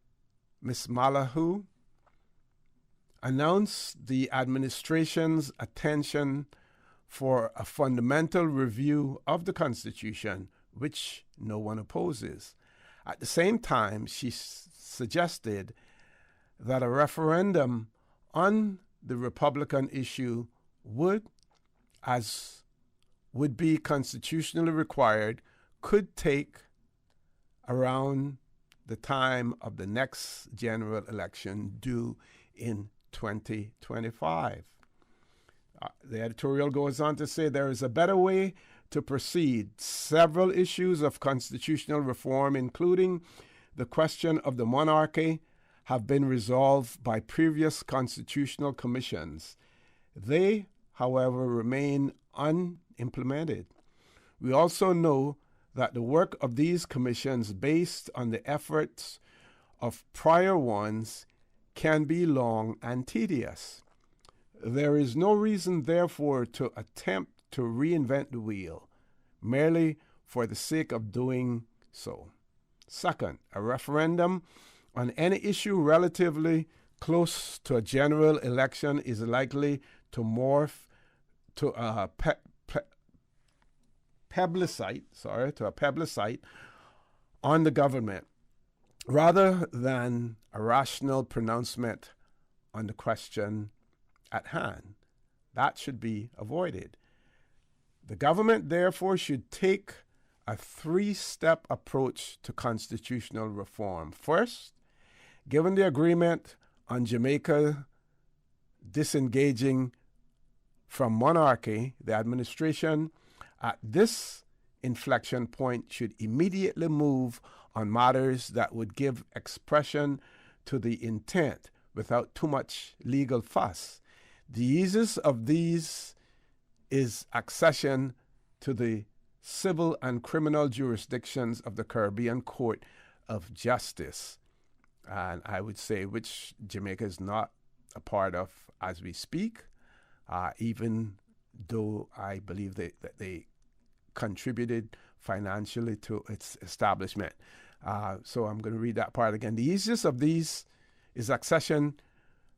S19: Ms. Malahoo announced the administration's attention for a fundamental review of the Constitution, which no one opposes. At the same time, she suggested that a referendum on the Republican issue would be constitutionally required, could take around the time of the next general election due in 2025. The editorial goes on to say there is a better way to proceed. Several issues of constitutional reform, including the question of the monarchy, have been resolved by previous constitutional commissions. They, however, remain unimplemented. We also know that the work of these commissions, based on the efforts of prior ones, can be long and tedious. There is no reason, therefore, to attempt to reinvent the wheel, merely for the sake of doing so. Second, a referendum on any issue relatively close to a general election is likely to morph to a plebiscite on the government. rather than a rational pronouncement on the question at hand. That should be avoided. The government, therefore, should take a three-step approach to constitutional reform. First, given the agreement on Jamaica disengaging from monarchy, the administration at this inflection point should immediately move on matters that would give expression to the intent without too much legal fuss. The easiest of these is accession to the civil and criminal jurisdictions of the Caribbean Court of Justice, and I would say which Jamaica is not a part of as we speak, even though I believe that they contributed financially to its establishment. So I'm going to read that part again. The easiest of these is accession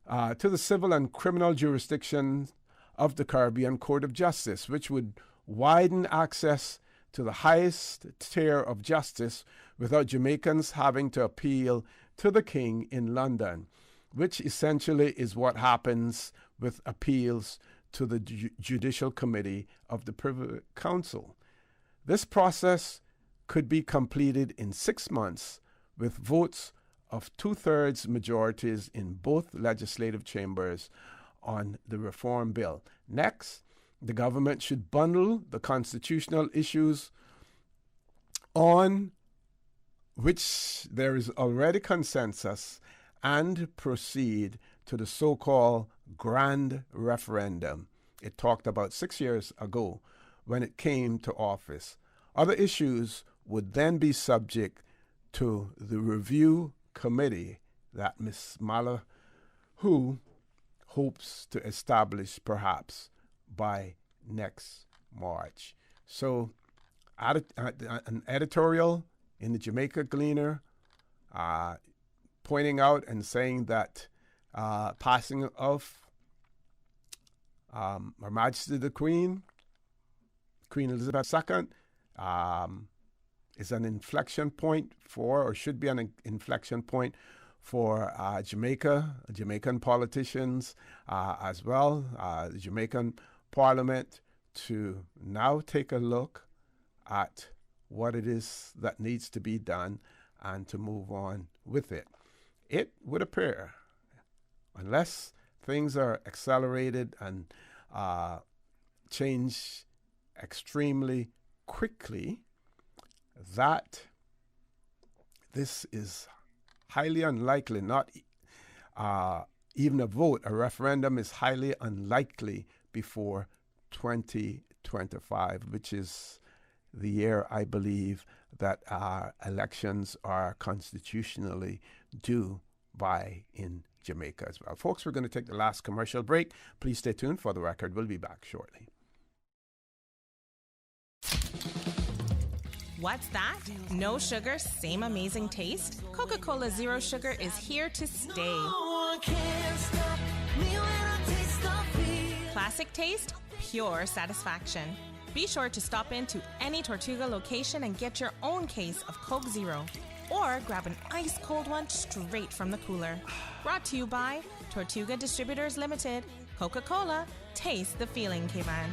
S19: to the civil and criminal jurisdictions of the Caribbean Court of Justice, which would widen access to the highest tier of justice without Jamaicans having to appeal to the King in London, which essentially is what happens with appeals to the Judicial Committee of the Privy Council. This process could be completed in 6 months with votes of 2/3 majorities in both legislative chambers on the reform bill. Next, the government should bundle the constitutional issues on which there is already consensus and proceed to the so-called grand referendum it talked about 6 years ago when it came to office. Other issues would then be subject to the review committee that Ms. Malahoo hopes to establish perhaps by next March. So an editorial in the Jamaica Gleaner pointing out and saying that passing of Her Majesty the Queen Elizabeth II, is an inflection point for, or should be an inflection point for Jamaica, Jamaican politicians as well, the Jamaican Parliament, to now take a look at what it is that needs to be done and to move on with it. It would appear, unless things are accelerated and change extremely quickly, that this is highly unlikely, not even a vote, a referendum is highly unlikely before 2025, which is the year I believe that our elections are constitutionally due by in Jamaica as well. Folks, we're going to take the last commercial break. Please stay tuned for the record. We'll be back shortly.
S4: What's that? No sugar, same amazing taste? Coca-Cola Zero Sugar is here to stay. Classic taste, pure satisfaction. Be sure to stop into any Tortuga location and get your own case of Coke Zero. Or grab an ice-cold one straight from the cooler. Brought to you by Tortuga Distributors Limited. Coca-Cola, taste the feeling, K-Man.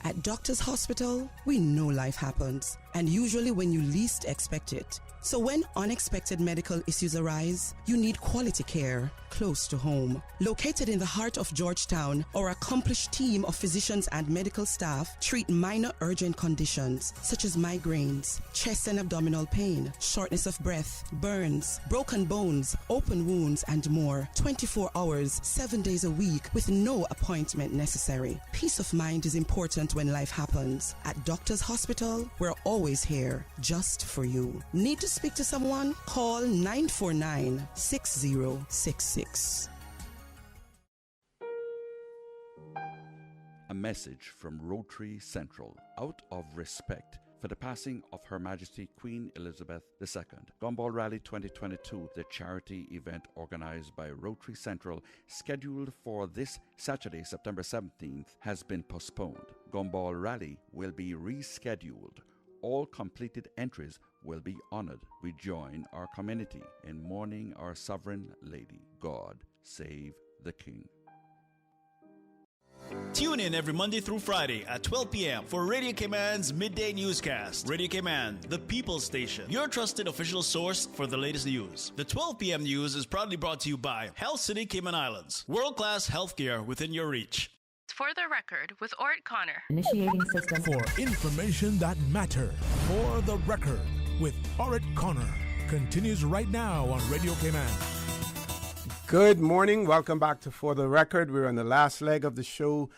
S3: At Doctor's Hospital, we know life happens, and usually when you least expect it. So when unexpected medical issues arise, you need quality care close to home. Located in the heart of Georgetown, our accomplished team of physicians and medical staff treat minor urgent conditions such as migraines, chest and abdominal pain, shortness of breath, burns, broken bones, open wounds, and more. 24 hours, 7 days a week with no appointment necessary. Peace of mind is important when life happens. At Doctor's Hospital, we're always here just for you. Need to speak to someone? Call 949-6066.
S7: A message from Rotary Central. Out of respect for the passing of Her Majesty Queen Elizabeth II, Gumball Rally 2022, the charity event organized by Rotary Central, scheduled for this Saturday, September 17th, has been postponed. Gumball Rally will be rescheduled. All completed entries will be honored. We join our community in mourning our sovereign lady. God save the King.
S17: Tune in every Monday through Friday at 12 p.m. for Radio Cayman's Midday Newscast. Radio Cayman, the People's Station, your trusted official source for the latest news. The 12 p.m. news is proudly brought to you by Health City Cayman Islands. World-class healthcare within your reach.
S20: For the record, with Orrett Connor.
S2: Initiating system. For information that matters. For the record, with Orrett Connor. Continues right now on Radio Cayman.
S19: Good morning. Welcome back to For the Record. We're on the last leg of the show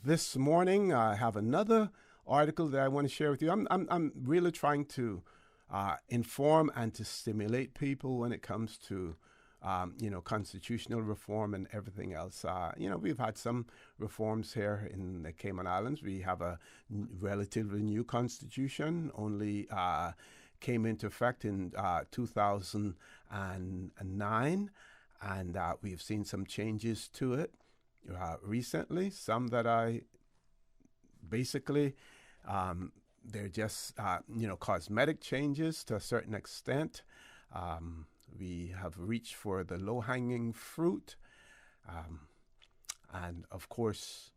S19: this morning. I have another article that I want to share with you. I'm really trying to inform and to stimulate people when it comes to constitutional reform and everything else. We've had some reforms here in the Cayman Islands. We have a relatively new constitution, only came into effect in 2009. And we've seen some changes to it recently, some that I basically, they're just, cosmetic changes to a certain extent. We have reached for the low-hanging fruit. And, of course,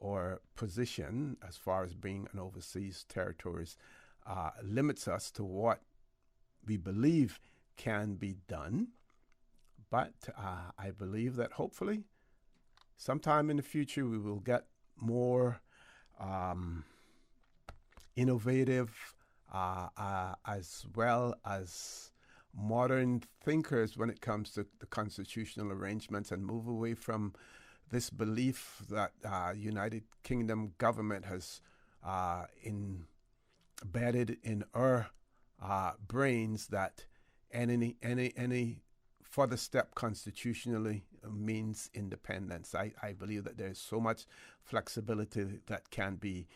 S19: our position as far as being an overseas territories limits us to what we believe can be done. But I believe that hopefully sometime in the future we will get more innovative as well as modern thinkers when it comes to the constitutional arrangements and move away from this belief that United Kingdom government has embedded in our brains that any further step constitutionally means independence. I believe that there's so much flexibility that can be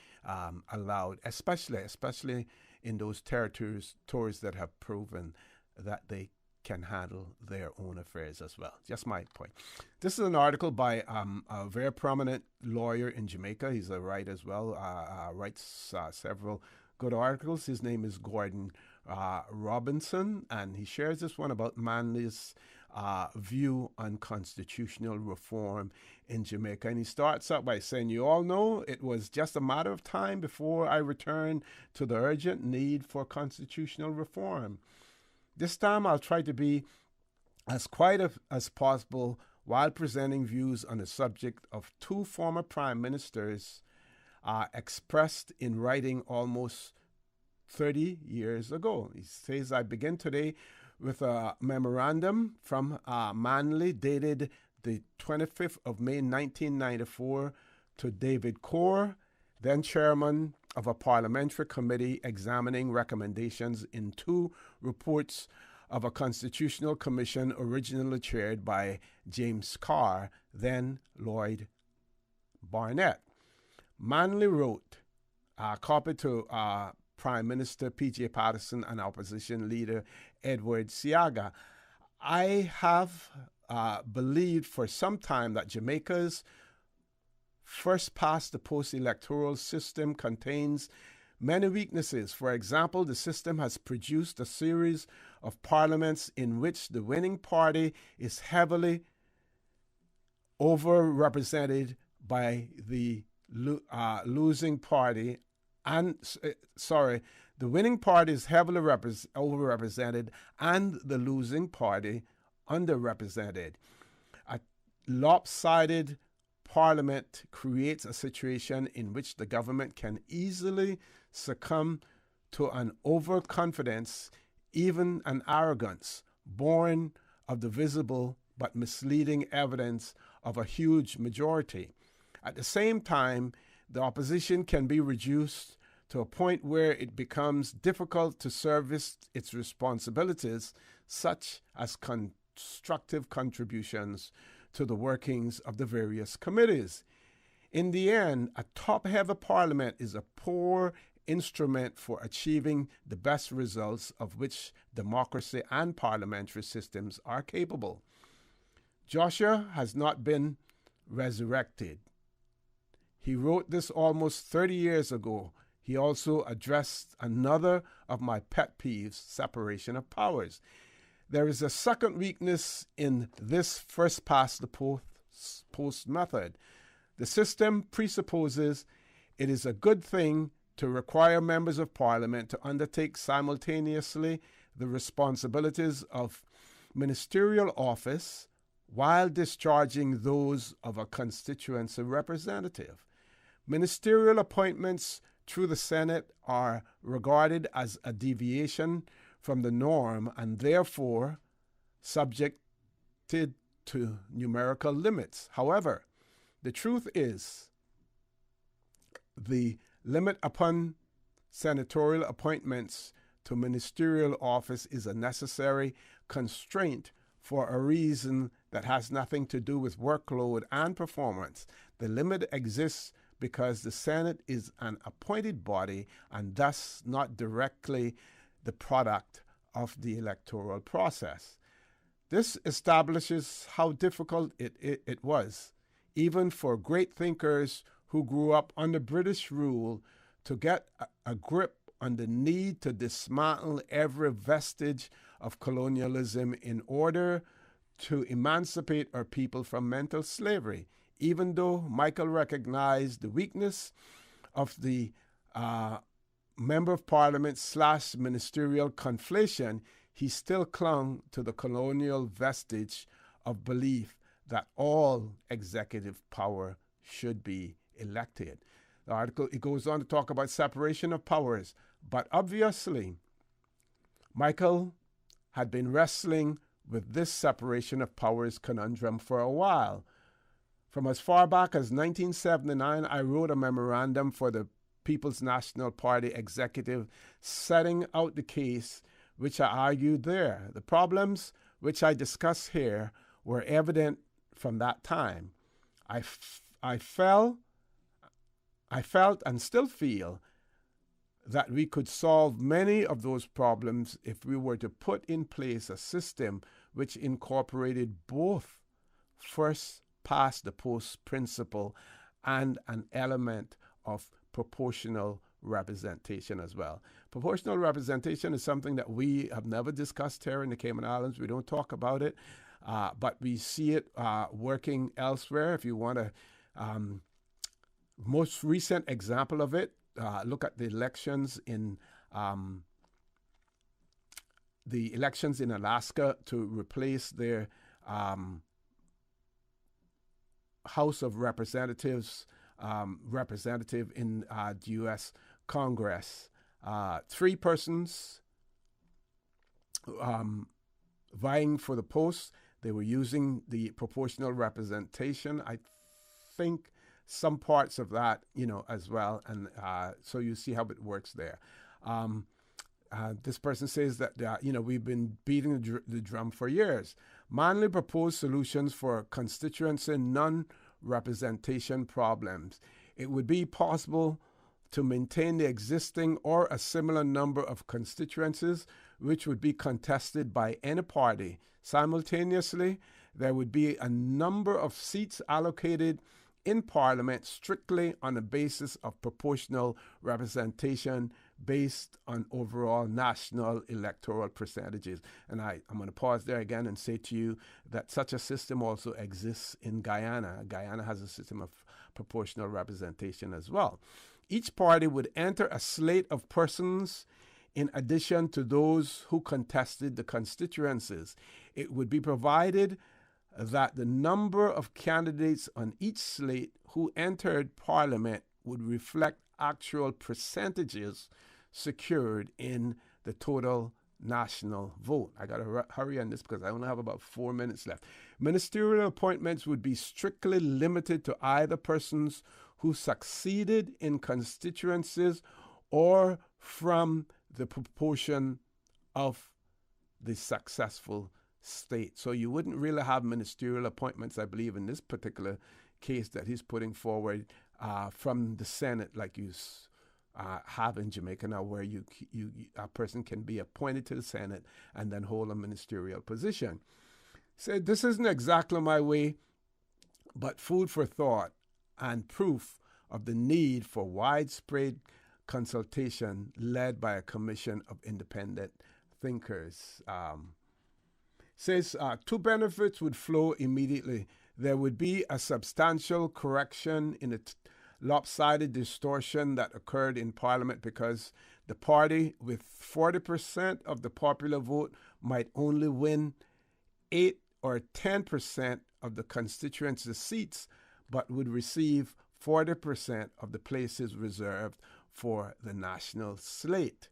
S19: allowed, especially in those territories that have proven that they can handle their own affairs as well. Just my point. This is an article by a very prominent lawyer in Jamaica. He's a writer as well, writes several good articles. His name is Gordon Robinson, and he shares this one about Manly's view on constitutional reform in Jamaica. And he starts out by saying, "You all know it was just a matter of time before I returned to the urgent need for constitutional reform. This time I'll try to be as quiet as possible while presenting views on the subject of two former prime ministers expressed in writing almost 30 years ago." He says, "I begin today with a memorandum from Manly dated the 25th of May 1994 to David Corr, then chairman of a parliamentary committee examining recommendations in two reports of a constitutional commission originally chaired by James Carr, then Lloyd Barnett. Manly wrote a copy to Prime Minister P.J. Patterson and opposition leader Edward Seaga. I have believed for some time that Jamaica's first past the post-electoral system contains many weaknesses. For example, the system has produced a series of parliaments in which the winning party is heavily overrepresented by the losing party. The winning party is heavily overrepresented and the losing party underrepresented. A lopsided parliament creates a situation in which the government can easily succumb to an overconfidence, even an arrogance, born of the visible but misleading evidence of a huge majority. At the same time, the opposition can be reduced to a point where it becomes difficult to service its responsibilities, such as constructive contributions to the workings of the various committees. In the end, a top-heavy parliament is a poor instrument for achieving the best results of which democracy and parliamentary systems are capable. Joshua has not been resurrected. He wrote this almost 30 years ago. He also addressed another of my pet peeves, separation of powers. There is a second weakness in this first past the post method. The system presupposes it is a good thing to require members of parliament to undertake simultaneously the responsibilities of ministerial office while discharging those of a constituency representative. Ministerial appointments through the Senate are regarded as a deviation from the norm and therefore subjected to numerical limits. However, the truth is the limit upon senatorial appointments to ministerial office is a necessary constraint for a reason that has nothing to do with workload and performance. The limit exists because the Senate is an appointed body and thus not directly the product of the electoral process. This establishes how difficult it was, even for great thinkers who grew up under British rule, to get a grip on the need to dismantle every vestige of colonialism in order to emancipate our people from mental slavery. Even though Michael recognized the weakness of the Member of Parliament / ministerial conflation, he still clung to the colonial vestige of belief that all executive power should be elected. The article, it goes on to talk about separation of powers, but obviously Michael had been wrestling with this separation of powers conundrum for a while. From as far back as 1979, I wrote a memorandum for the People's National Party executive setting out the case which I argued there. The problems which I discuss here were evident from that time. I felt and still feel that we could solve many of those problems if we were to put in place a system which incorporated both first past the post principle and an element of proportional representation as well. Proportional representation is something that we have never discussed here in the Cayman Islands. We don't talk about it, but we see it working elsewhere. If you want to, most recent example of it, look at the elections in Alaska to replace their House of Representatives representative in the U.S. Congress. 3 persons vying for the post. They were using the proportional representation. I think some parts of that, as well. And so you see how it works there. This person says that, we've been beating the drum for years. Manley proposed solutions for constituency non-representation problems. It would be possible to maintain the existing or a similar number of constituencies which would be contested by any party. Simultaneously, there would be a number of seats allocated in Parliament strictly on the basis of proportional representation based on overall national electoral percentages. And I'm going to pause there again and say to you that such a system also exists in Guyana. Guyana has a system of proportional representation as well. Each party would enter a slate of persons in addition to those who contested the constituencies. It would be provided that the number of candidates on each slate who entered Parliament would reflect actual percentages secured in the total national vote. I got to hurry on this because I only have about 4 minutes left. Ministerial appointments would be strictly limited to either persons who succeeded in constituencies or from the proportion of the successful state. So you wouldn't really have ministerial appointments, I believe, in this particular case that he's putting forward from the Senate like you have in Jamaica now, where a person can be appointed to the Senate and then hold a ministerial position. So this isn't exactly my way, but food for thought and proof of the need for widespread consultation led by a commission of independent thinkers. Says two benefits would flow immediately. There would be a substantial correction in the lopsided distortion that occurred in Parliament because the party with 40% of the popular vote might only win 8 or 10% of the constituency seats, but would receive 40% of the places reserved for the national slate.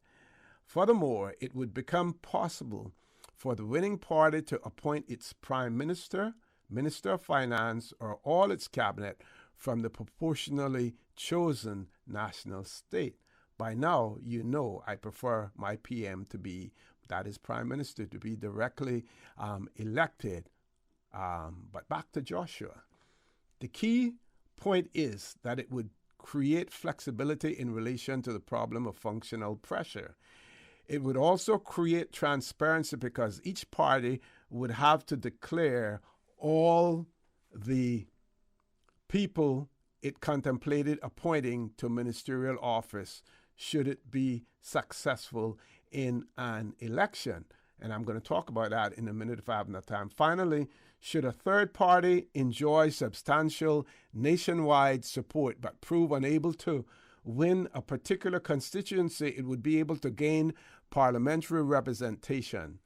S19: Furthermore, it would become possible for the winning party to appoint its prime minister, minister of finance, or all its cabinet from the proportionally chosen national state. By now, you know I prefer my PM to be, that is prime minister, to be directly elected. But back to Joshua. The key point is that it would create flexibility in relation to the problem of functional pressure. It would also create transparency because each party would have to declare all the people it contemplated appointing to ministerial office should it be successful in an election. And I'm going to talk about that in a minute if I have enough time. Finally, should a third party enjoy substantial nationwide support but prove unable to win a particular constituency, it would be able to gain parliamentary representation.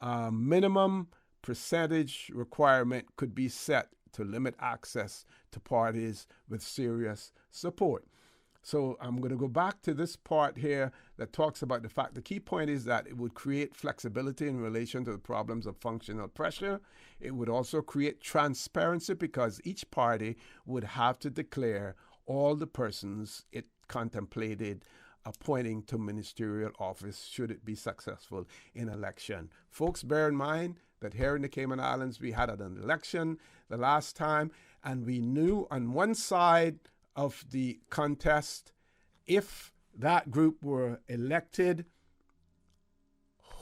S19: A minimum percentage requirement could be set to limit access to parties with serious support. So I'm going to go back to this part here that talks about the fact the key point is that it would create flexibility in relation to the problems of functional pressure. It would also create transparency because each party would have to declare all the persons it contemplated appointing to ministerial office should it be successful in election. Folks, bear in mind that here in the Cayman Islands we had an election the last time, and we knew on one side of the contest, if that group were elected,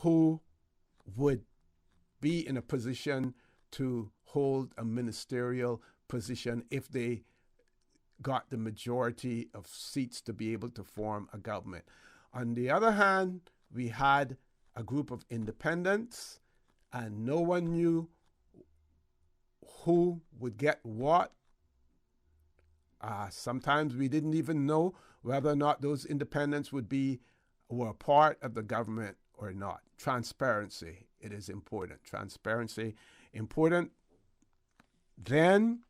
S19: who would be in a position to hold a ministerial position if they got the majority of seats to be able to form a government. On the other hand, we had a group of independents, and no one knew who would get what. Sometimes we didn't even know whether or not those independents were a part of the government or not. Transparency, it is important. Transparency, important then,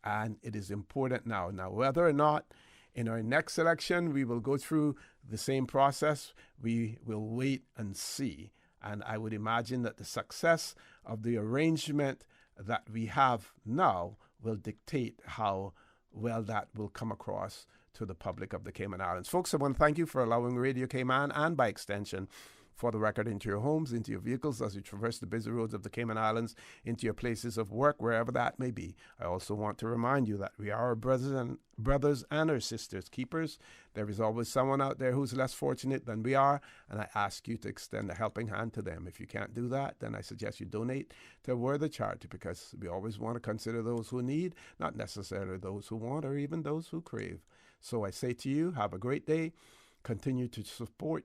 S19: and it is important now. Now, whether or not in our next election we will go through the same process, we will wait and see. And I would imagine that the success of the arrangement that we have now will dictate how well that will come across to the public of the Cayman Islands. Folks, I want to thank you for allowing Radio Cayman and by extension For the Record into your homes, into your vehicles as you traverse the busy roads of the Cayman Islands, into your places of work, wherever that may be. I also want to remind you that we are our brothers and our sisters keepers. There is always someone out there who's less fortunate than we are, and I ask you to extend a helping hand to them. If you can't do that, then I suggest you donate to a worthy charity, because we always want to consider those who need, not necessarily those who want or even those who crave. So I say to you, have a great day. Continue to support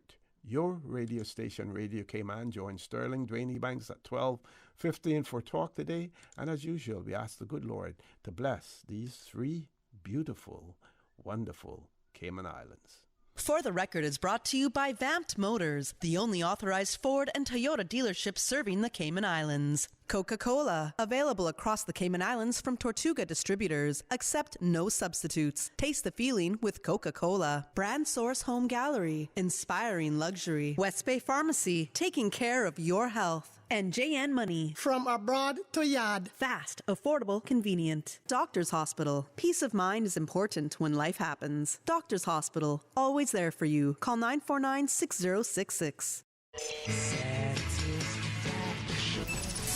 S19: your radio station, Radio Cayman. Join Sterling, Dwayne Ebanks at 12:15 for Talk today. And as usual, we ask the good Lord to bless these three beautiful, wonderful Cayman Islands.
S3: For the Record is brought to you by Vamped Motors, the only authorized Ford and Toyota dealership serving the Cayman Islands. Coca-Cola, available across the Cayman Islands from Tortuga distributors. Accept no substitutes. Taste the feeling with Coca-Cola. Brand Source Home Gallery, inspiring luxury. West Bay Pharmacy, taking care of your health. And JN Money. From abroad to yard. Fast, affordable, convenient. Doctor's Hospital. Peace of mind is important when life happens. Doctor's Hospital, always there for you. Call 949-6066.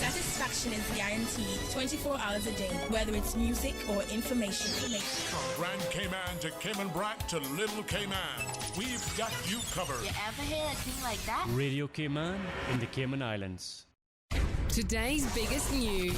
S16: Satisfaction is guaranteed 24 hours a day, whether it's music or information.
S2: From Grand Cayman to Cayman Brac to Little Cayman, we've got you covered.
S18: You ever hear a thing like that?
S21: Radio Cayman in the Cayman Islands.
S23: Today's biggest news.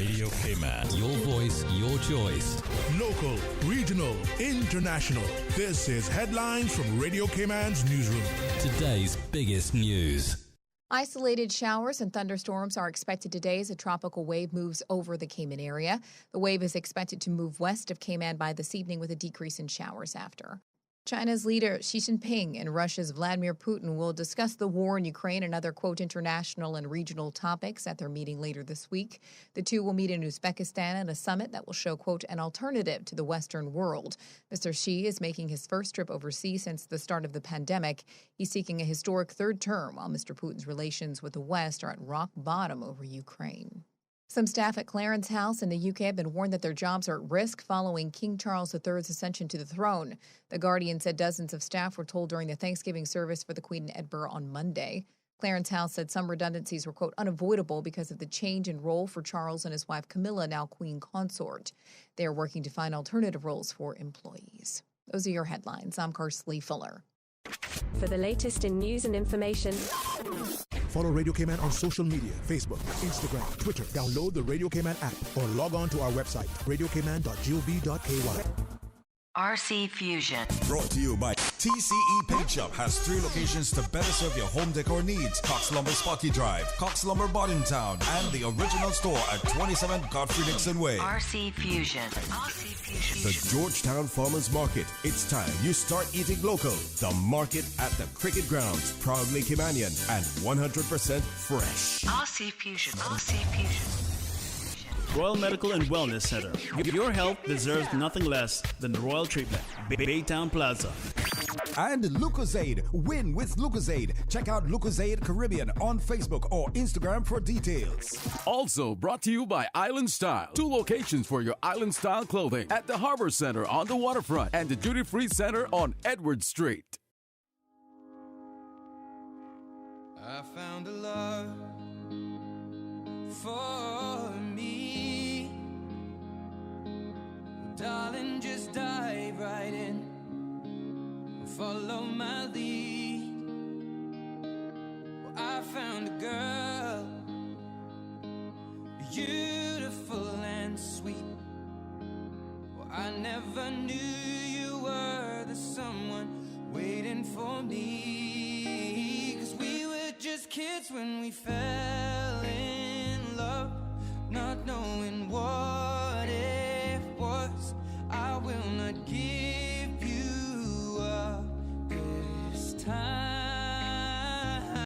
S12: Radio Cayman. Your voice, your choice.
S2: Local, regional, international. This is Headlines from Radio Cayman's newsroom.
S12: Today's biggest news.
S13: Isolated showers and thunderstorms are expected today as a tropical wave moves over the Cayman area. The wave is expected to move west of Cayman by this evening with a decrease in showers after. China's leader Xi Jinping and Russia's Vladimir Putin will discuss the war in Ukraine and other, quote, international and regional topics at their meeting later this week. The two will meet in Uzbekistan at a summit that will show, quote, an alternative to the Western world. Mr. Xi is making his first trip overseas since the start of the pandemic. He's seeking a historic third term, while Mr. Putin's relations with the West are at rock bottom over Ukraine. Some staff at Clarence House in the UK have been warned that their jobs are at risk following King Charles III's ascension to the throne. The Guardian said dozens of staff were told during the Thanksgiving service for the Queen in Edinburgh on Monday. Clarence House said some redundancies were, quote, unavoidable because of the change in role for Charles and his wife Camilla, now Queen Consort. They are working to find alternative roles for employees. Those are your headlines. I'm Karsley Fuller.
S15: For the latest in news and information,
S2: follow Radio Cayman on social media, Facebook, Instagram, Twitter. Download the Radio Cayman app or log on to our website, radiocayman.gov.ky.
S9: RC Fusion.
S14: Brought to you by TCE Paint Shop. Has 3 locations to better serve your home decor needs. Cox Lumber Sparky Drive, Cox Lumber Boddingtown, and the original store at 27 Godfrey Dixon Way.
S9: RC Fusion. RC Fusion.
S14: The Georgetown Farmers Market. It's time you start eating local. The market at the Cricket Grounds. Proudly Caymanian and 100% fresh.
S9: RC Fusion. RC Fusion.
S17: Royal Medical and Wellness Center. Your health deserves nothing less than the Royal Treatment. Baytown Plaza.
S14: And Lucozade. Win with Lucozade. Check out Lucozade Caribbean on Facebook or Instagram for details.
S21: Also brought to you by Island Style. 2 locations for your Island Style clothing at the Harbor Center on the waterfront and the Duty Free Center on Edward Street.
S6: I found a love for me. Darling, just dive right in. Follow my lead. Well, I found a girl, beautiful and sweet. Well, I never knew you were the someone waiting for me. 'Cause we were just kids when we fell